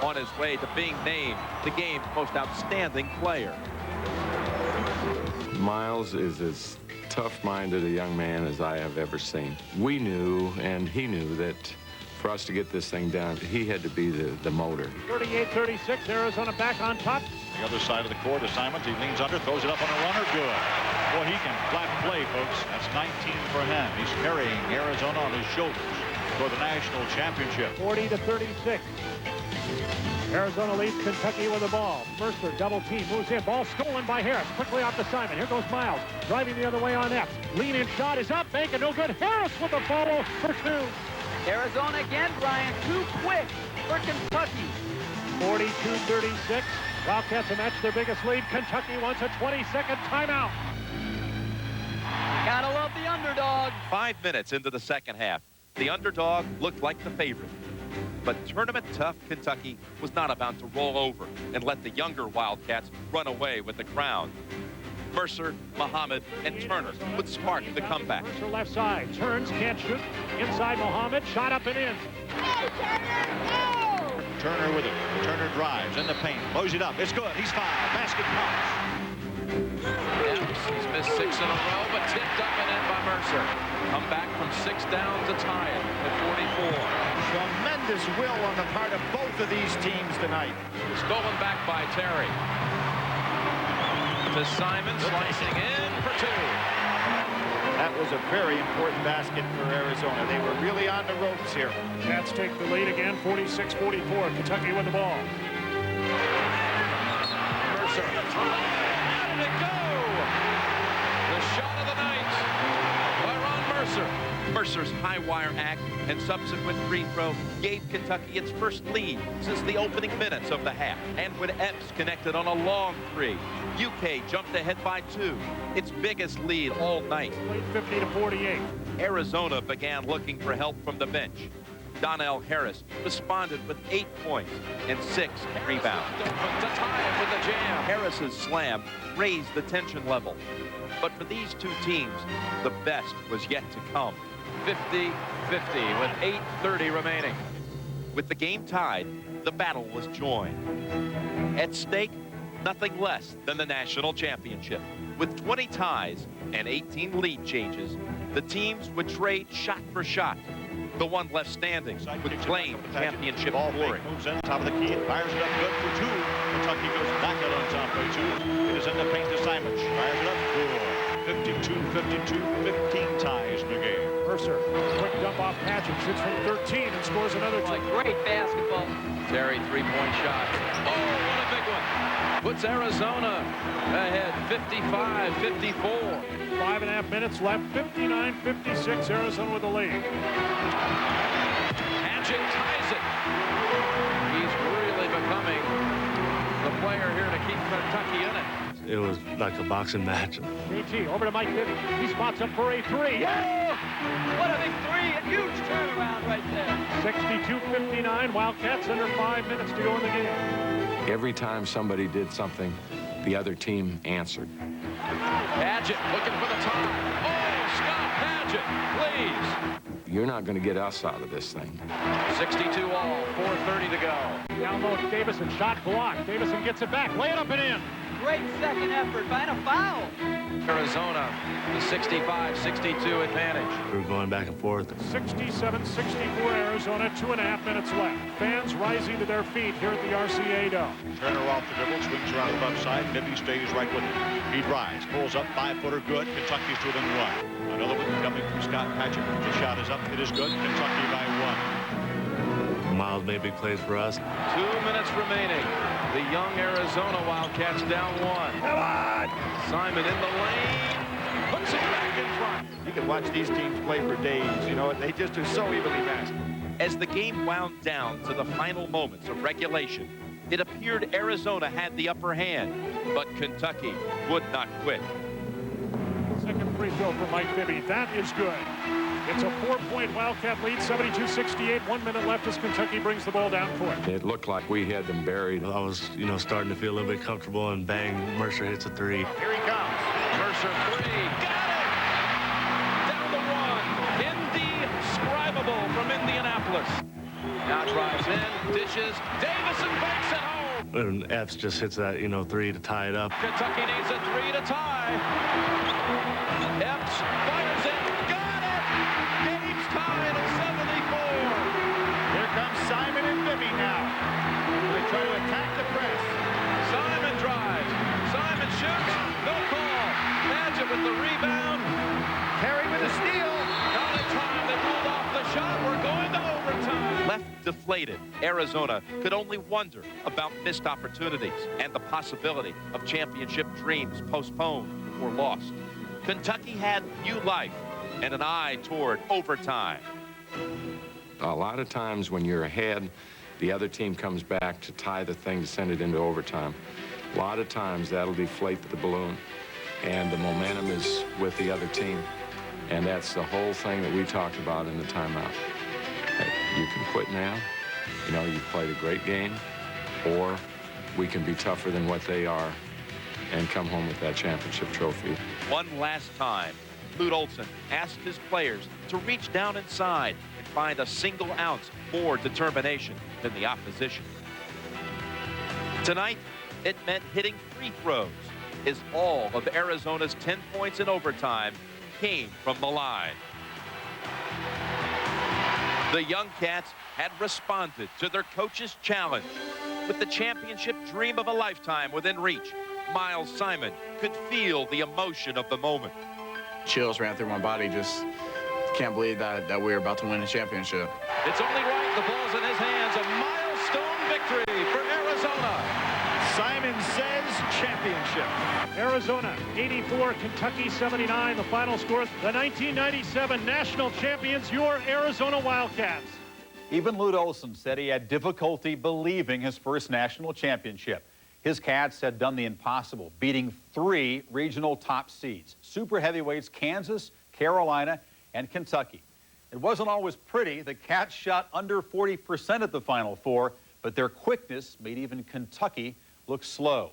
on his way to being named the game's most outstanding player. Miles is as tough-minded a young man as I have ever seen. We knew, and he knew, that for us to get this thing done, he had to be the motor. 38-36, Arizona back on top. The other side of the court, assignment. He leans under, throws it up on a runner. Good. Boy, he can flat play, folks. That's 19 for him. He's carrying Arizona on his shoulders for the national championship. 40-36. Arizona leads Kentucky with the ball. Mercer, double team, moves in. Ball stolen by Harris. Quickly off to Simon. Here goes Miles. Driving the other way on Epps. Lean-in shot is up. Bank it no good. Harris with the follow for two. Arizona again, Brian. Too quick for Kentucky. 42-36. Wildcats have matched their biggest lead. Kentucky wants a 20-second timeout. Gotta love the underdog. 5 minutes into the second half, the underdog looked like the favorite. But tournament-tough Kentucky was not about to roll over and let the younger Wildcats run away with the crown. Mercer, Muhammad, and Turner would spark the comeback. Mercer left side, turns, can't shoot. Inside Muhammad, shot up and in. Turner with it. Turner drives in the paint, blows it up. It's good. He's fouled. Basket counts. He's missed 6 in a row, but tipped up and in by Mercer. Come back from 6 down to tie it at 44. Tremendous will on the part of both of these teams tonight. Stolen back by Terry. To Simon, slicing in for 2. That was a very important basket for Arizona. They were really on the ropes here. Cats take the lead again, 46-44. Kentucky with the ball. Mercer. How did it go? The shot of the night by Ron Mercer. Mercer's high wire act and subsequent free throw gave Kentucky its first lead since the opening minutes of the half. And when Epps connected on a long 3, UK jumped ahead by 2, its biggest lead all night. 50-48. Arizona began looking for help from the bench. Donnell Harris responded with 8 points and 6 rebounds. To tie it with the jam. Harris's slam raised the tension level. But for these two teams, the best was yet to come. 50-50 with 8:30 remaining. With the game tied, the battle was joined. At stake, nothing less than the national championship. With 20 ties and 18 lead changes, the teams would trade shot for shot. The one left standing would claim championship glory. Moves in, top of the key, fires it up good for 2. Kentucky goes back out on top by 2. It is in the paint to Simon. Fires it up good. 52-52, 15 ties in the game. Mercer, quick dump off Patchett, shoots from 13 and scores another 2. Great basketball. Terry, 3-point shot. Oh, what a big one. Puts Arizona ahead 55-54. 5.5 minutes left, 59-56, Arizona with the lead. Patchett ties it. He's really becoming the player here to keep Kentucky in it. It was like a boxing match. JT over to Mike Bibby. He spots up for a 3. Yeah! What a big 3. A huge turnaround right there. 62-59. Wildcats under 5 minutes to go in the game. Every time somebody did something, the other team answered. Padgett looking for the top. Oh, Scott Padgett, please. You're not going to get us out of this thing. 62 all, 4:30 to go. Down low, Davison, shot blocked. Davison gets it back, lay it up and in. Great second effort, and a foul. Arizona, the 65-62 advantage. We're going back and forth. 67-64 Arizona, 2.5 minutes left. Fans rising to their feet here at the RCA Dome. Turner off the dribble, swings around the left side. Bibby stays right with him. He drives, pulls up, 5-footer good. Kentucky's within 1. Another one coming from Scott Patchett. The shot is up, it is good. Kentucky by 1. Miles made big plays for us. 2 minutes remaining. The young Arizona Wildcats down 1. Come on! Simon in the lane. Puts it back in front. You can watch these teams play for days. You know, they just are so evenly matched. As the game wound down to the final moments of regulation, it appeared Arizona had the upper hand, but Kentucky would not quit. Second free throw for Mike Bibby. That is good. It's a 4-point Wildcat lead, 72-68. 1 minute left as Kentucky brings the ball down court. It looked like we had them buried. I was, starting to feel a little bit comfortable, and bang, Mercer hits a 3. Here he comes. Mercer 3. Got it! Down the 1. Indescribable from Indianapolis. Now drives in, dishes. Davison banks it home. and Epps just hits that, you know, 3 to tie it up. Kentucky needs a 3 to tie. Epps fires it. Got it! Game's tied at 74. Here comes Simon and Bibby now. They try to attack the press. Simon drives. Simon shoots. No call. Padgett with the rebound. Terry with a steal. Not in time. They pulled off the shot. We're going to overtime. Left deflated, Arizona could only wonder about missed opportunities and the possibility of championship dreams postponed or lost. Kentucky had new life and an eye toward overtime. A lot of times when you're ahead, the other team comes back to tie the thing to send it into overtime. A lot of times that'll deflate the balloon, and the momentum is with the other team. And that's the whole thing that we talked about in the timeout. Hey, you can quit now. You know, you've played a great game, or we can be tougher than what they are and come home with that championship trophy. One last time, Lute Olson asked his players to reach down inside and find a single ounce more determination than the opposition. Tonight, it meant hitting free throws, as all of Arizona's 10 points in overtime came from the line. The young Cats had responded to their coach's challenge. With the championship dream of a lifetime within reach, Miles Simon could feel the emotion of the moment. Chills ran through my body. Just can't believe that we were about to win a championship. It's only right. The ball's in his hands. A milestone victory for Arizona. Simon says championship. Arizona 84, Kentucky 79. The final score, the 1997 national champions, your Arizona Wildcats. Even Lute Olson said he had difficulty believing his first national championship. His Cats had done the impossible, beating 3 regional top seeds, super heavyweights Kansas, Carolina, and Kentucky. It wasn't always pretty. The Cats shot under 40% at the Final Four, but their quickness made even Kentucky look slow.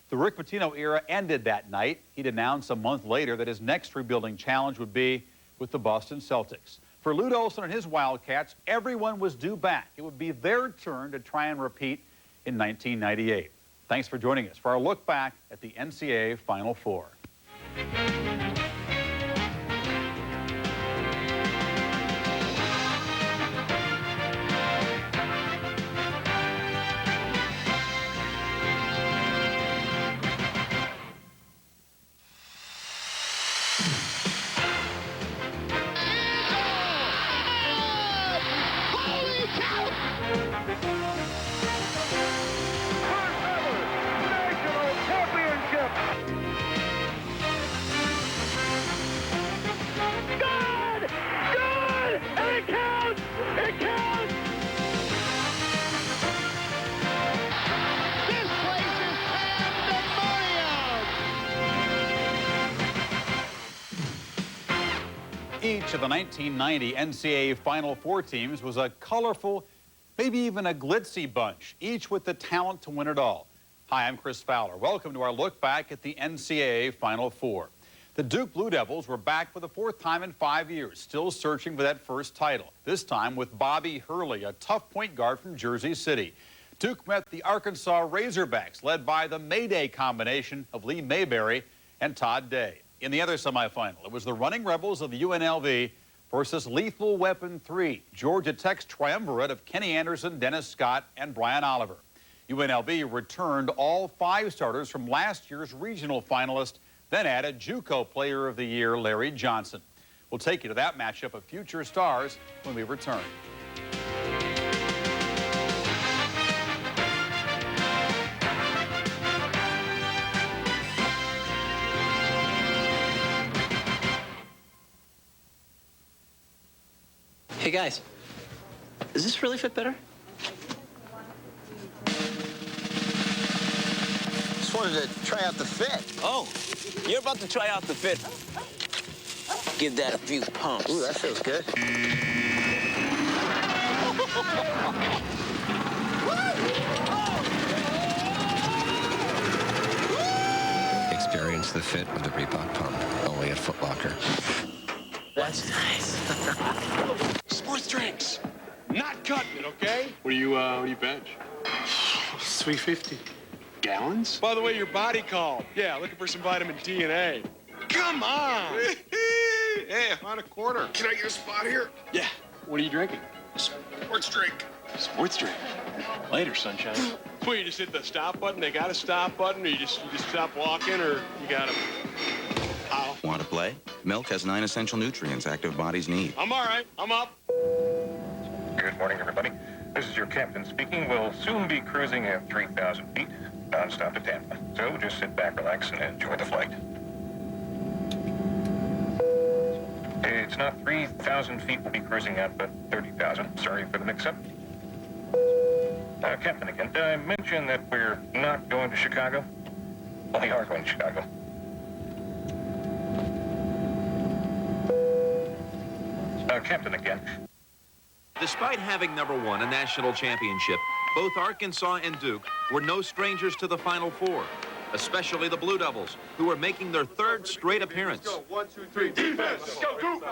The Rick Pitino era ended that night. He'd announced a month later that his next rebuilding challenge would be with the Boston Celtics. For Lute Olson and his Wildcats, everyone was due back. It would be their turn to try and repeat in 1998. Thanks for joining us for our look back at the NCAA Final Four. Each of the 1990 NCAA Final Four teams was a colorful, maybe even a glitzy bunch, each with the talent to win it all. Hi, I'm Chris Fowler. Welcome to our look back at the NCAA Final Four. The Duke Blue Devils were back for the 4th time in 5 years, still searching for that first title, this time with Bobby Hurley, a tough point guard from Jersey City. Duke met the Arkansas Razorbacks, led by the Mayday combination of Lee Mayberry and Todd Day. In the other semifinal, it was the running Rebels of the UNLV versus Lethal Weapon 3, Georgia Tech's triumvirate of Kenny Anderson, Dennis Scott, and Brian Oliver. UNLV returned all 5 starters from last year's regional finalist, then added JUCO Player of the Year Larry Johnson. We'll take you to that matchup of future stars when we return. Hey guys, does this really fit better? Just wanted to try out the fit. Oh, you're about to try out the fit. Give that a few pumps. Ooh, that feels good. Experience the fit of the Reebok pump, only at Foot Locker. That's nice. Sports drinks, not cutting it, okay? What do you bench? It's 350. Gallons? By the way, your body called. Yeah, looking for some vitamin D and A. Come on! Hey, I found a quarter. Can I get a spot here? Yeah. What are you drinking? Sports drink. Sports drink. Later, sunshine. Well, you just hit the stop button. They got a stop button, or you just stop walking, or you got to. How? Want to play? Milk has 9 essential nutrients active bodies need. I'm all right. I'm up. Good morning, everybody. This is your captain speaking. We'll soon be cruising at 3,000 feet, non-stop to Tampa. So just sit back, relax, and enjoy the flight. It's not 3,000 feet we'll be cruising at, but 30,000. Sorry for the mix-up. Captain again, did I mention that we're not going to Chicago? Well, we are going to Chicago. Captain again. Despite having number 1 a national championship, both Arkansas and Duke were no strangers to the Final Four, especially the Blue Devils, who were making their 3rd straight appearance. Let's go. 1, 2, 3. Defense. Let's go, Duke.